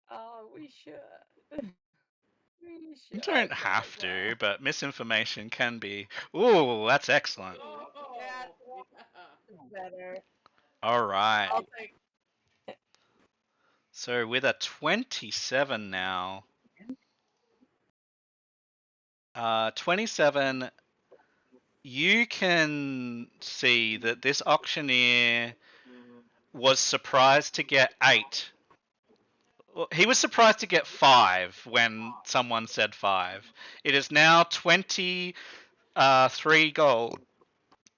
[SPEAKER 3] Oh, we should. We
[SPEAKER 1] You
[SPEAKER 3] should.
[SPEAKER 1] don't have to, but misinformation can be. Ooh, that's excellent.
[SPEAKER 2] Oh,
[SPEAKER 3] Yeah. Better.
[SPEAKER 1] All right.
[SPEAKER 3] I'll take.
[SPEAKER 1] So with a 27 now. 27. You can see that this auctioneer was surprised to get 8. Well, he was surprised to get 5 when someone said 5. It is now 23 gold,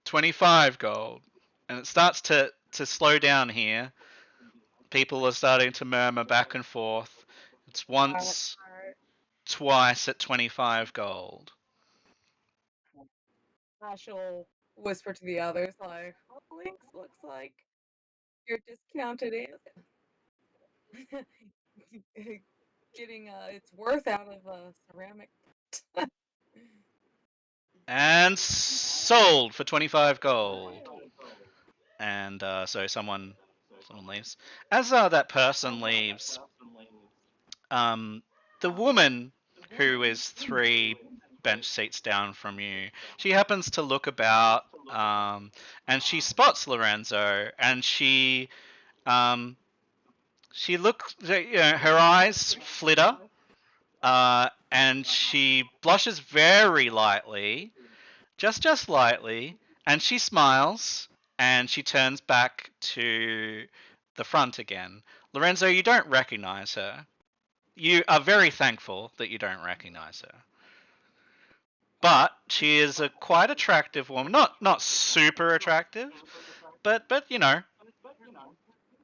[SPEAKER 1] 25 gold, and it starts to slow down here. People are starting to murmur back and forth. It's once, twice at 25 gold.
[SPEAKER 3] Ash will whisper to the others, like, "Oh, Lynx looks like you're discounted and getting its worth out of ceramic."
[SPEAKER 1] And sold for 25 gold. And so someone leaves. As that person leaves, the woman who is 3 bench seats down from you, she happens to look about, and she spots Lorenzo, and she looks, her eyes flitter, and she blushes very lightly, just lightly, and she smiles, and she turns back to the front again. Lorenzo, you don't recognize her. You are very thankful that you don't recognize her. But she is a quite attractive woman. Not super attractive, but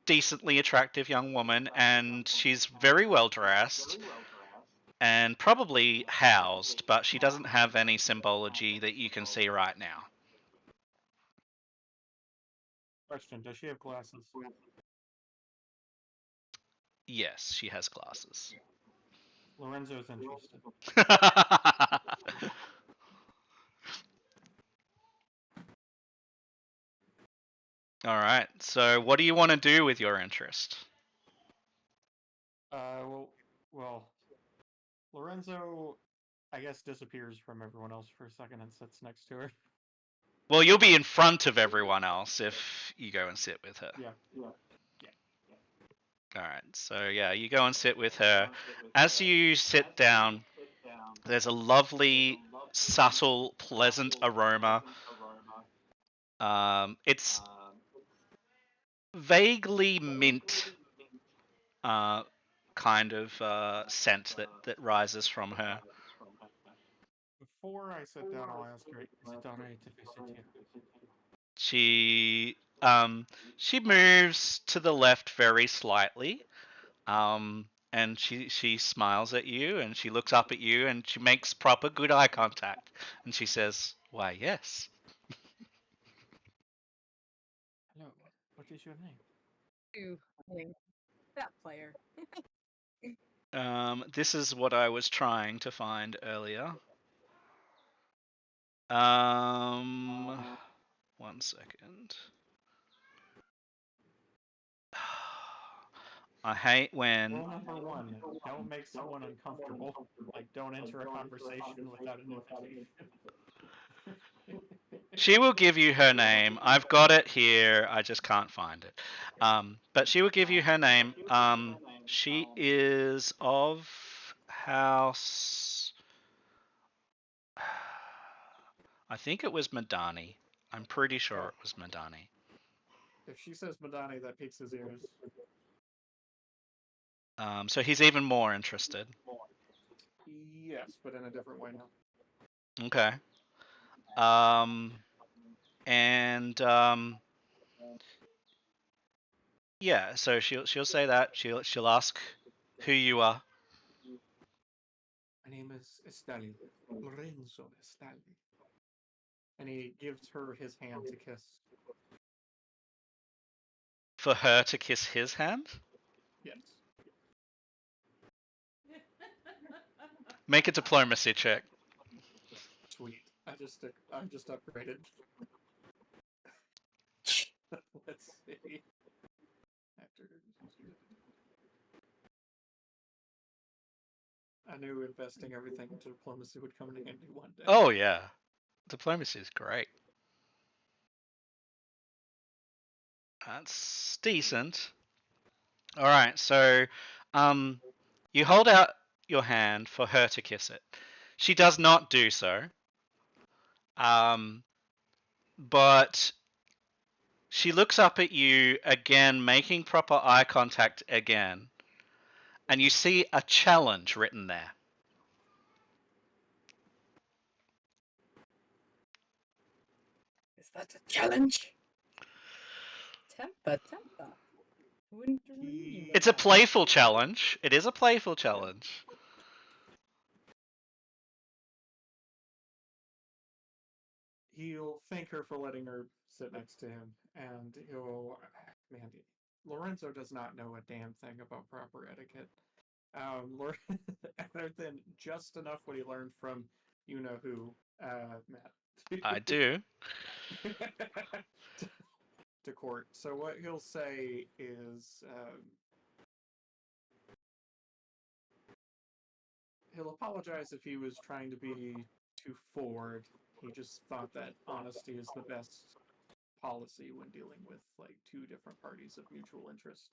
[SPEAKER 1] decently attractive young woman, and she's very well dressed. and probably housed, but she doesn't have any symbology that you can see right now.
[SPEAKER 4] Question: does she have glasses?
[SPEAKER 1] Yes, she has glasses.
[SPEAKER 4] Lorenzo's interested.
[SPEAKER 1] All right. So, what do you want to do with your interest?
[SPEAKER 4] Well, Lorenzo, I guess, disappears from everyone else for a second and sits next to her.
[SPEAKER 1] Well, you'll be in front of everyone else if you go and sit with her.
[SPEAKER 4] Yeah.
[SPEAKER 1] All right. So, yeah, you go and sit with her. As you sit down, there's a lovely, subtle, pleasant aroma. It's vaguely mint kind of scent that rises from her.
[SPEAKER 4] Before I sit down, I'll ask her, is it alright if I sit here?
[SPEAKER 1] She moves to the left very slightly, and she smiles at you, and she looks up at you, and she makes proper good eye contact, and she says, "Why, yes."
[SPEAKER 4] Hello, what is your name?
[SPEAKER 3] To Link, that player.
[SPEAKER 1] This is what I was trying to find earlier. One second. I hate when
[SPEAKER 4] Rule number 1, don't make someone uncomfortable. Like, don't enter a conversation without an invitation.
[SPEAKER 1] she will give you her name. I've got it here. I just can't find it. But she will give you her name. She is of House. I think it was Madani. I'm pretty sure it was Madani.
[SPEAKER 4] If she says Madani, that piques his ears.
[SPEAKER 1] So he's even more interested.
[SPEAKER 4] Yes, but in a different way now.
[SPEAKER 1] Okay. And yeah, so she'll say that. She'll ask who you are.
[SPEAKER 4] My name is Estali. Lorenzo Estali. And he gives her his hand to kiss.
[SPEAKER 1] For her to kiss his hand?
[SPEAKER 4] Yes.
[SPEAKER 1] Make a diplomacy check.
[SPEAKER 4] Sweet. I just upgraded. Let's see. I knew investing everything into diplomacy would come in handy one day.
[SPEAKER 1] Oh yeah. Diplomacy is great. That's decent. Alright, so you hold out your hand for her to kiss it. She does not do so. But she looks up at you again, making proper eye contact again. And you see a challenge written there.
[SPEAKER 3] Is that a challenge? Tempa. Wouldn't dream
[SPEAKER 1] It's a
[SPEAKER 3] of that.
[SPEAKER 1] playful challenge. It is a playful challenge.
[SPEAKER 4] He'll thank her for letting her sit next to him, and he'll, man, Lorenzo does not know a damn thing about proper etiquette. Other than just enough what he learned from you know who, Matt.
[SPEAKER 1] I do.
[SPEAKER 4] to court. So what he'll say is, he'll apologize if he was trying to be too forward. He just thought that honesty is the best policy when dealing with like two different parties of mutual interest.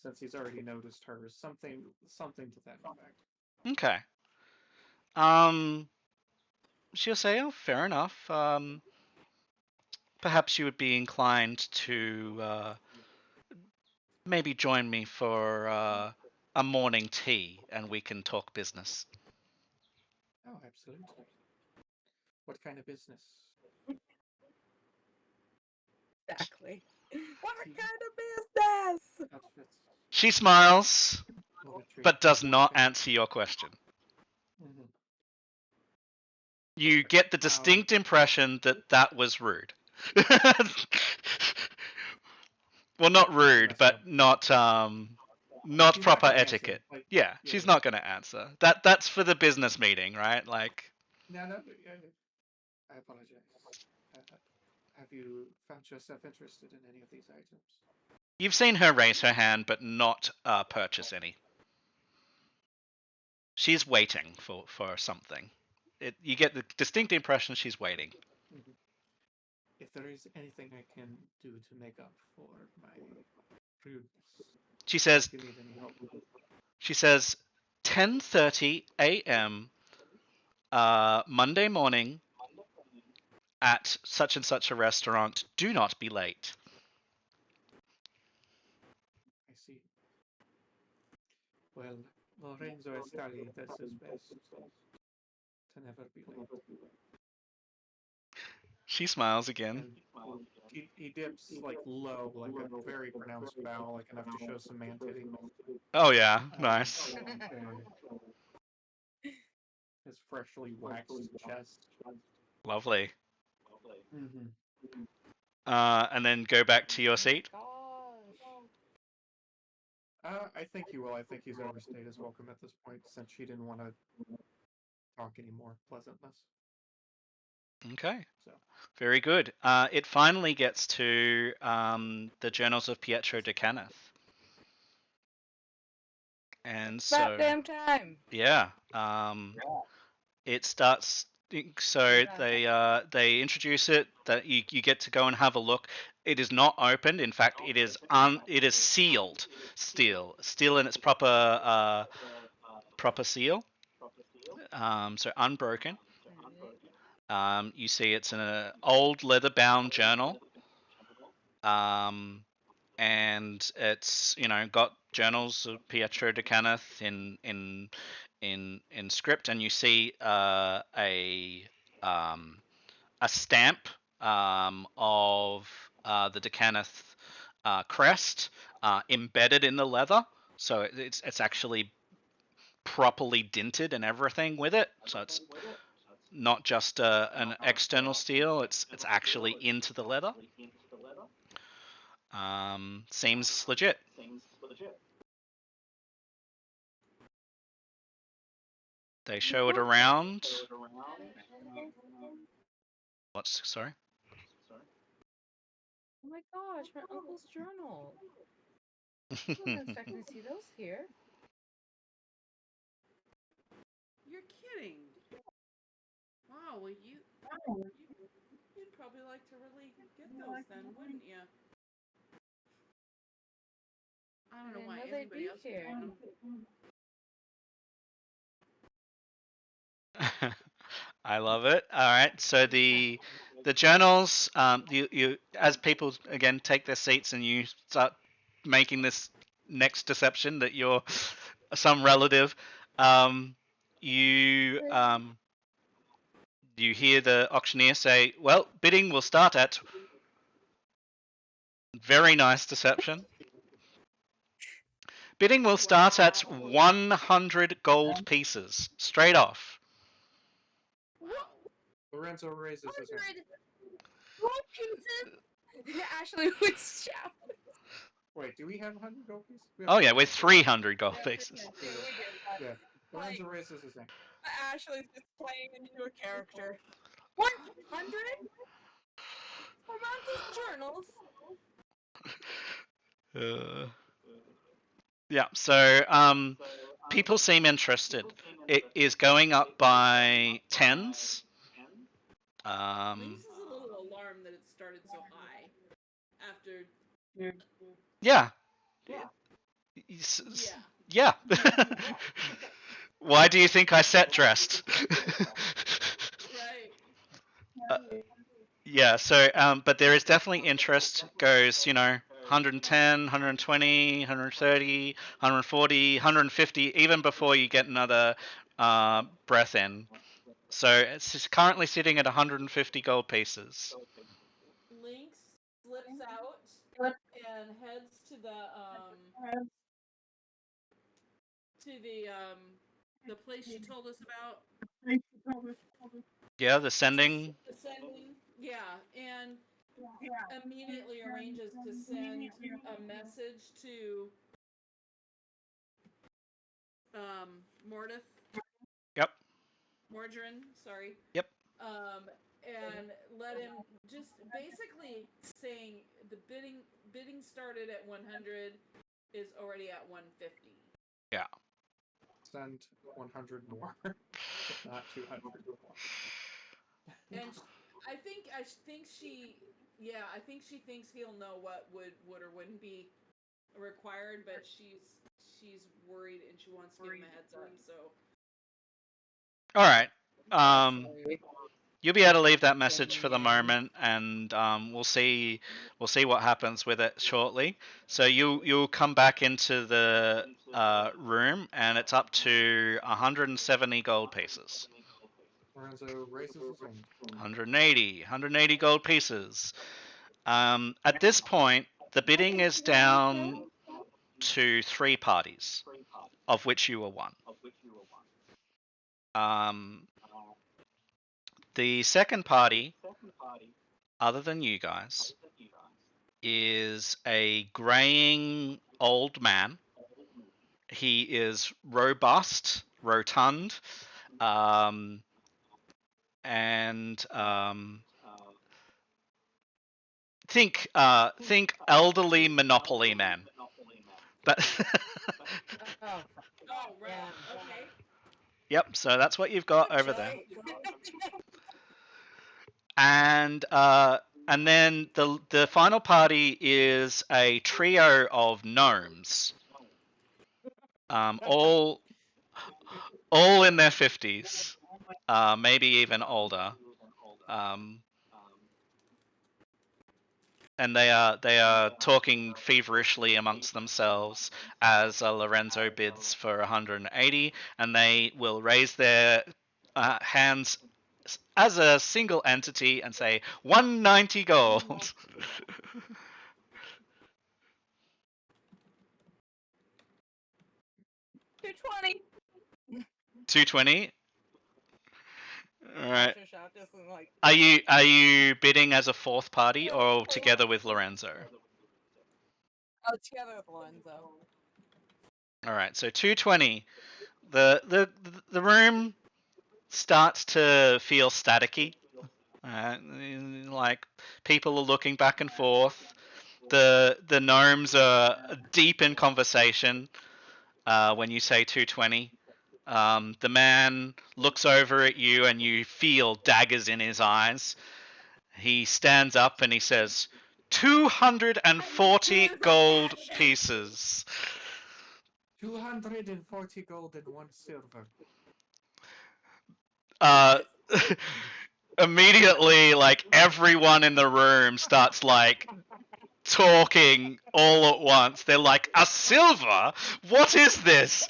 [SPEAKER 4] Since he's already noticed her, something to that effect.
[SPEAKER 1] Okay. She'll say, "Oh, fair enough. Perhaps you would be inclined to maybe join me for a morning tea, and we can talk business."
[SPEAKER 4] Oh, absolutely. What kind of business?
[SPEAKER 3] Exactly. What kind of business?
[SPEAKER 4] Outfits.
[SPEAKER 1] She smiles,
[SPEAKER 4] Poetry.
[SPEAKER 1] but does not
[SPEAKER 4] Okay.
[SPEAKER 1] answer your question. You get the distinct impression that that was rude. Well, not rude,
[SPEAKER 4] messed
[SPEAKER 1] but
[SPEAKER 4] up.
[SPEAKER 1] not
[SPEAKER 4] She's not
[SPEAKER 1] proper
[SPEAKER 4] gonna answer.
[SPEAKER 1] etiquette.
[SPEAKER 4] Like,
[SPEAKER 1] Yeah,
[SPEAKER 4] yeah,
[SPEAKER 1] she's
[SPEAKER 4] yeah.
[SPEAKER 1] not going to answer. That's for the business meeting, right? Like,
[SPEAKER 4] No, I apologize. Have you found yourself interested in any of these items?
[SPEAKER 1] you've seen her raise her hand, but not purchase any. She's waiting for something. You get the distinct impression she's waiting.
[SPEAKER 4] Mhm. If there is anything I can do to make up for my rudeness,
[SPEAKER 1] She says,
[SPEAKER 4] if you need any help.
[SPEAKER 1] 10:30 a.m. Monday morning at such and such a restaurant. Do not be late.
[SPEAKER 4] I see. Well, Lorenzo Estali does his best to never be late.
[SPEAKER 1] She smiles again.
[SPEAKER 4] And he dips like low, like a very pronounced bow, like enough to show some man titty.
[SPEAKER 1] Oh yeah, nice.
[SPEAKER 4] His freshly waxed chest.
[SPEAKER 1] Lovely.
[SPEAKER 4] Mm-hmm.
[SPEAKER 1] And then go back to your seat.
[SPEAKER 4] I think he will. I think he's overstayed his welcome at this point, since she didn't want to talk any more pleasantness.
[SPEAKER 1] Okay.
[SPEAKER 4] So.
[SPEAKER 1] Very good. It finally gets to the Journals of Pietro de Caneth. And so,
[SPEAKER 3] About damn time.
[SPEAKER 1] yeah, it starts. So they introduce it that you get to go and have a look. It is not opened. In fact, it is sealed. Still in its proper seal. So unbroken. You see, it's an old leather-bound journal. And it's got Journals of Pietro de Caneth in script, and you see a stamp of the de Caneth crest embedded in the leather, so it's actually properly dinted and everything with it. So it's not just an external steel; it's actually into the leather. Seems legit. They show it around. What's sorry?
[SPEAKER 3] Oh my gosh, my uncle's journal. I wasn't expecting to see those here.
[SPEAKER 2] You're kidding. Wow, well you'd probably like to really get those then, wouldn't you? I don't know why
[SPEAKER 3] know they'd
[SPEAKER 2] anybody
[SPEAKER 3] be
[SPEAKER 2] else would
[SPEAKER 3] here.
[SPEAKER 2] want them.
[SPEAKER 1] I love it. All right, so the journals, you as people again take their seats and you start making this next deception that you're some relative, you hear the auctioneer say, "Well, bidding will start at." Very nice deception. Bidding will start at 100 gold pieces, straight off.
[SPEAKER 2] Wow.
[SPEAKER 4] Lorenzo raises his hand.
[SPEAKER 3] Gold pieces. Ashley would shout.
[SPEAKER 4] Wait, do we have 100 gold pieces?
[SPEAKER 1] Oh yeah, with 300 gold pieces.
[SPEAKER 4] Yeah. Lorenzo raises his hand.
[SPEAKER 3] Ashley's just playing into a character. 100? From Uncle's journals.
[SPEAKER 1] Yeah, so people seem interested. It is going up by tens.
[SPEAKER 2] Lynx is a little alarmed that it started so high. After.
[SPEAKER 1] Yeah. Yeah. Why do you think I set dressed?
[SPEAKER 2] Right.
[SPEAKER 1] Yeah, so but there is definitely interest. Goes 110, 120, 130, 140, 150, even before you get another breath in. So it's currently sitting at 150 gold pieces.
[SPEAKER 2] Lynx slips out and heads to the place she told us about
[SPEAKER 1] Yeah, the sending.
[SPEAKER 2] Sending, yeah, and immediately arranges to send a message to Mordith,
[SPEAKER 1] Yep.
[SPEAKER 2] Mordrin, sorry.
[SPEAKER 1] Yep.
[SPEAKER 2] And let him just basically saying the bidding started at 100 is already at 150.
[SPEAKER 1] Yeah.
[SPEAKER 4] Send 100 more, if not 200 more.
[SPEAKER 2] And I think she, yeah, I think she thinks he'll know what would or wouldn't be required, but she's worried and she wants to give him a heads up. So
[SPEAKER 1] All right.
[SPEAKER 3] Sorry.
[SPEAKER 1] You'll be able to leave that message for the moment, and we'll see what happens with it shortly. So you'll come back into the room, and it's up to 170 gold pieces.
[SPEAKER 4] Lorenzo raises his hand.
[SPEAKER 1] 180 gold pieces. At this point, the bidding is down to 3 parties, of which you are one. The second party, other than you guys, is a graying old man. He is robust, rotund, and think elderly Monopoly man. But
[SPEAKER 3] Oh,
[SPEAKER 2] right,
[SPEAKER 3] yeah.
[SPEAKER 2] okay.
[SPEAKER 1] Yep, so that's what you've got over there. And then the final party is a trio of gnomes, all in their 50s, maybe even older, and they are talking feverishly amongst themselves as Lorenzo bids for 180, and they will raise their hands as a single entity and say 190 gold.
[SPEAKER 3] 220.
[SPEAKER 1] 220. All right.
[SPEAKER 3] Shout just like,
[SPEAKER 1] Are you bidding as a fourth party or together with Lorenzo?
[SPEAKER 3] oh, together with Lorenzo.
[SPEAKER 1] All right. So 220. The room starts to feel staticky. Like people are looking back and forth. The gnomes are deep in conversation when you say 220. The man looks over at you and you feel daggers in his eyes. He stands up and he says, 240 gold pieces.
[SPEAKER 4] 240 gold and 1 silver.
[SPEAKER 1] Immediately, like, everyone in the room starts, like, talking all at once. They're like, a silver? What is this?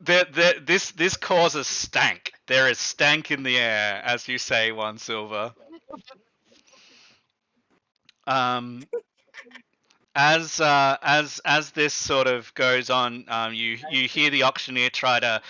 [SPEAKER 1] This causes stank. There is stank in the air as you say 1 silver. As this sort of goes on, you hear the auctioneer try to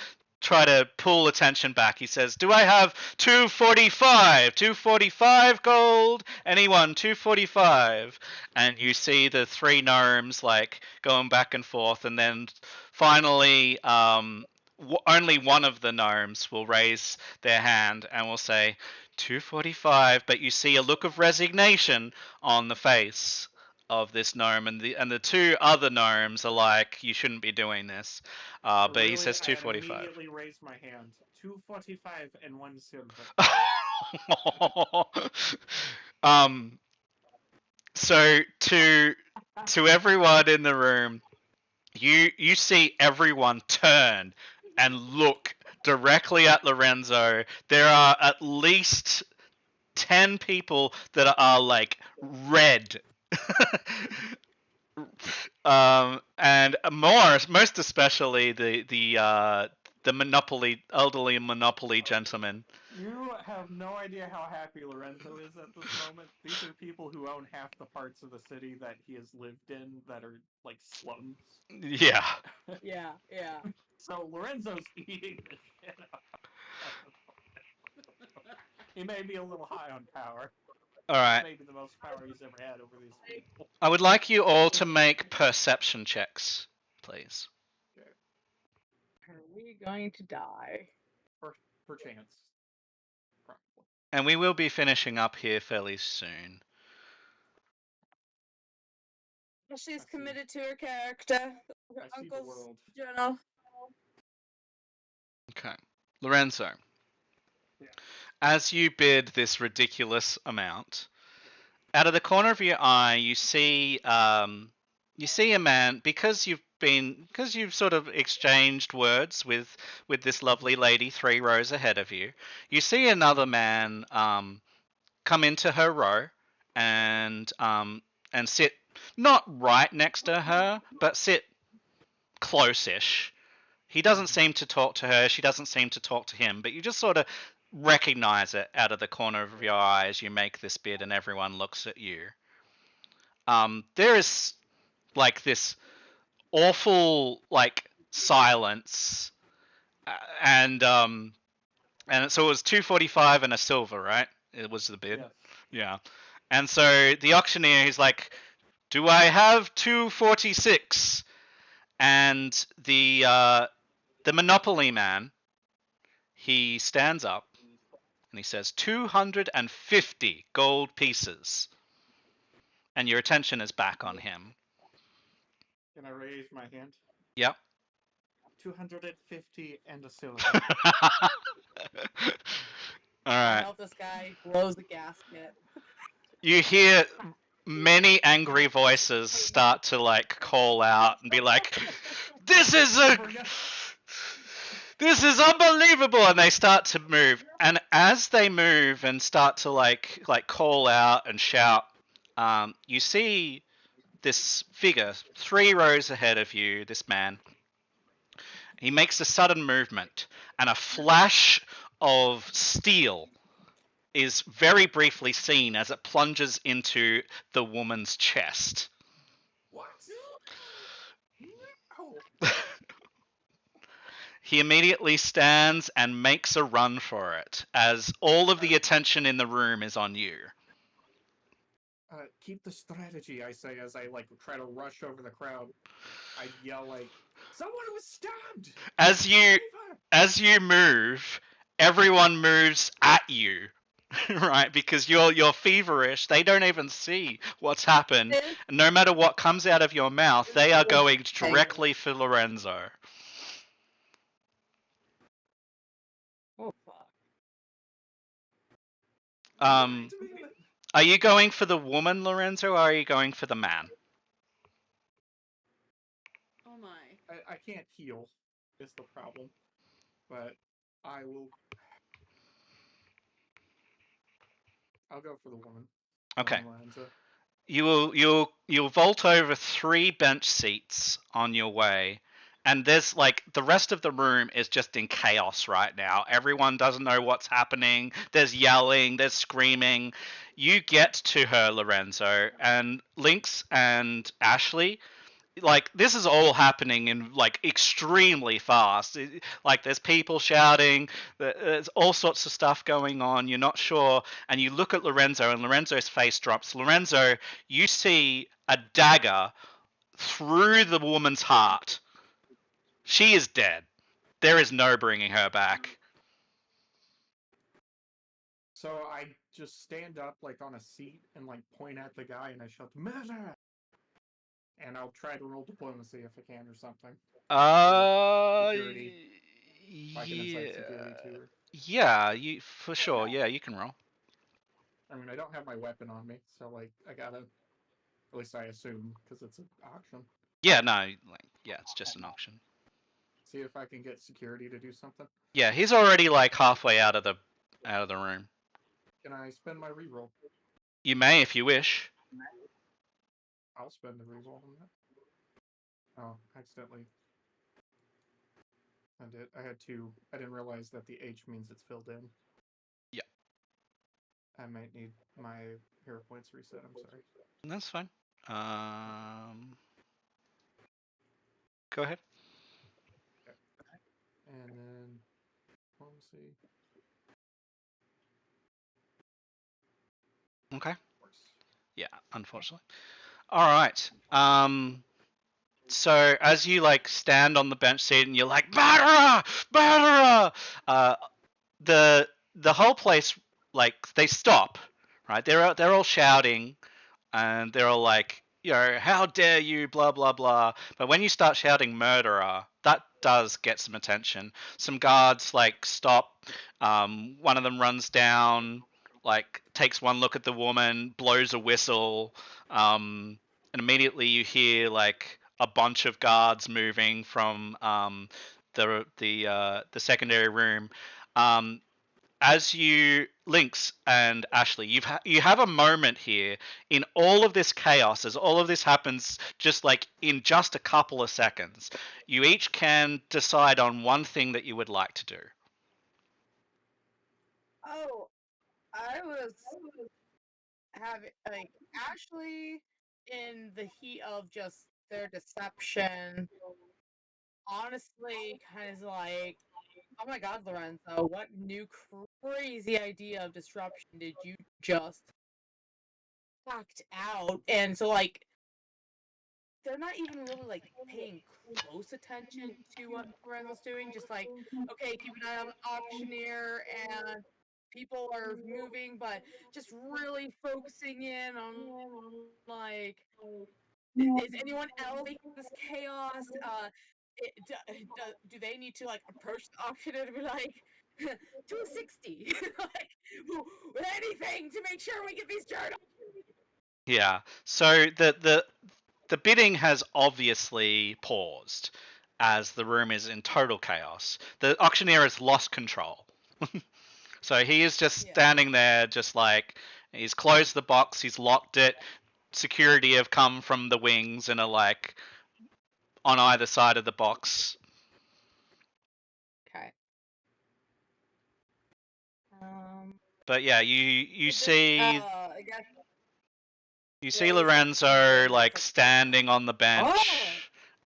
[SPEAKER 1] pull attention back. He says, "Do I have 245? 245 gold? Anyone? 245?" And you see the 3 gnomes like going back and forth, and then finally, only one of the gnomes will raise their hand and will say 245. But you see a look of resignation on the face of this gnome, and the 2 other gnomes are like, "You shouldn't be doing this." But he says 245.
[SPEAKER 4] I immediately raised my hand. 245 and 1 silver.
[SPEAKER 1] So to everyone in the room, you see everyone turn and look directly at Lorenzo. There are at least 10 people that are like red. And most especially the elderly Monopoly gentleman.
[SPEAKER 4] You have no idea how happy Lorenzo is at this moment. These are people who own half the parts of the city that he has lived in that are like slums.
[SPEAKER 1] Yeah.
[SPEAKER 3] Yeah, yeah.
[SPEAKER 4] So Lorenzo's eating the shit out of it. He may be a little high on power.
[SPEAKER 1] All right.
[SPEAKER 4] Maybe the most power he's ever had over these people.
[SPEAKER 1] I would like you all to make perception checks, please.
[SPEAKER 3] Are we going to die?
[SPEAKER 4] Perchance. Probably.
[SPEAKER 1] And we will be finishing up here fairly soon.
[SPEAKER 3] She's
[SPEAKER 4] see.
[SPEAKER 3] committed to her character. Her
[SPEAKER 4] I see the
[SPEAKER 3] uncle's
[SPEAKER 4] world.
[SPEAKER 3] journal.
[SPEAKER 1] Okay. Lorenzo,
[SPEAKER 4] Yeah.
[SPEAKER 1] as you bid this ridiculous amount, out of the corner of your eye, you see a man, because you've sort of exchanged words with this lovely lady 3 rows ahead of you. You see another man come into her row and sit not right next to her, but sit close-ish. He doesn't seem to talk to her. She doesn't seem to talk to him. But you just sort of recognize it out of the corner of your eye as you make this bid, and everyone looks at you. There is like this awful like silence, and so it was 245 and a silver, right? It was the bid.
[SPEAKER 4] Yes.
[SPEAKER 1] Yeah. And so the auctioneer is like, "Do I have 246?" And the Monopoly man, he stands up and he says 250 gold pieces. And your attention is back on him.
[SPEAKER 4] Can I raise my hand?
[SPEAKER 1] Yep.
[SPEAKER 4] 250 and a silver.
[SPEAKER 1] All
[SPEAKER 3] I
[SPEAKER 1] right.
[SPEAKER 3] help this guy close the gasket.
[SPEAKER 1] You hear many angry voices start to like call out and be like, "This is unbelievable!" And they start to move. And as they move and start to like call out and shout, you see this figure 3 rows ahead of you. This man. He makes a sudden movement, and a flash of steel is very briefly seen as it plunges into the woman's chest.
[SPEAKER 4] What? No.
[SPEAKER 1] He immediately stands and makes a run for it, as all of the attention in the room is on you.
[SPEAKER 4] Keep the strategy, I say, as I like try to rush over the crowd. I yell like, "Someone was stabbed!"
[SPEAKER 1] As you move, everyone moves at you. Right, because you're feverish. They don't even see what's happened. And no matter what comes out of your mouth, they are going directly for Lorenzo.
[SPEAKER 3] Oh fuck.
[SPEAKER 1] Are you going for the woman, Lorenzo, or are you going for the man?
[SPEAKER 2] Oh my.
[SPEAKER 4] I can't heal, is the problem. But I will. I'll go for the woman.
[SPEAKER 1] Okay.
[SPEAKER 4] Lorenzo.
[SPEAKER 1] You'll vault over 3 bench seats on your way, and there's like the rest of the room is just in chaos right now. Everyone doesn't know what's happening. There's yelling, there's screaming. You get to her, Lorenzo, and Lynx and Ashley, like this is all happening in like extremely fast. Like there's people shouting, there's all sorts of stuff going on. You're not sure, and you look at Lorenzo, and Lorenzo's face drops. Lorenzo, you see a dagger through the woman's heart. She is dead. There is no bringing her back.
[SPEAKER 4] So I just stand up like on a seat and like point at the guy and I shout, "Murder!" And I'll try to roll diplomacy if I can or something. Security. If I can incite security to her.
[SPEAKER 1] Yeah, you for sure. Yeah, you can roll.
[SPEAKER 4] I mean, I don't have my weapon on me, so like I gotta. At least I assume, because it's an auction.
[SPEAKER 1] Yeah, no, like yeah, it's just an auction.
[SPEAKER 4] See if I can get security to do something.
[SPEAKER 1] Yeah, he's already like halfway out of the room.
[SPEAKER 4] Can I spend my reroll?
[SPEAKER 1] You may if you wish.
[SPEAKER 4] I'll spend the reroll on that. Oh, accidentally. I had 2. I didn't realize that the H means it's filled in. I might need my hero points reset. I'm sorry.
[SPEAKER 1] That's fine. Go ahead.
[SPEAKER 4] And then diplomacy.
[SPEAKER 1] Okay.
[SPEAKER 4] Force.
[SPEAKER 1] Yeah, unfortunately. All right. So as you like stand on the bench seat and you're like, murderer, murderer, uh, the whole place, like, they stop, right? They're all shouting and they're all like, how dare you, blah blah blah. But when you start shouting murderer, that does get some attention. Some guards like stop. One of them runs down, like takes one look at the woman, blows a whistle, and immediately you hear like a bunch of guards moving from the secondary room. Um, as you, Lynx and Ashley, you have a moment here in all of this chaos, as all of this happens just like in just a couple of seconds. You each can decide on one thing that you would like to do.
[SPEAKER 3] Oh, I was having like Ashley in the heat of just their deception. Honestly, kind of like, oh my God, Lorenzo, what new crazy idea of disruption did you just act out? And so, like, they're not even really like paying close attention to what Lorenzo's doing. Just like, okay, keep an eye on the auctioneer and people are moving, but just really focusing in on like, is anyone else making this chaos? Do they need to like approach the auctioneer to be like 260, like with anything to make sure we get these journals?
[SPEAKER 1] Yeah. So the bidding has obviously paused as the room is in total chaos. The auctioneer has lost control. So he is just
[SPEAKER 3] Yeah.
[SPEAKER 1] standing there, just like he's closed the box, he's locked it. Security have come from the wings and are like on either side of the box.
[SPEAKER 3] Okay.
[SPEAKER 1] But yeah, you see
[SPEAKER 3] I guess
[SPEAKER 1] you see
[SPEAKER 3] raise
[SPEAKER 1] Lorenzo
[SPEAKER 3] something
[SPEAKER 1] like
[SPEAKER 3] that's like,
[SPEAKER 1] standing on the bench.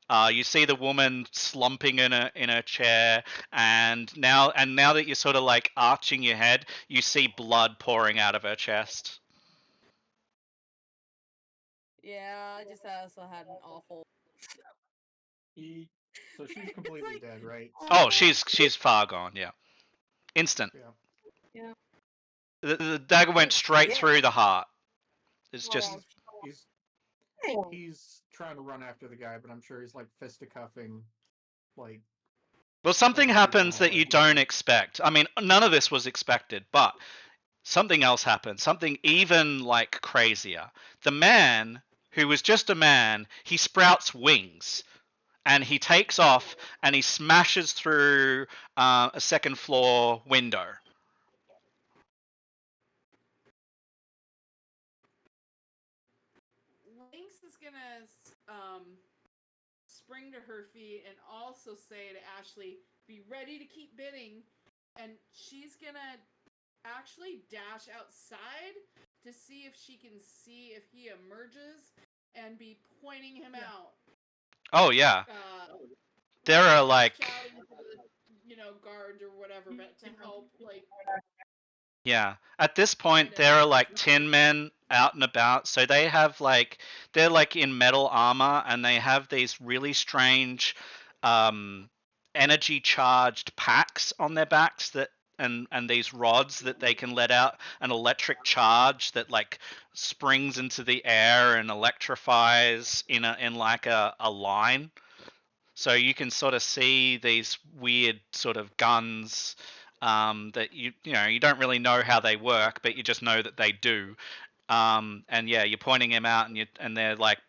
[SPEAKER 3] oh,
[SPEAKER 1] You see the woman slumping in a chair, and now that you're sort of like arching your head, you see blood pouring out of her chest.
[SPEAKER 3] yeah, I just also had an awful.
[SPEAKER 4] So she's
[SPEAKER 3] It's
[SPEAKER 4] completely
[SPEAKER 3] like,
[SPEAKER 4] dead, right?
[SPEAKER 1] Oh,
[SPEAKER 3] oh,
[SPEAKER 1] she's far gone. Yeah, instant.
[SPEAKER 4] Yeah.
[SPEAKER 3] yeah.
[SPEAKER 1] The dagger
[SPEAKER 3] Oh
[SPEAKER 1] went straight
[SPEAKER 3] shit.
[SPEAKER 1] through the heart. It's
[SPEAKER 4] Well,
[SPEAKER 1] just
[SPEAKER 4] he's
[SPEAKER 3] Oh.
[SPEAKER 4] he's trying to run after the guy, but I'm sure he's like fisticuffing like
[SPEAKER 1] well, something
[SPEAKER 4] other people
[SPEAKER 1] happens that you
[SPEAKER 4] already.
[SPEAKER 1] don't expect. I mean, none of this was expected, but something else happened. Something even like crazier. The man who was just a man, he sprouts wings and he takes off and he smashes through a second floor window.
[SPEAKER 2] Lynx is gonna spring to her feet and also say to Ashley, "Be ready to keep bidding." And she's gonna actually dash outside to see if she can see if he emerges and be pointing him out.
[SPEAKER 1] Oh yeah, there are like
[SPEAKER 2] shouting to the guards or whatever, but to help like
[SPEAKER 1] yeah. At this point, there are like tin men out and about. So they have like they're like in metal armor and they have these really strange um, energy charged packs on their backs that and these rods that they can let out an electric charge that like springs into the air and electrifies in like a line. So you can sort of see these weird sort of guns that you don't really know how they work, but you just know that they do. And yeah, you're pointing him out, and they're like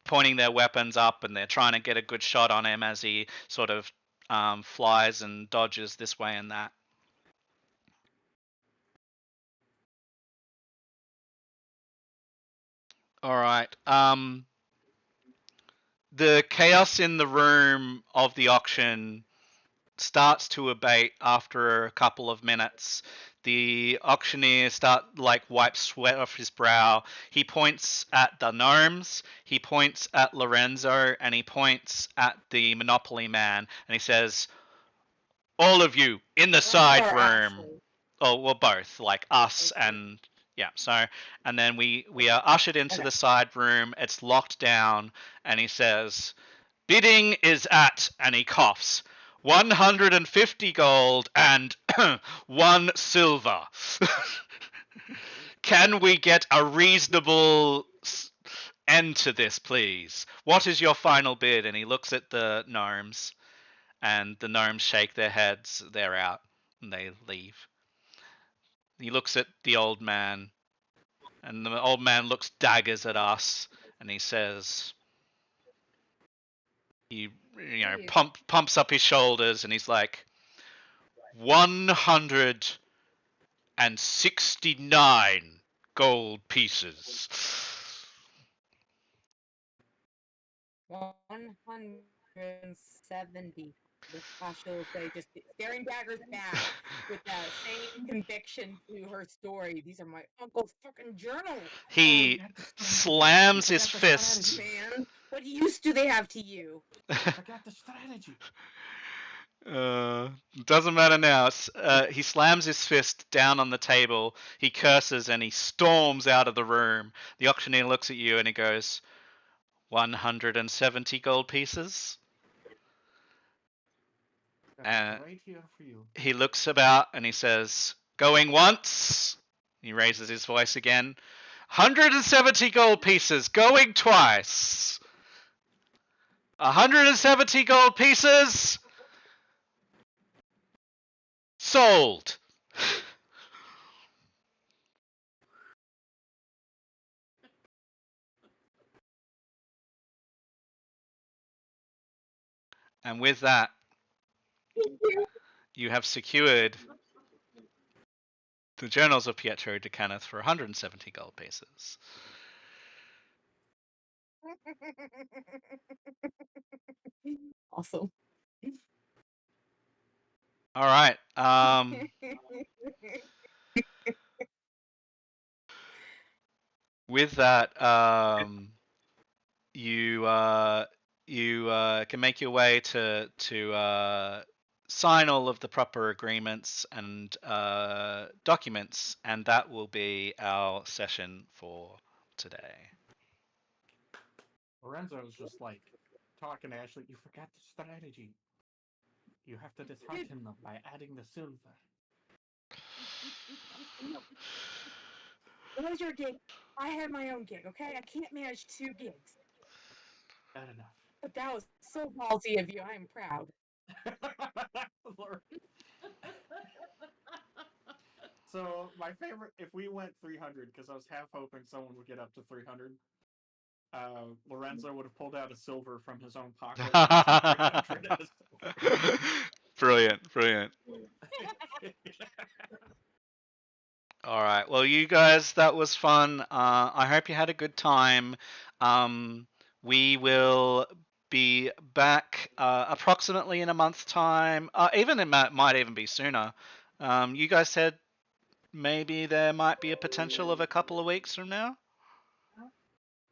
[SPEAKER 1] pointing their weapons up, and they're trying to get a good shot on him as he sort of flies and dodges this way and that. All right. The chaos in the room of the auction starts to abate after a couple of minutes. The auctioneer wipes sweat off his brow. He points at the gnomes, he points at Lorenzo, and he points at the Monopoly man, and he says, "All of you in the side
[SPEAKER 3] Or
[SPEAKER 1] room."
[SPEAKER 3] Ashley.
[SPEAKER 1] Oh, well, both, like us
[SPEAKER 3] Okay.
[SPEAKER 1] and yeah. So, and then we are ushered into
[SPEAKER 3] Okay.
[SPEAKER 1] the side room. It's locked down, and he says, "Bidding is at," and he coughs, 150 gold and 1 silver. Can we get a reasonable end to this, please? What is your final bid? And he looks at the gnomes, and the gnomes shake their heads. They're out, and they leave. He looks at the old man, and the old man looks daggers at us, and he says, he
[SPEAKER 3] Please.
[SPEAKER 1] pumps up his shoulders, and he's like, 169 gold pieces.
[SPEAKER 3] 170. This Ashley will say, just staring daggers back with that same conviction to her story. These are my uncle's fucking journals.
[SPEAKER 1] He
[SPEAKER 4] Oh,
[SPEAKER 1] slams
[SPEAKER 4] you
[SPEAKER 1] his
[SPEAKER 4] forgot the
[SPEAKER 1] fist.
[SPEAKER 4] strategy.
[SPEAKER 3] Man, what use do they have to you?
[SPEAKER 4] I forgot the strategy.
[SPEAKER 1] Doesn't matter now. He slams his fist down on the table. He curses and he storms out of the room. The auctioneer looks at you and he goes, 170 gold pieces.
[SPEAKER 4] That's right here for you.
[SPEAKER 1] He looks about and he says, "Going once." He raises his voice again. 170 gold pieces. Going twice. 170 gold pieces. Sold. And with that, you have secured the journals of Pietro de Canith for 170 gold pieces.
[SPEAKER 3] Awesome.
[SPEAKER 1] All right. With that, you can make your way to sign all of the proper agreements and documents, and that will be our session for today.
[SPEAKER 4] Lorenzo's just like talking to Ashley. You forgot the strategy. You have to dishearten them by adding the silver.
[SPEAKER 3] What was your gig? I had my own gig, okay? I can't manage 2 gigs.
[SPEAKER 4] Not enough.
[SPEAKER 3] But that was so ballsy of you. I am proud.
[SPEAKER 4] So my favorite, if we went 300, because I was half hoping someone would get up to 300. Lorenzo would have pulled out a silver from his own pocket. 300
[SPEAKER 1] Brilliant, brilliant. All right. Well, you guys, that was fun. I hope you had a good time. We will be back approximately in a month's time. Even it might even be sooner. You guys said maybe there might be a potential of a couple of weeks from now.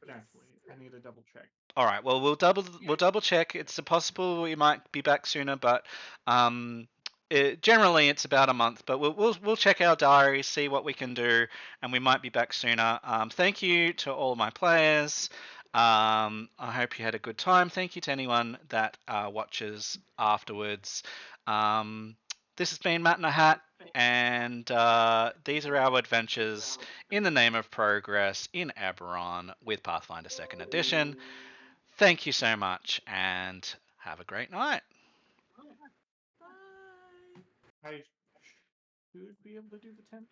[SPEAKER 4] Potentially, I need to double check.
[SPEAKER 1] All right. Well, we'll double check. It's possible we might be back sooner, but generally it's about a month. But we'll check our diaries, see what we can do, and we might be back sooner. Thank you to all my players. I hope you had a good time. Thank you to anyone that watches afterwards. This has been Matt in a Hat, and these are our adventures in the name of progress in Eberron with Pathfinder 2nd Edition. Thank you so much, and have a great night.
[SPEAKER 2] Bye.
[SPEAKER 4] I should be able to do the 10th.